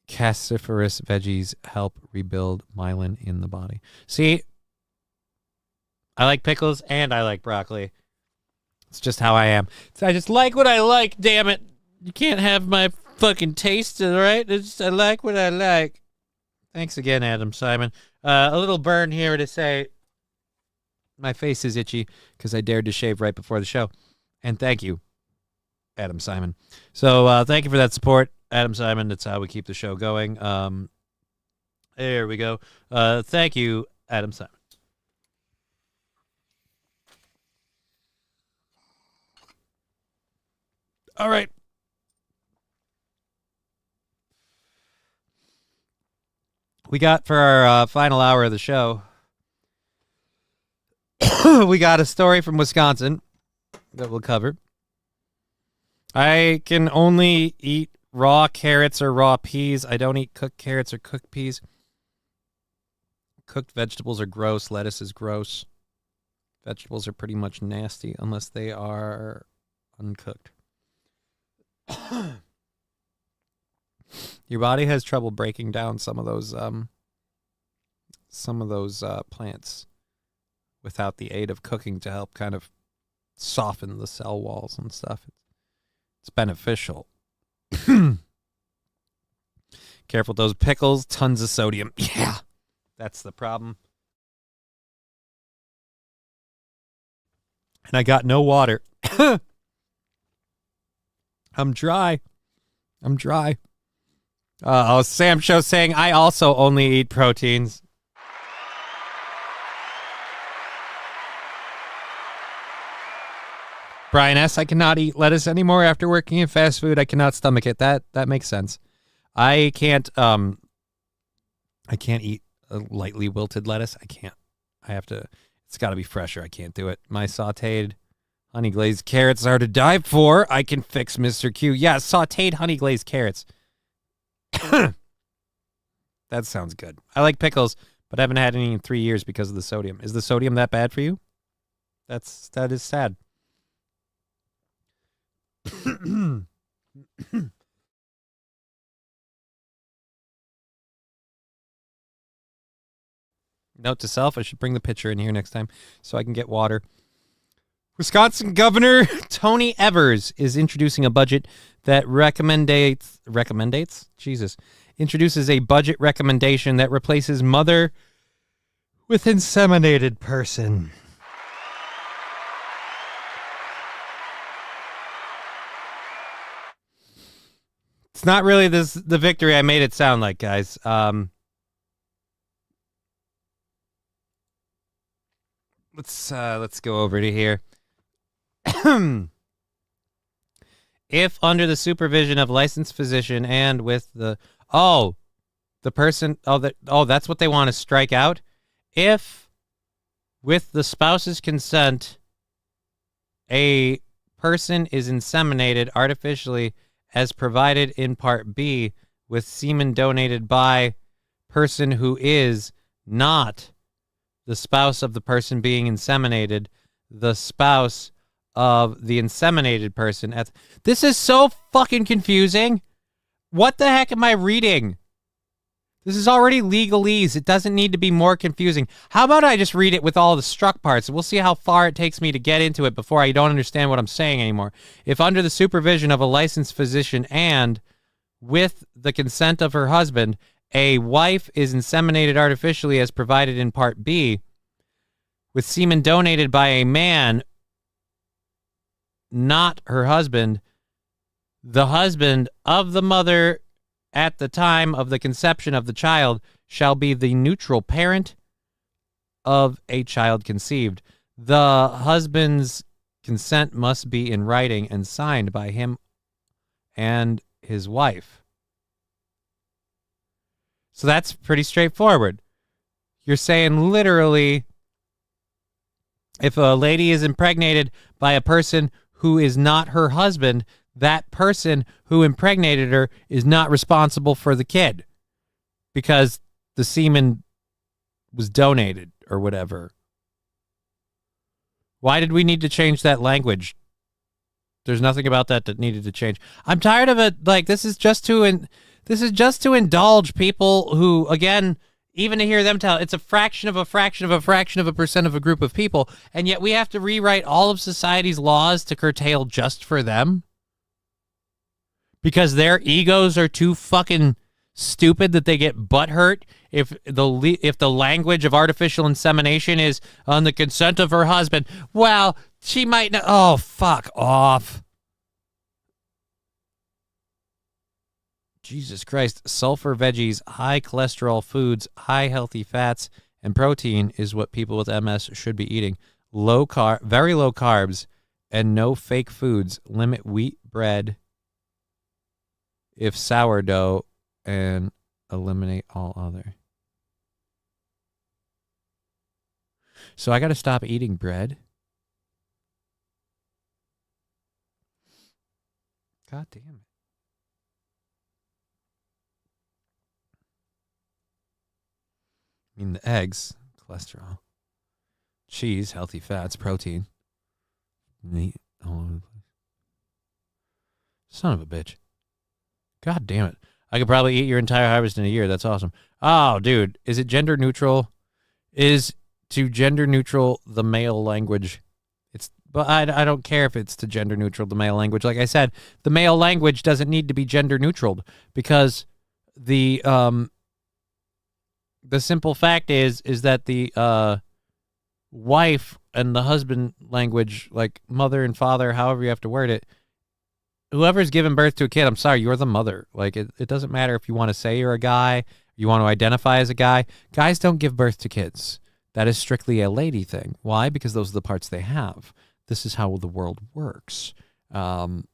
Cassiferous veggies help rebuild myelin in the body. See, I like pickles and I like broccoli. It's just how I am. I just like what I like, damn it. You can't have my fucking taste, all right? I like what I like. Thanks again, Adam Simon. A little burn here to say my face is itchy because I dared to shave right before the show. And thank you, Adam Simon. So thank you for that support, Adam Simon. That's how we keep the show going. There we go. Thank you, Adam Simon. All right. We got for our final hour of the show, we got a story from Wisconsin that we'll cover. I can only eat raw carrots or raw peas. I don't eat cooked carrots or cooked peas. Cooked vegetables are gross. Lettuce is gross. Vegetables are pretty much nasty unless they are uncooked. Your body has trouble breaking down some of those plants without the aid of cooking to help kind of soften the cell walls and stuff. It's beneficial. Careful with those pickles, tons of sodium. Yeah, that's the problem. And I got no water. I'm dry. Sam Show saying, I also only eat proteins. Brian S., I cannot eat lettuce anymore after working in fast food. I cannot stomach it. That makes sense. I can't eat lightly wilted lettuce. I can't. I have to, it's got to be fresher. I can't do it. My sauteed honey glazed carrots are to die for. I can fix Mr. Q. Yeah, sauteed honey glazed carrots. That sounds good. I like pickles, but I haven't had any in 3 years because of the sodium. Is the sodium that bad for you? That is sad. Note to self, I should bring the pitcher in here next time so I can get water. Wisconsin Governor Tony Evers is introducing a budget that introduces a budget recommendation that replaces mother with inseminated person. It's not really the victory I made it sound like, guys. Let's go over to here. If under the supervision of licensed physician and with that's what they want to strike out. If with the spouse's consent a person is inseminated artificially as provided in Part B with semen donated by person who is not the spouse of the person being inseminated, the spouse of the inseminated person. This is so fucking confusing. What the heck am I reading? This is already legalese. It doesn't need to be more confusing. How about I just read it with all the struck parts, and we'll see how far it takes me to get into it before I don't understand what I'm saying anymore. If under the supervision of a licensed physician and with the consent of her husband, a wife is inseminated artificially as provided in Part B with semen donated by a man, not her husband, the husband of the mother at the time of the conception of the child shall be the neutral parent of a child conceived. The husband's consent must be in writing and signed by him and his wife. So that's pretty straightforward. You're saying literally, if a lady is impregnated by a person who is not her husband, that person who impregnated her is not responsible for the kid because the semen was donated or whatever. Why did we need to change that language? There's nothing about that needed to change. I'm tired of it. Like, this is just to indulge people who, again, even to hear them tell it's a fraction of a percent of a group of people, and yet we have to rewrite all of society's laws to curtail just for them because their egos are too fucking stupid that they get butthurt if the language of artificial insemination is on the consent of her husband. Well, she might not. Oh, fuck off. Jesus Christ. Sulfur veggies, high cholesterol foods, high healthy fats, and protein is what people with MS should be eating. Very low carbs, and no fake foods. Limit wheat bread if sourdough, and eliminate all other. So I got to stop eating bread? God damn it. I mean, the eggs, cholesterol, cheese, healthy fats, protein, meat, all over the place. Son of a bitch. God damn it. I could probably eat your entire harvest in a year. That's awesome. Oh, dude. Is it gender neutral? Is to gender neutral the male language? But I don't care if it's to gender neutral the male language. Like I said, the male language doesn't need to be gender neutral because the simple fact is that the wife and the husband language, like mother and father, however you have to word it, whoever's giving birth to a kid, I'm sorry, you're the mother. Like, it doesn't matter if you want to say you're a guy, you want to identify as a guy. Guys don't give birth to kids. That is strictly a lady thing. Why? Because those are the parts they have. This is how the world works. I'm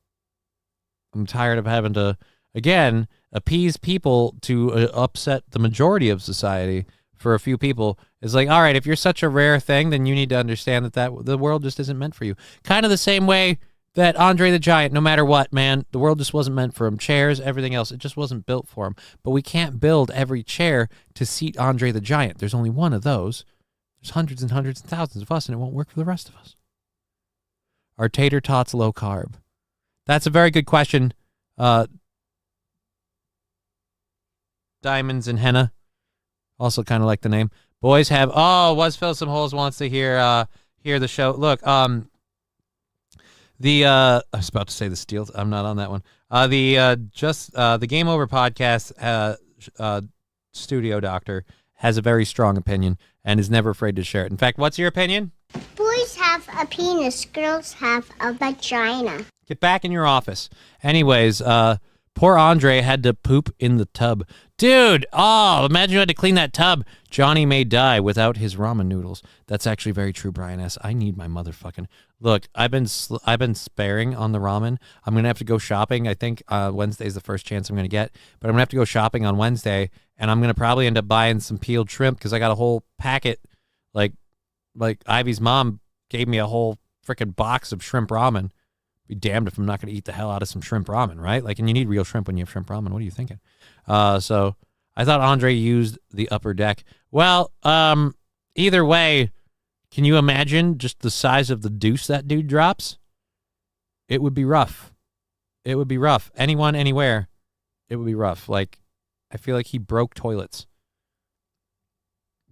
tired of having to, again, appease people to upset the majority of society for a few people. It's like, all right, if you're such a rare thing, then you need to understand that the world just isn't meant for you. Kind of the same way that Andre the Giant, no matter what, man, the world just wasn't meant for him. Chairs, everything else, it just wasn't built for him. But we can't build every chair to seat Andre the Giant. There's only one of those. There's hundreds and hundreds and thousands of us, and it won't work for the rest of us. Are tater tots low carb? That's a very good question. Diamonds and Henna. Also kind of like the name. Boys have... Oh, Was Fill Some Holes wants to hear the show. Look, I was about to say the Steel... I'm not on that one. The Game Over podcast studio doctor has a very strong opinion and is never afraid to share it. In fact, what's your opinion? Boys have a penis, girls have a vagina. Get back in your office. Anyways, poor Andre had to poop in the tub. Dude, imagine you had to clean that tub. Johnny may die without his ramen noodles. That's actually very true, Brian S. I need my motherfucking... Look, I've been sparing on the ramen. I'm going to have to go shopping. I think Wednesday's the first chance I'm going to get. But I'm going to have to go shopping on Wednesday, and I'm going to probably end up buying some peeled shrimp because I got a whole packet. Like Ivy's mom gave me a whole freaking box of shrimp ramen. Be damned if I'm not going to eat the hell out of some shrimp ramen, right? Like, and you need real shrimp when you have shrimp ramen. What are you thinking? So I thought Andre used the upper deck. Well, either way, can you imagine just the size of the deuce that dude drops? It would be rough. It would be rough. Anyone, anywhere, it would be rough. Like, I feel like he broke toilets.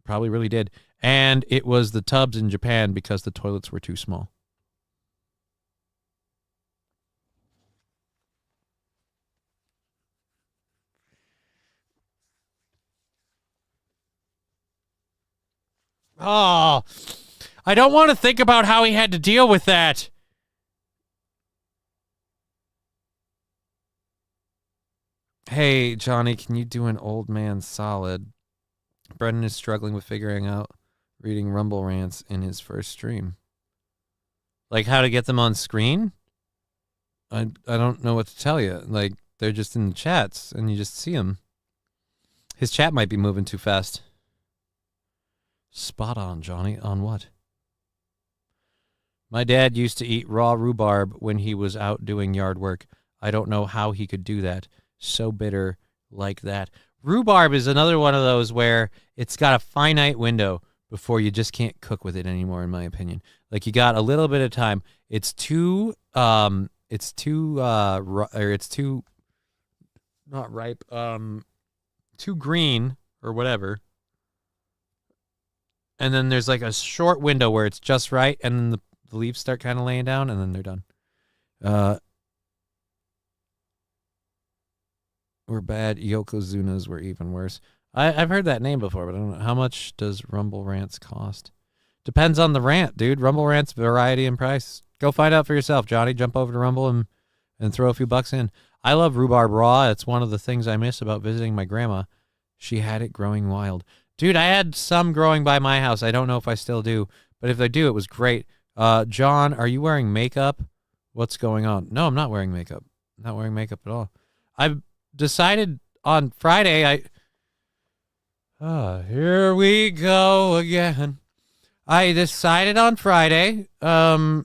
Probably really did. And it was the tubs in Japan because the toilets were too small. Oh, I don't want to think about how he had to deal with that. Hey, Johnny, can you do an old man solid? Brendan is struggling with figuring out reading Rumble rants in his first stream. Like how to get them on screen? I don't know what to tell you. Like, they're just in the chats, and you just see them. His chat might be moving too fast. Spot on, Johnny. On what? My dad used to eat raw rhubarb when he was out doing yard work. I don't know how he could do that. So bitter like that. Rhubarb is another one of those where it's got a finite window before you just can't cook with it anymore, in my opinion. Like, you got a little bit of time. It's too not ripe, too green or whatever. And then there's like a short window where it's just right, and then the leaves start kind of laying down, and then they're done. Were bad. Yokozunas were even worse. I've heard that name before, but I don't know. How much does Rumble Rants cost? Depends on the rant, dude. Rumble Rants, variety and price. Go find out for yourself, Johnny. Jump over to Rumble and throw a few bucks in. I love rhubarb raw. It's one of the things I miss about visiting my grandma. She had it growing wild. Dude, I had some growing by my house. I don't know if I still do, but if I do, it was great. John, are you wearing makeup? What's going on? No, I'm not wearing makeup. I'm not wearing makeup at all. I've decided on Friday, here we go again. I decided on Friday that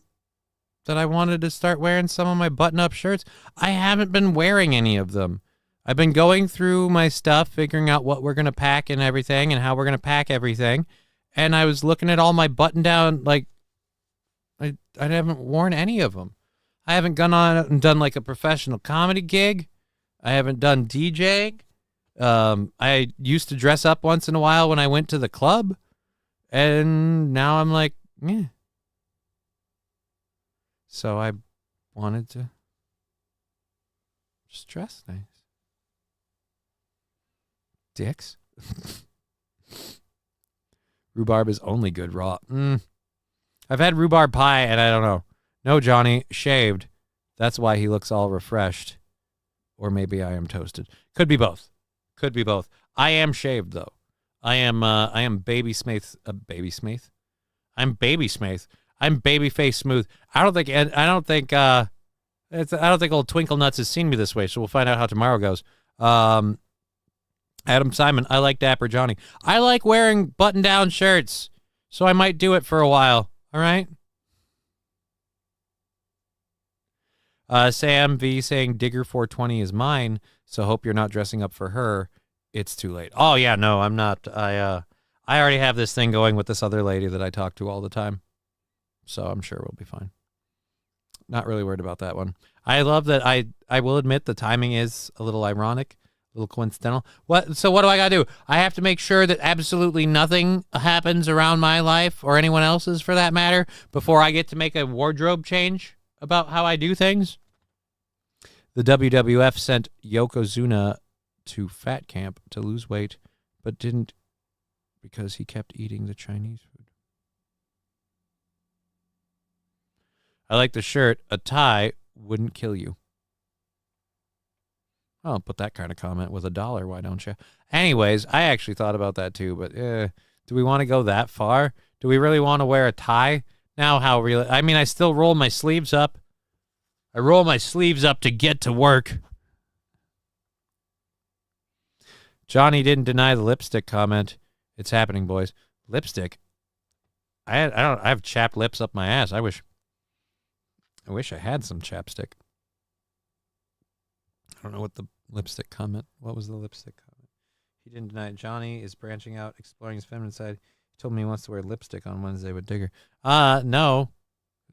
I wanted to start wearing some of my button-up shirts. I haven't been wearing any of them. I've been going through my stuff, figuring out what we're going to pack and everything and how we're going to pack everything. And I was looking at all my button-down, like, I haven't worn any of them. I haven't gone on and done, like, a professional comedy gig. I haven't done DJing. I used to dress up once in a while when I went to the club. And now I'm like, yeah. So I wanted to just dress nice. Dicks. Rhubarb is only good raw. I've had rhubarb pie, and I don't know. No, Johnny, shaved. That's why he looks all refreshed. Or maybe I am toasted. Could be both. Could be both. I am shaved though. I am baby Smith. Baby Smith. I'm baby Smith. I'm babyface smooth. I don't think old Twinkle Nuts has seen me this way. So we'll find out how tomorrow goes. Adam Simon. I like Dapper Johnny. I like wearing button-down shirts. So I might do it for a while. All right. Sam V saying Digger 420 is mine, so hope you're not dressing up for her. It's too late. Oh yeah, no, I'm not. I already have this thing going with this other lady that I talk to all the time, so I'm sure we'll be fine. Not really worried about that one. I love that. I will admit the timing is a little ironic, a little coincidental. So what do I gotta do? I have to make sure that absolutely nothing happens around my life or anyone else's, for that matter, before I get to make a wardrobe change about how I do things. The WWF sent Yokozuna to fat camp to lose weight, but didn't because he kept eating the Chinese food. I like the shirt. A tie wouldn't kill you. I'll put that kind of comment with $1. Why don't you? Anyways, I actually thought about that too, but do we want to go that far? Do we really want to wear a tie? Now, how really? I mean, I still roll my sleeves up. I roll my sleeves up to get to work. Johnny didn't deny the lipstick comment. It's happening, boys. Lipstick. I have chapped lips up my ass. I wish I had some chapstick. I don't know what the lipstick comment. What was the lipstick comment? He didn't deny it. Johnny is branching out, exploring his feminine side. Told me he wants to wear lipstick on Wednesday with Digger. No,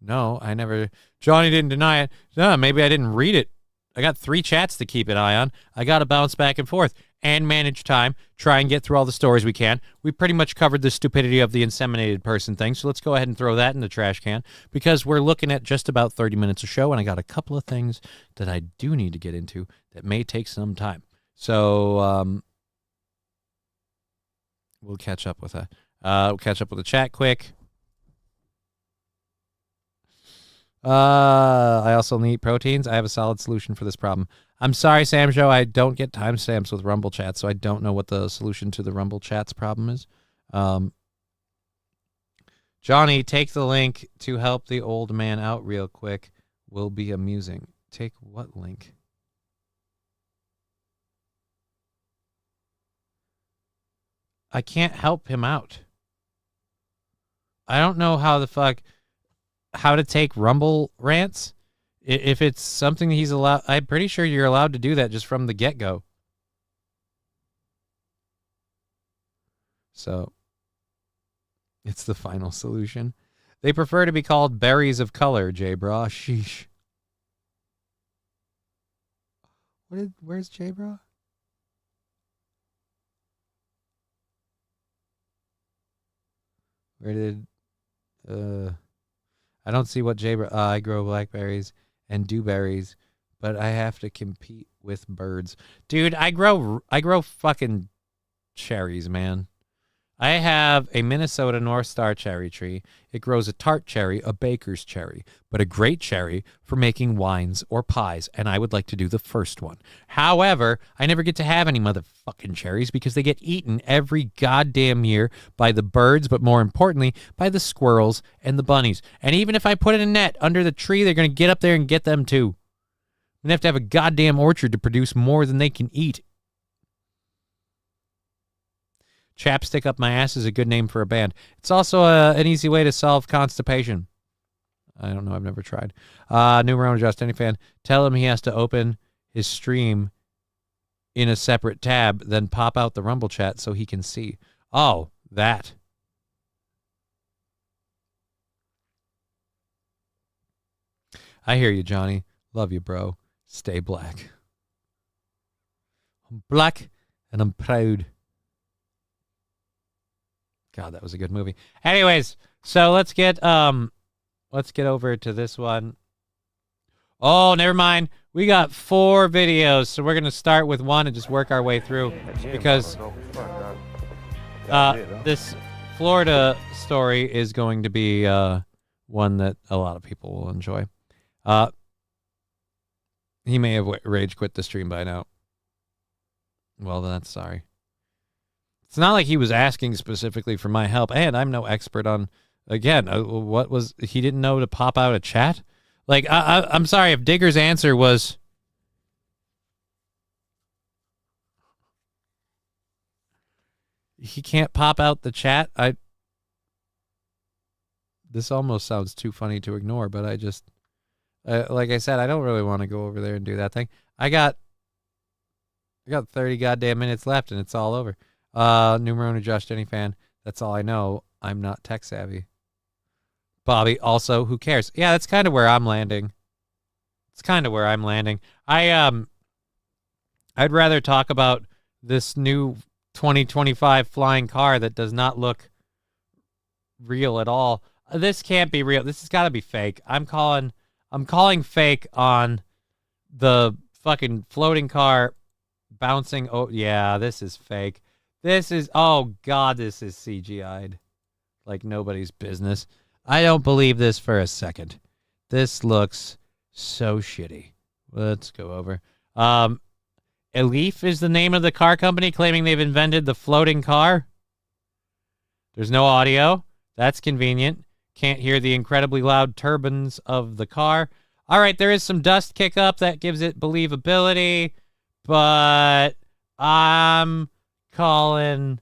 I never. Johnny didn't deny it. No, maybe I didn't read it. I got 3 chats to keep an eye on. I got to bounce back and forth and manage time, try and get through all the stories we can. We pretty much covered the stupidity of the inseminated person thing, so let's go ahead and throw that in the trash can because we're looking at just about 30 minutes of show, and I got a couple of things that I do need to get into that may take some time. So we'll catch up with that. We'll catch up with the chat quick. I also need proteins. I have a solid solution for this problem. I'm sorry, Sam Joe. I don't get timestamps with Rumble Chats, so I don't know what the solution to the Rumble Chats problem is. Johnny, take the link to help the old man out real quick. Will be amusing. Take what link? I can't help him out. I don't know how to take Rumble rants. If it's something he's allowed, I'm pretty sure you're allowed to do that just from the get-go. So, it's the final solution. They prefer to be called berries of color, J-Bra. Sheesh. Where's J-Bra? Where did... I don't see what J-Bra... I grow blackberries and dewberries, but I have to compete with birds. Dude, I grow fucking cherries, man. I have a Minnesota North Star cherry tree. It grows a tart cherry, a baker's cherry, but a great cherry for making wines or pies, and I would like to do the first one. However, I never get to have any motherfucking cherries because they get eaten every goddamn year by the birds, but more importantly, by the squirrels and the bunnies. And even if I put in a net under the tree, they're going to get up there and get them too. I'm going to have a goddamn orchard to produce more than they can eat. Chapstick Up My Ass is a good name for a band. It's also an easy way to solve constipation. I don't know. I've never tried. Numero Just Any Fan. Tell him he has to open his stream in a separate tab, then pop out the Rumble chat so he can see. Oh, that. I hear you, Johnny. Love you, bro. Stay black. I'm black and I'm proud. God, that was a good movie. Anyways, so let's get over to this one. Oh, never mind. We got 4 videos, so we're gonna start with one and just work our way through because this Florida story is going to be one that a lot of people will enjoy. He may have rage quit the stream by now. Well, that's sorry. It's not like he was asking specifically for my help, and I'm no expert on, again, what was, he didn't know to pop out a chat? Like, I'm sorry if Digger's answer was, he can't pop out the chat. This almost sounds too funny to ignore, but I just, like I said, I don't really want to go over there and do that thing. I got 30 goddamn minutes left, and it's all over. Numero uno, Josh Denny fan. That's all I know. I'm not tech savvy. Bobby, also, who cares? Yeah, that's kind of where I'm landing. It's kind of where I'm landing. I'd rather talk about this new 2025 flying car that does not look real at all. This can't be real. This has got to be fake. I'm calling fake on the fucking floating car bouncing. Oh, yeah, this is fake. This is, oh, God, this is CGI'd like nobody's business. I don't believe this for a second. This looks so shitty. Let's go over. Elif is the name of the car company claiming they've invented the floating car. There's no audio. That's convenient. Can't hear the incredibly loud turbines of the car. All right, there is some dust kick up that gives it believability, but I'm calling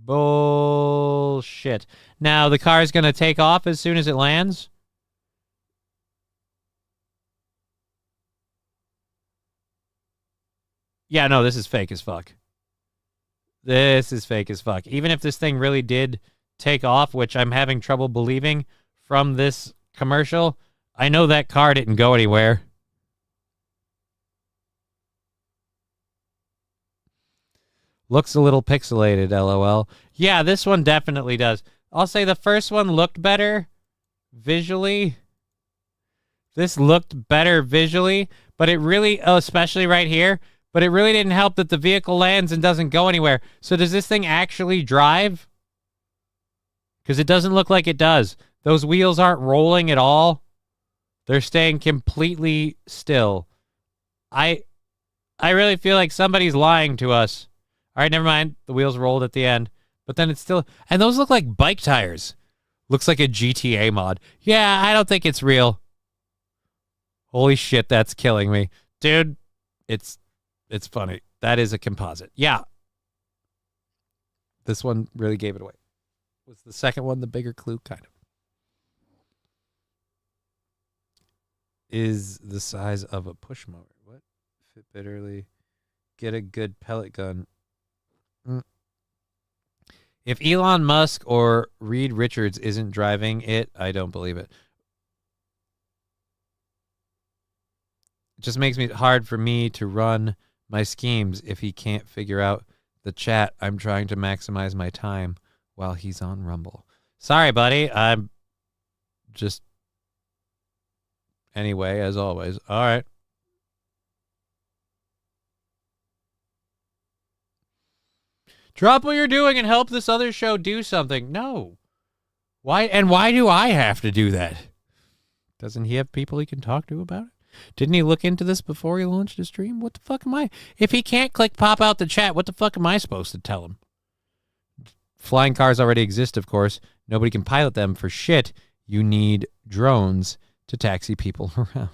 bullshit. Now, the car is going to take off as soon as it lands. Yeah, no, this is fake as fuck. This is fake as fuck. Even if this thing really did take off, which I'm having trouble believing from this commercial, I know that car didn't go anywhere. Looks a little pixelated, LOL. Yeah, this one definitely does. I'll say the first one looked better visually. This looked better visually, but it really, especially right here, but it really didn't help that the vehicle lands and doesn't go anywhere. So does this thing actually drive? Because it doesn't look like it does. Those wheels aren't rolling at all. They're staying completely still. I really feel like somebody's lying to us. All right, never mind. The wheels rolled at the end. But then it's still... And those look like bike tires. Looks like a GTA mod. Yeah, I don't think it's real. Holy shit, that's killing me. Dude, it's funny. That is a composite. Yeah. This one really gave it away. Was the second one the bigger clue? Kind of. Is the size of a push mower. What? Fit bitterly. Get a good pellet gun. If Elon Musk or Reed Richards isn't driving it, I don't believe it. It just makes it hard for me to run my schemes if he can't figure out the chat. I'm trying to maximize my time while he's on Rumble. Sorry, buddy. I'm just... Anyway, as always. All right. Drop what you're doing and help this other show do something. No. Why? And why do I have to do that? Doesn't he have people he can talk to about it? Didn't he look into this before he launched his stream? What the fuck am I? If he can't click pop out the chat, what the fuck am I supposed to tell him? Flying cars already exist, of course. Nobody can pilot them for shit. You need drones to taxi people around.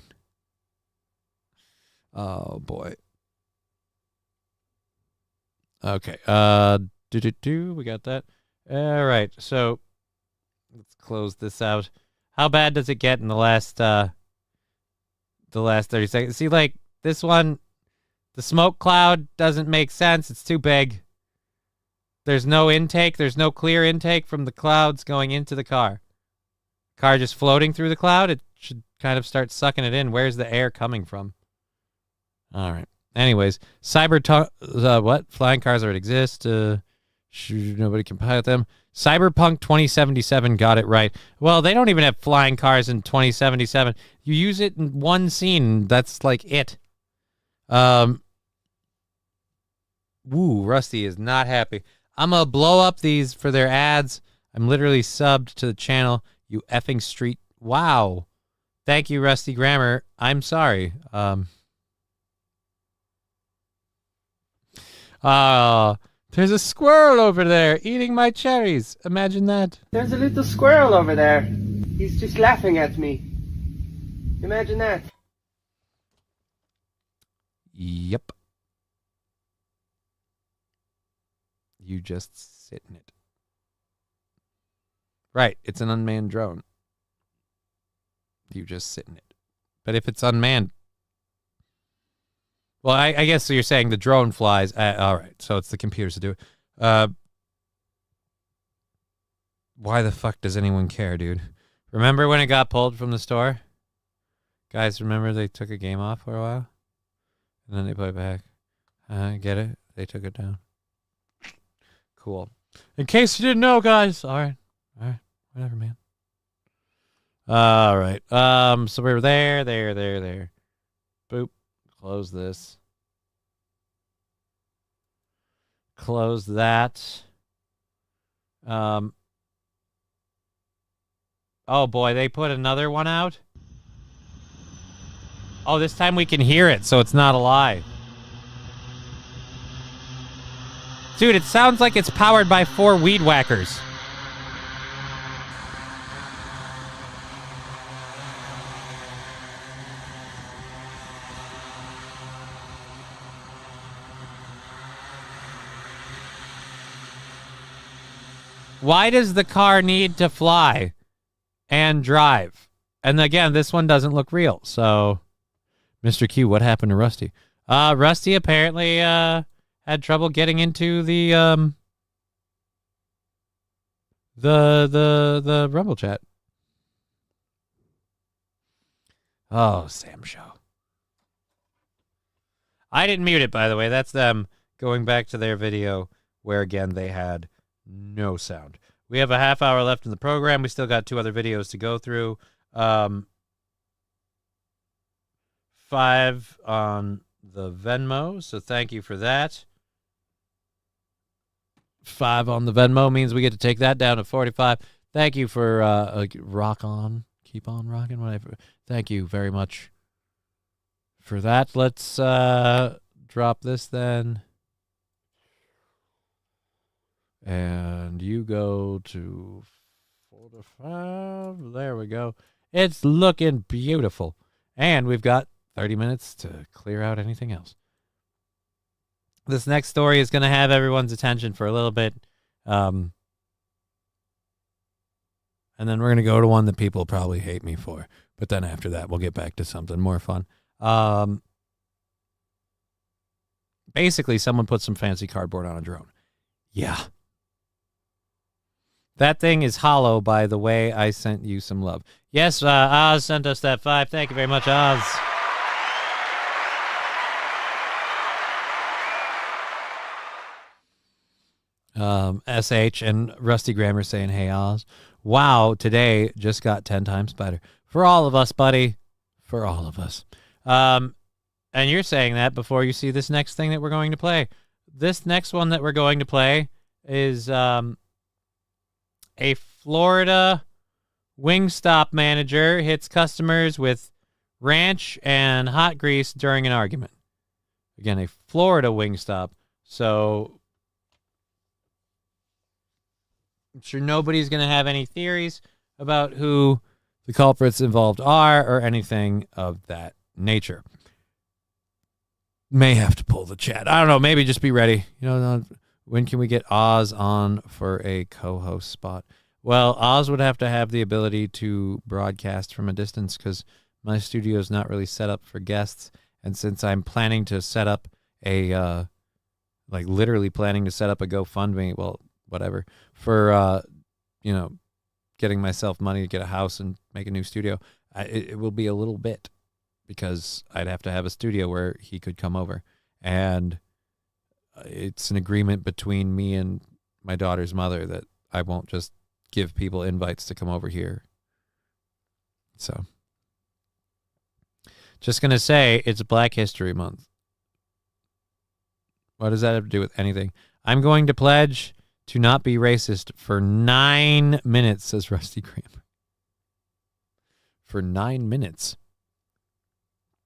Oh, boy. Okay. We got that. All right. So let's close this out. How bad does it get in the last 30 seconds? See, like this one, the smoke cloud doesn't make sense. It's too big. There's no intake. There's no clear intake from the clouds going into the car. Car just floating through the cloud. It should kind of start sucking it in. Where's the air coming from? All right. Anyways, what? Flying cars already exist. Nobody can pilot them. Cyberpunk 2077 got it right. Well, they don't even have flying cars in 2077. You use it in one scene. That's like it. Woo, Rusty is not happy. I'm going to blow up these for their ads. I'm literally subbed to the channel. You effing street. Wow. Thank you, Rusty Grammar. I'm sorry. There's a squirrel over there eating my cherries. Imagine that. There's a little squirrel over there. He's just laughing at me. Imagine that. Yep. You just sit in it. Right, it's an unmanned drone. You just sit in it. But if it's unmanned... Well, I guess so you're saying the drone flies. All right, so it's the computers to do it. Why the fuck does anyone care, dude? Remember when it got pulled from the store? Guys, remember they took a game off for a while? And then they put it back. Get it? They took it down. Cool. In case you didn't know, guys. All right. Whatever, man. All right. So we're there. Boop. Close this. Close that. Oh boy, they put another one out. Oh, this time we can hear it, so it's not a lie. Dude, it sounds like it's powered by 4 weed whackers. Why does the car need to fly and drive? And again, this one doesn't look real. So, Mr. Q, what happened to Rusty? Rusty apparently had trouble getting into the Rumble chat. Oh, Sam Show. I didn't mute it, by the way. That's them going back to their video where, again, they had no sound. We have a half hour left in the program. We still got 2 other videos to go through. 5 on the Venmo, so thank you for that. 5 on the Venmo means we get to take that down to 45. Thank you for rock on, keep on rocking, whatever. Thank you very much for that. Let's drop this then. And you go to 4 to 5. There we go. It's looking beautiful. And we've got 30 minutes to clear out anything else. This next story is going to have everyone's attention for a little bit. And then we're going to go to one that people probably hate me for. But then after that, we'll get back to something more fun. Basically, someone put some fancy cardboard on a drone. Yeah. That thing is hollow, by the way. I sent you some love. Yes, Oz sent us that 5. Thank you very much, Oz. SH and Rusty Grammar saying, hey, Oz. Wow, today just got 10 times better. For all of us, buddy. For all of us. And you're saying that before you see this next thing that we're going to play. This next one that we're going to play is... a Florida Wingstop manager hits customers with ranch and hot grease during an argument. Again, a Florida Wingstop. So I'm sure nobody's going to have any theories about who the culprits involved are or anything of that nature. May have to pull the chat. I don't know. Maybe just be ready. You know, when can we get Oz on for a co-host spot? Well, Oz would have to have the ability to broadcast from a distance because my studio is not really set up for guests. And since I'm planning to set up a, literally planning to set up a GoFundMe, well, whatever, for, getting myself money to get a house and make a new studio, it will be a little bit because I'd have to have a studio where he could come over. And it's an agreement between me and my daughter's mother that I won't just give people invites to come over here. So, just going to say it's Black History Month. What does that have to do with anything? I'm going to pledge to not be racist for 9 minutes, says Rusty Kramer. For 9 minutes.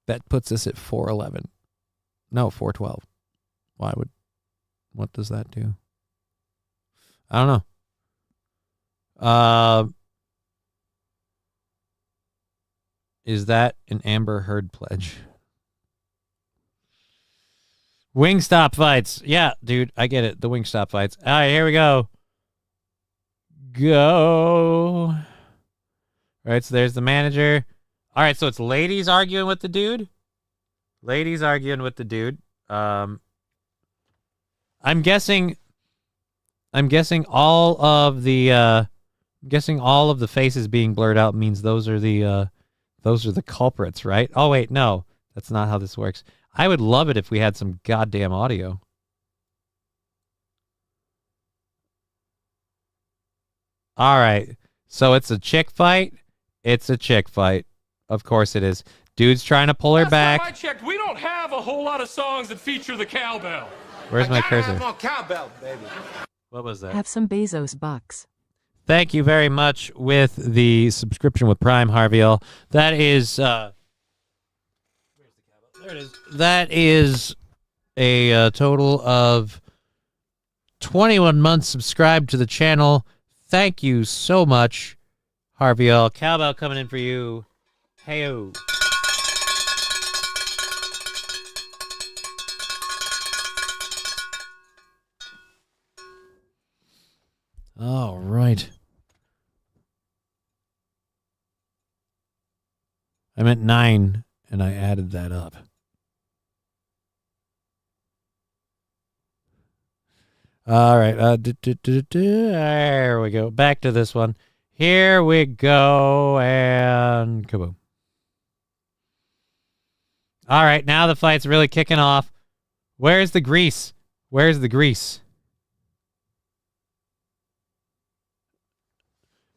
That puts us at 411. No, 412. What does that do? I don't know. Is that an Amber Heard pledge? Wingstop fights. Yeah, dude, I get it. The Wingstop fights. All right, here we go. Go. All right, so there's the manager. All right, so it's ladies arguing with the dude. Ladies arguing with the dude. I'm guessing all of the faces being blurred out means those are the culprits, right? Oh wait, no. That's not how this works. I would love it if we had some goddamn audio. All right. So it's a chick fight. It's a chick fight. Of course it is. Dude's trying to pull her back. Last time I checked, we don't have a whole lot of songs that feature the cowbell. Where's my cursor? Have more cowbell, baby. What was that? Have some Bezos bucks. Thank you very much with the subscription with Prime, Harvey. That is where's the cowbell? There it is. That is a total of 21 months subscribed to the channel. Thank you so much, Harvey. Cowbell coming in for you. Hey-o. All right. I meant 9, and I added that up. All right. There we go. Back to this one. Here we go, and kaboom. All right, now the fight's really kicking off. Where's the grease? Where's the grease?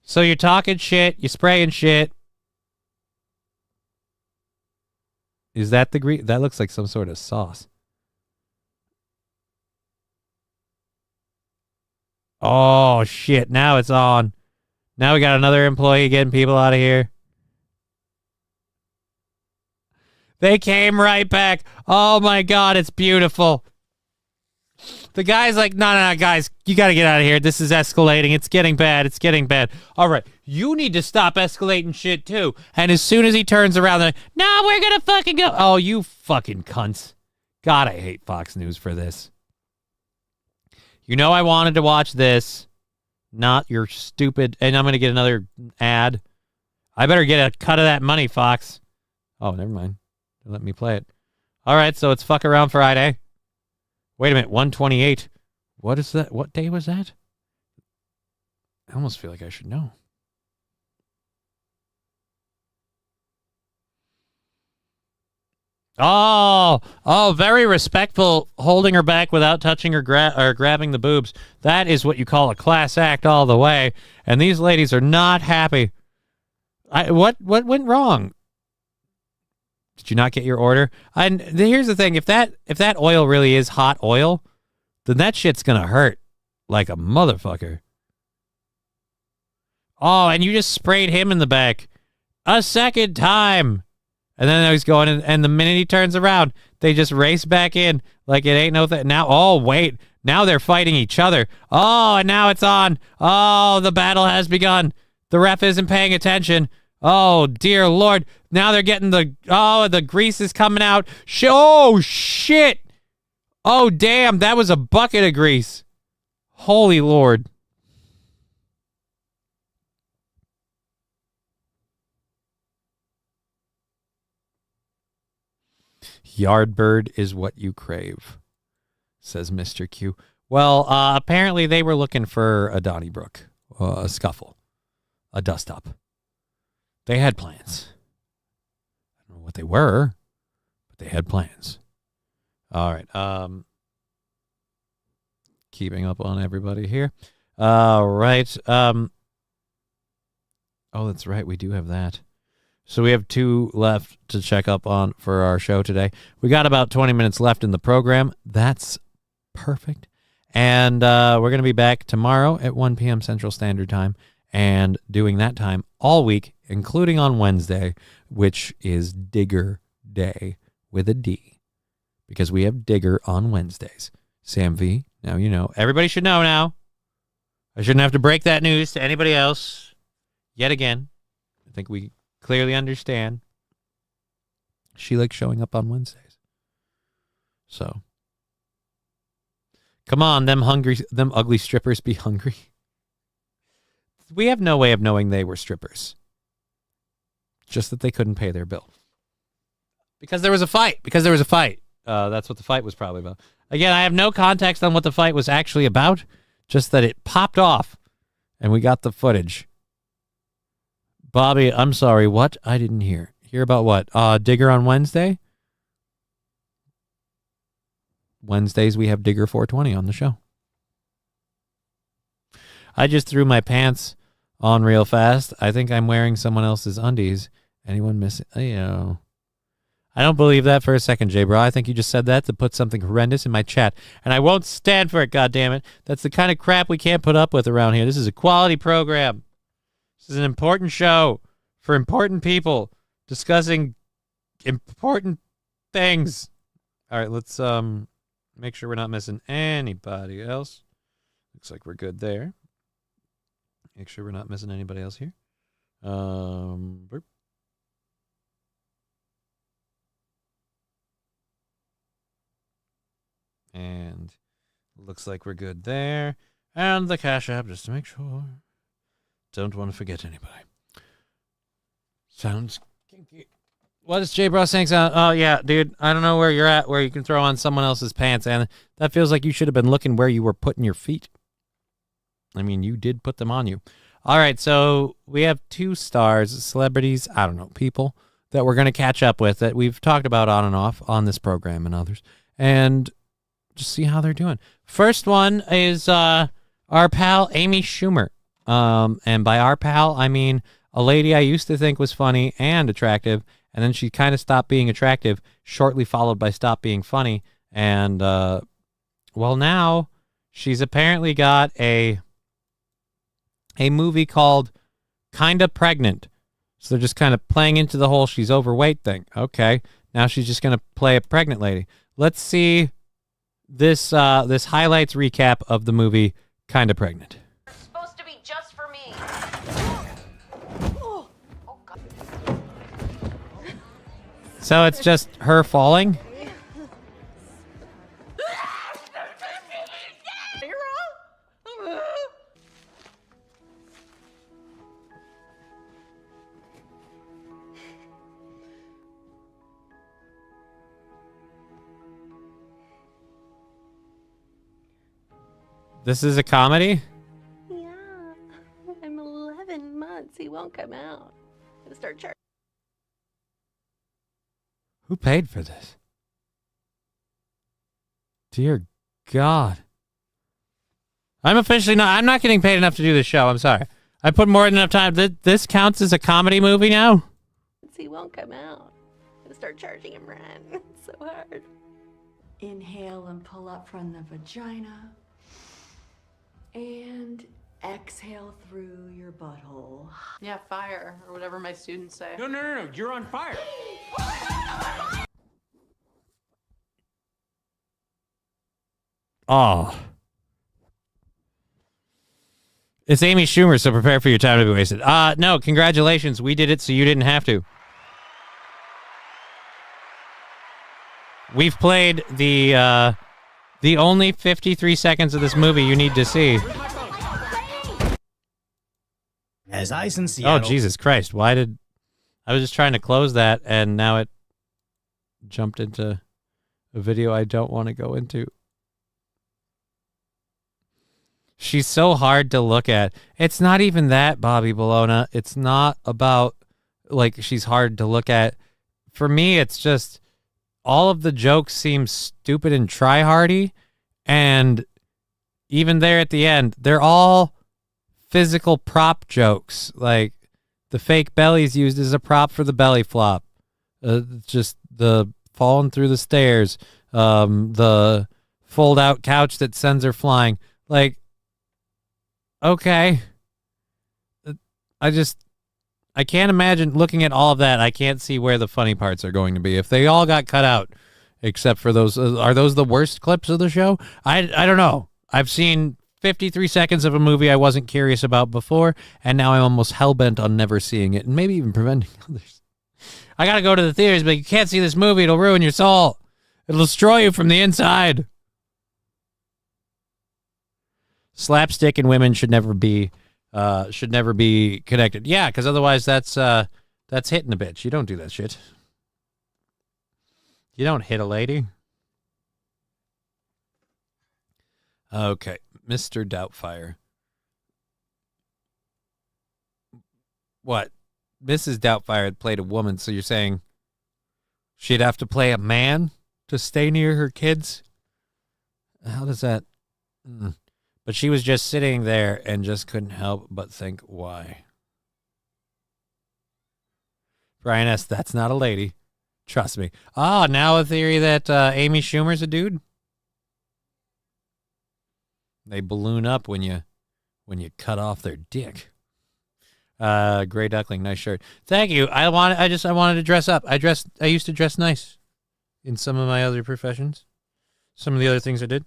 So you're talking shit, you're spraying shit. Is that the grease? That looks like some sort of sauce. Oh, shit. Now it's on. Now we got another employee getting people out of here. They came right back. Oh, my God. It's beautiful. The guy's like, no, guys. You got to get out of here. This is escalating. It's getting bad. It's getting bad. All right. You need to stop escalating shit, too. And as soon as he turns around, they're like, no, we're going to fucking go. Oh, you fucking cunts. God, I hate Fox News for this. You know I wanted to watch this, not your stupid... And I'm going to get another ad. I better get a cut of that money, Fox. Oh, never mind. Let me play it. All right, so it's Fuck Around Friday. Wait a minute, 128. What is that? What day was that? I almost feel like I should know. Oh, very respectful, holding her back without touching her or grabbing the boobs. That is what you call a class act all the way. And these ladies are not happy. What went wrong? Did you not get your order? And here's the thing: if that oil really is hot oil, then that shit's gonna hurt like a motherfucker. Oh, and you just sprayed him in the back a second time. And then he's going, and the minute he turns around, they just race back in like it ain't no thing. Now, oh, wait. Now they're fighting each other. Oh, and now it's on. Oh, the battle has begun. The ref isn't paying attention. Oh, dear Lord. Now they're getting the grease is coming out. Oh, shit. Oh, damn. That was a bucket of grease. Holy Lord. Yardbird is what you crave, says Mr. Q. Well, apparently they were looking for a Donnybrook, a scuffle, a dust-up. They had plans. I don't know what they were, but they had plans. All right. Keeping up on everybody here. All right. Oh, that's right. We do have that. So we have 2 left to check up on for our show today. We got about 20 minutes left in the program. That's perfect. And we're going to be back tomorrow at 1 p.m. Central Standard Time and doing that time all week, including on Wednesday, which is Digger Day with a D, because we have Digger on Wednesdays. Sam V, now you know. Everybody should know now. I shouldn't have to break that news to anybody else yet again. I think we clearly understand. She likes showing up on Wednesdays. So, come on, them ugly strippers be hungry. We have no way of knowing they were strippers. Just that they couldn't pay their bill. Because there was a fight. That's what the fight was probably about. Again, I have no context on what the fight was actually about. Just that it popped off. And we got the footage. Bobby, I'm sorry. What? I didn't hear. Hear about what? Digger on Wednesday? Wednesdays we have Digger 420 on the show. I just threw my pants on real fast. I think I'm wearing someone else's undies. Anyone missing? I don't believe that for a second, J-Bro. I think you just said that to put something horrendous in my chat. And I won't stand for it, goddammit. That's the kind of crap we can't put up with around here. This is a quality program. This is an important show for important people discussing important things. All right, let's make sure we're not missing anybody else. Looks like we're good there. Make sure we're not missing anybody else here. Burp. And looks like we're good there. And the Cash App, just to make sure. Don't want to forget anybody. Sounds kinky. What is J-Bro saying? Oh, yeah, dude. I don't know where you're at, where you can throw on someone else's pants. And that feels like you should have been looking where you were putting your feet. I mean, you did put them on you. All right, so we have 2 stars, celebrities, I don't know, people that we're going to catch up with that we've talked about on and off on this program and others. And just see how they're doing. First one is our pal Amy Schumer. And by our pal, I mean a lady I used to think was funny and attractive, and then she kind of stopped being attractive, shortly followed by stop being funny. And, well, now she's apparently got a movie called Kinda Pregnant. So they're just kind of playing into the whole she's overweight thing. Okay, now she's just going to play a pregnant lady. Let's see this highlights recap of the movie Kinda Pregnant. It's supposed to be just for me. Oh, God. So it's just her falling? This is a comedy? Yeah. I'm 11 months. He won't come out. I'm gonna start charging. Who paid for this? Dear God. I'm not getting paid enough to do this show. I'm sorry. I put more than enough time. This counts as a comedy movie now? He won't come out. I'm gonna start charging him rent. It's so hard. Inhale and pull up from the vagina. And exhale through your butthole. Yeah, fire, or whatever my students say. No. You're on fire. Oh. It's Amy Schumer, so prepare for your time to be wasted. No, congratulations. We did it so you didn't have to. We've played the only 53 seconds of this movie you need to see. As ice in Seattle. Oh, Jesus Christ. I was just trying to close that, and now it jumped into a video I don't want to go into. She's so hard to look at. It's not even that, Bobby Bologna. It's not about, like, she's hard to look at. For me, it's just all of the jokes seem stupid and try-hardy, and even there at the end, they're all physical prop jokes. Like, the fake belly's used as a prop for the belly flop. Just the falling through the stairs. The fold-out couch that sends her flying. Like, okay. I can't imagine looking at all of that. I can't see where the funny parts are going to be. If they all got cut out, except for those, are those the worst clips of the show? I don't know. I've seen 53 seconds of a movie I wasn't curious about before, and now I'm almost hell-bent on never seeing it, and maybe even preventing others. I gotta go to the theaters, but you can't see this movie. It'll ruin your soul. It'll destroy you from the inside. Slapstick and women should never be connected. Yeah, because otherwise that's hitting a bitch. You don't do that shit. You don't hit a lady. Okay, Mr. Doubtfire. What? Mrs. Doubtfire played a woman, so you're saying she'd have to play a man to stay near her kids? How does that... But she was just sitting there and just couldn't help but think, why? Brian S., that's not a lady. Trust me. Ah, now a theory that Amy Schumer's a dude? They balloon up when you cut off their dick. Gray Duckling, nice shirt. Thank you. I wanted to dress up. I used to dress nice in some of my other professions. Some of the other things I did.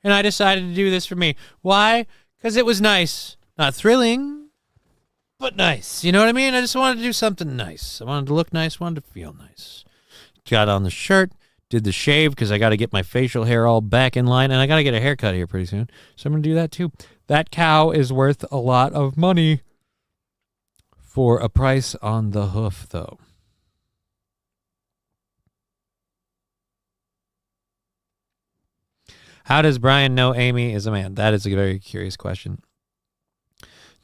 And I decided to do this for me. Why? Because it was nice. Not thrilling, but nice. You know what I mean? I just wanted to do something nice. I wanted to look nice, wanted to feel nice. Got on the shirt, did the shave because I got to get my facial hair all back in line, and I got to get a haircut here pretty soon. So I'm going to do that too. That cow is worth a lot of money for a price on the hoof, though. How does Brian know Amy is a man? That is a very curious question.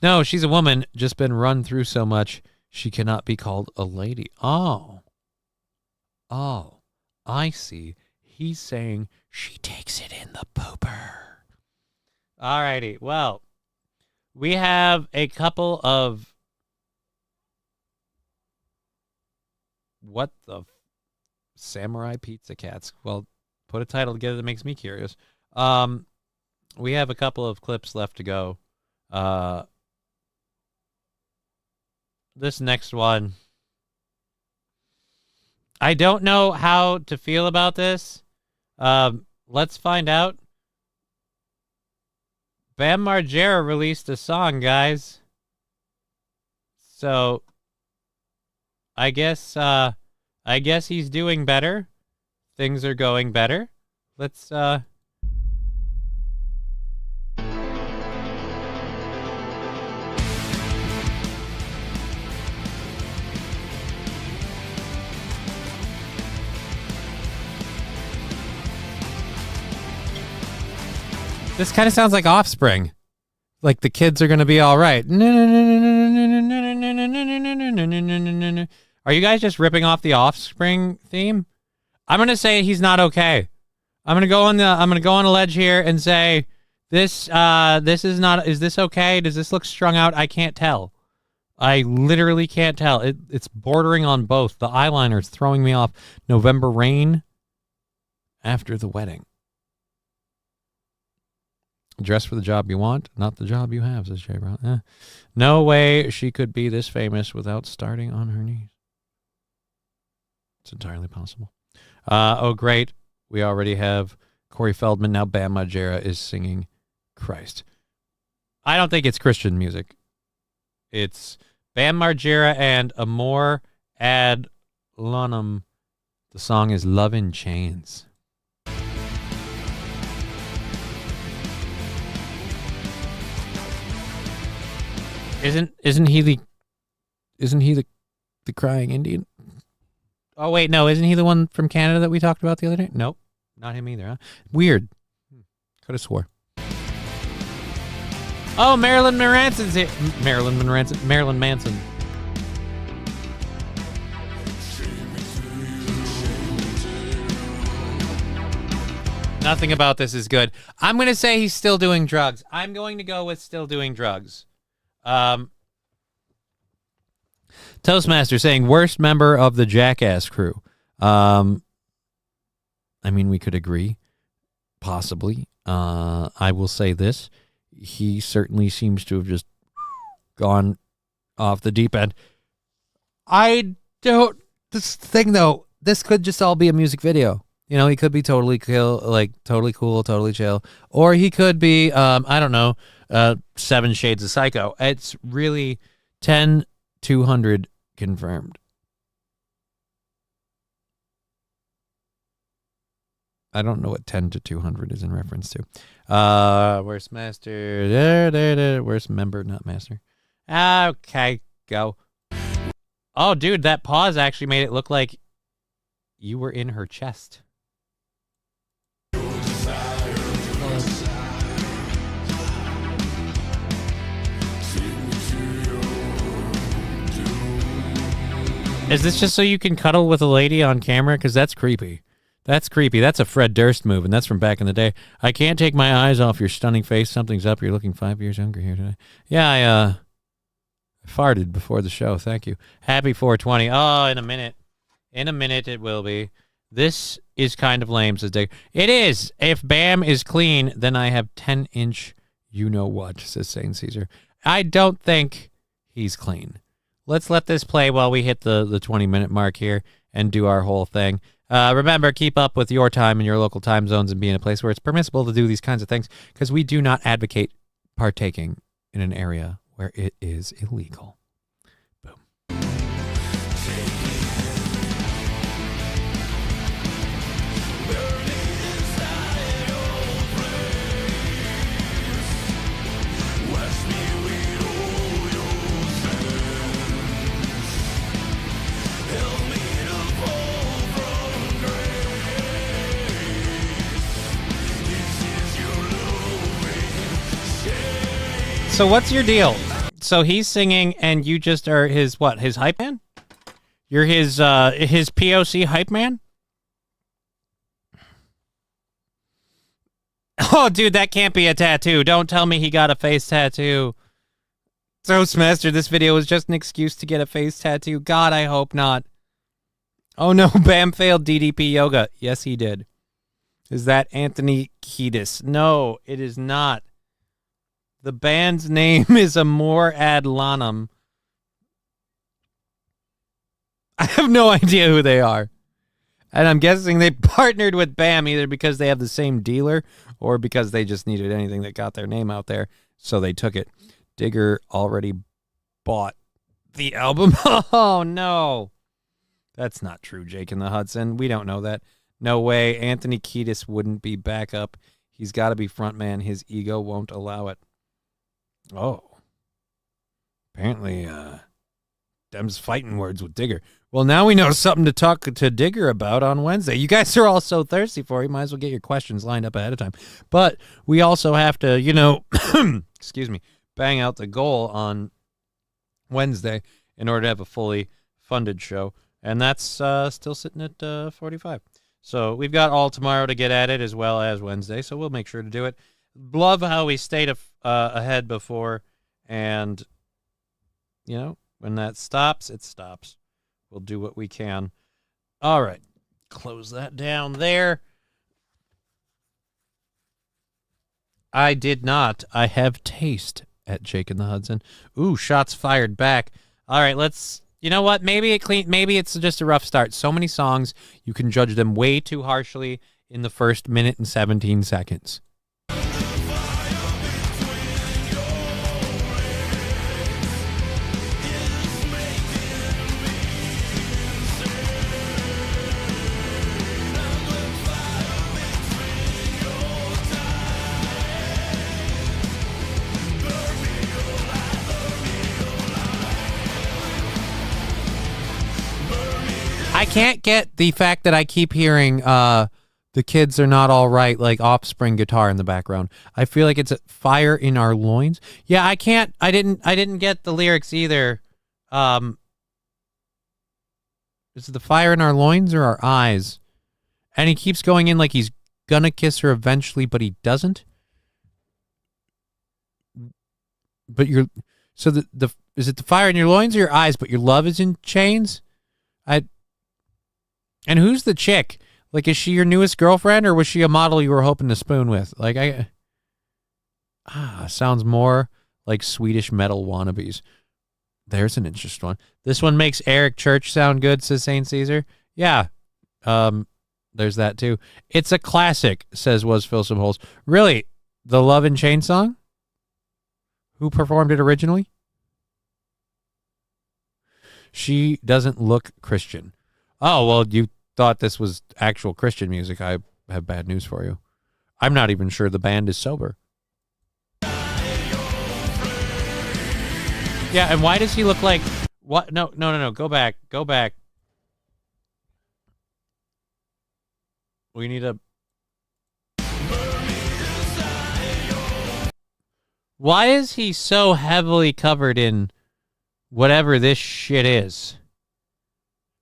No, she's a woman, just been run through so much, she cannot be called a lady. Oh, I see. He's saying she takes it in the pooper. All righty. Well, we have a couple of... What the... Samurai Pizza Cats. Well, put a title together that makes me curious. We have a couple of clips left to go. This next one, I don't know how to feel about this. Let's find out. Bam Margera released a song, guys. So I guess he's doing better. Things are going better. Let's This kind of sounds like Offspring. Like the kids are going to be all right. Are you guys just ripping off the Offspring theme? I'm going to say he's not okay. I'm going to go on a ledge here and say this is not, is this okay? Does this look strung out? I can't tell. I literally can't tell. It's bordering on both. The eyeliner is throwing me off. November Rain after the wedding. Dress for the job you want, not the job you have, says Jay Brown. No way she could be this famous without starting on her knees. It's entirely possible. Oh, great. We already have Corey Feldman. Now Bam Margera is singing Christ. I don't think it's Christian music. It's Bam Margera and Amor Ad Lonum. The song is Love in Chains. Isn't he the crying Indian? Oh wait, no, isn't he the one from Canada that we talked about the other day? Nope, not him either, huh? Weird. Could have swore. Oh, Marilyn Manson's here. Marilyn Manson. Nothing about this is good. I'm going to say he's still doing drugs. I'm going to go with still doing drugs. Toastmaster saying worst member of the Jackass crew. I mean, we could agree, possibly. I will say this: he certainly seems to have just gone off the deep end. I don't. This thing though, this could just all be a music video. You know, he could be totally totally cool, totally chill, or he could be, I don't know, 7 Shades of Psycho. It's really 10-200 confirmed. I don't know what 10-200 is in reference to. Where's master? There. Where's member, not master? Okay, go. Oh, dude, that pause actually made it look like you were in her chest. Is this just so you can cuddle with a lady on camera? Because that's creepy. That's creepy. That's a Fred Durst move, and that's from back in the day. I can't take my eyes off your stunning face. Something's up. You're looking 5 years younger here today. Yeah, I farted before the show. Thank you. Happy 420. Oh, in a minute. In a minute it will be. This is kind of lame, says Dick. It is. If Bam is clean, then I have 10-inch you-know-what, says Saint Caesar. I don't think he's clean. Let's let this play while we hit the 20-minute mark here and do our whole thing. Remember, keep up with your time and your local time zones and be in a place where it's permissible to do these kinds of things, because we do not advocate partaking in an area where it is illegal. So what's your deal? So he's singing and you just are his what? His hype man? You're his POC hype man? Oh, dude, that can't be a tattoo. Don't tell me he got a face tattoo. Toastmaster, this video was just an excuse to get a face tattoo. God, I hope not. Oh no, Bam failed DDP yoga. Yes, he did. Is that Anthony Kiedis? No, it is not. The band's name is Amor Ad Lanum. I have no idea who they are. And I'm guessing they partnered with Bam either because they have the same dealer or because they just needed anything that got their name out there, so they took it. Digger already bought the album. Oh, no. That's not true, Jake in the Hudson. We don't know that. No way. Anthony Kiedis wouldn't be backup. He's got to be frontman. His ego won't allow it. Oh. Apparently, Dem's fighting words with Digger. Well, now we know something to talk to Digger about on Wednesday. You guys are all so thirsty for it. You might as well get your questions lined up ahead of time. But we also have to, you know, excuse me, bang out the goal on Wednesday in order to have a fully funded show. And that's still sitting at 45. So we've got all tomorrow to get at it as well as Wednesday. So we'll make sure to do it. Love how we stayed ahead before. And, you know, when that stops, it stops. We'll do what we can. All right. Close that down there. I did not. I have taste at Jake in the Hudson. Ooh, shots fired back. All right, let's... You know what? Maybe it's just a rough start. So many songs, you can judge them way too harshly in the first minute and 17 seconds. I can't get the fact that I keep hearing the kids are not all right, like Offspring guitar in the background. I feel like it's a fire in our loins. Yeah, I can't. I didn't get the lyrics either. Is it the fire in our loins or our eyes? And he keeps going in like he's gonna kiss her eventually, but he doesn't. But so the is it the fire in your loins or your eyes? But your love is in chains. And who's the chick? Like, is she your newest girlfriend, or was she a model you were hoping to spoon with? Like, sounds more like Swedish metal wannabes. There's an interesting one. This one makes Eric Church sound good, says St. Caesar. Yeah. There's that too. It's a classic, says Was Fill Some Holes. Really? The Love and Chain song? Who performed it originally? She doesn't look Christian. Oh, well, you thought this was actual Christian music. I have bad news for you. I'm not even sure the band is sober. Yeah, and why does he look like... What? No. Go back. We need a... Why is he so heavily covered in whatever this shit is?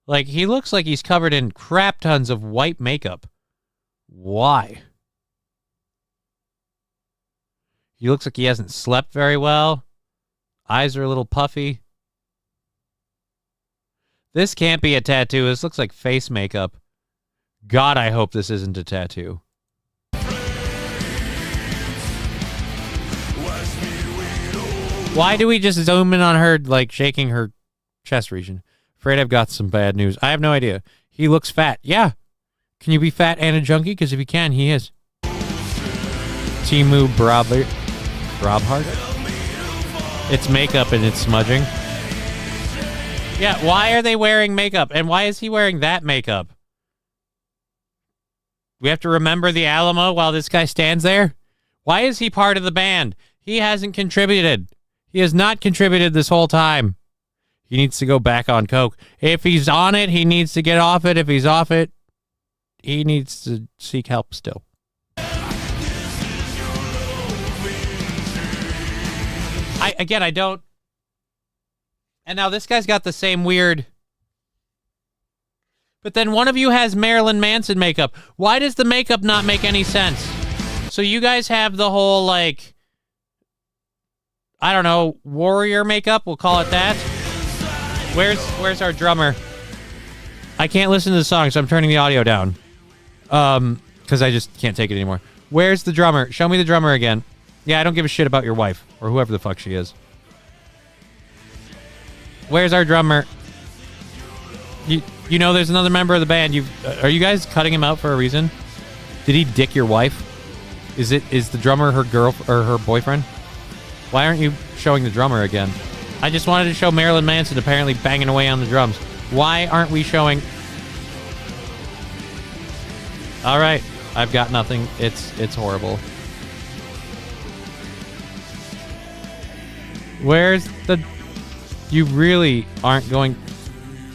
Like, he looks like he's covered in crap tons of white makeup. Why? He looks like he hasn't slept very well. Eyes are a little puffy. This can't be a tattoo. This looks like face makeup. God, I hope this isn't a tattoo. Why do we just zoom in on her, like, shaking her chest region? Afraid I've got some bad news. I have no idea. He looks fat. Yeah. Can you be fat and a junkie? Because if you can, he is. Timu Brabhart? It's makeup and it's smudging. Yeah, why are they wearing makeup? And why is he wearing that makeup? We have to remember the Alamo while this guy stands there? Why is he part of the band? He hasn't contributed. He has not contributed this whole time. He needs to go back on coke. If he's on it, he needs to get off it. If he's off it, he needs to seek help still. I don't... And now this guy's got the same weird... But then one of you has Marilyn Manson makeup. Why does the makeup not make any sense? So you guys have the whole, like... I don't know, warrior makeup, we'll call it that. Where's our drummer? I can't listen to the song, so I'm turning the audio down. Because I just can't take it anymore. Where's the drummer? Show me the drummer again. Yeah, I don't give a shit about your wife, or whoever the fuck she is. Where's our drummer? You know there's another member of the band. Are you guys cutting him out for a reason? Did he dick your wife? Is the drummer her girl or her boyfriend? Why aren't you showing the drummer again? I just wanted to show Marilyn Manson apparently banging away on the drums. Why aren't we showing... All right, I've got nothing. It's horrible. Where's the... You really aren't going...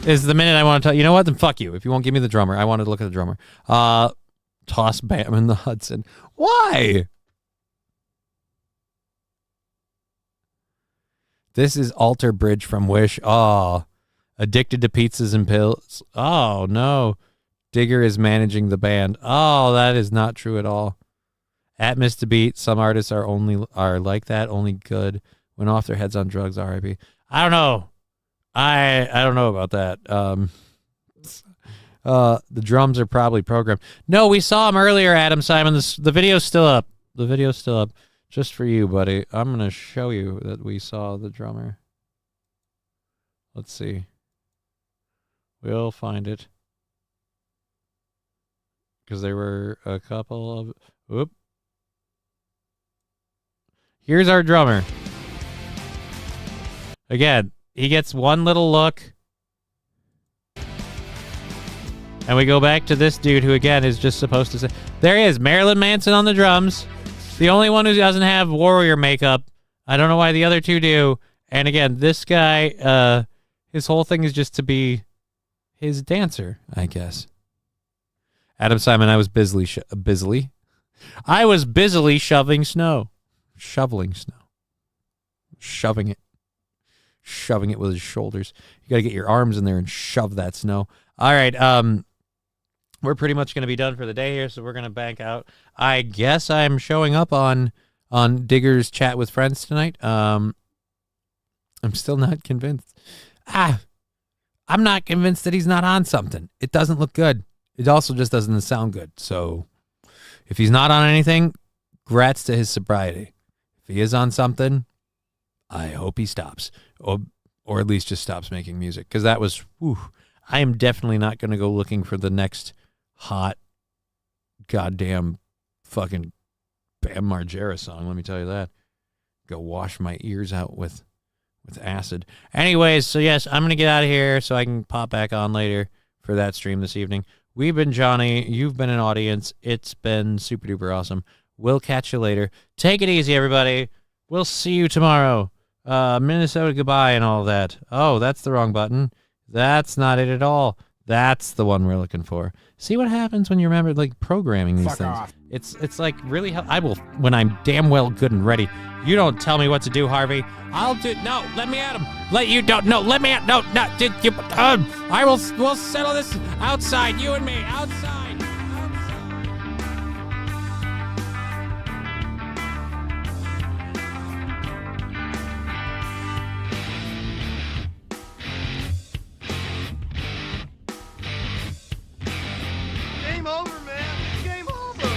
This is the minute I want to tell... You know what? Then fuck you. If you won't give me the drummer. I wanted to look at the drummer. Toss Bam in the Hudson. Why? This is Alter Bridge from Wish. Oh, addicted to pizzas and pills. Oh, no. Digger is managing the band. Oh, that is not true at all. At Mr. Beat, some artists are like that, only good when off their heads on drugs, R.I.P. I don't know. I don't know about that. The drums are probably programmed. No, we saw him earlier, Adam Simon. The video's still up. The video's still up. Just for you, buddy. I'm going to show you that we saw the drummer. Let's see. We'll find it. Because there were a couple of... Whoop. Here's our drummer. Again, he gets one little look. And we go back to this dude who, again, is just supposed to say... There he is, Marilyn Manson on the drums. The only one who doesn't have warrior makeup. I don't know why the other two do. And again, this guy, his whole thing is just to be his dancer, I guess. Adam Simon, I was busily shoving snow. Shoveling snow. Shoving it with his shoulders. You got to get your arms in there and shove that snow. All right, we're pretty much going to be done for the day here, so we're going to bank out. I guess I'm showing up on Digger's Chat with Friends tonight. I'm still not convinced. I'm not convinced that he's not on something. It doesn't look good. It also just doesn't sound good. So if he's not on anything, grats to his sobriety. If he is on something, I hope he stops. or at least just stops making music. Because that was, whew, I am definitely not going to go looking for the next hot, goddamn, fucking Bam Margera song. Let me tell you that. Go wash my ears out with acid. Anyways, so yes, I'm going to get out of here so I can pop back on later for that stream this evening. We've been Johnny. You've been an audience. It's been super duper awesome. We'll catch you later. Take it easy, everybody. We'll see you tomorrow. Minnesota goodbye and all that. Oh, that's the wrong button. That's not it at all. That's the one we're looking for. See what happens when you remember like programming these things. Off. It's like really I will when I'm damn well good and ready. You don't tell me what to do, Harvey. I'll do no. Let me at him. Let you don't. No. Let me at no. No. Did you? I will. We'll settle this outside. You and me outside. Game over, man. Game over.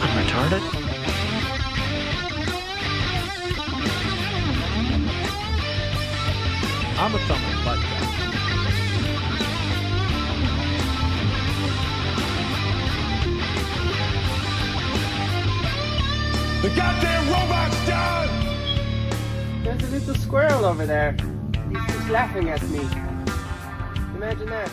I'm retarded? I'm a thumb and butt guy. The goddamn robot's done! There's a little squirrel over there. He's just laughing at me. Imagine that.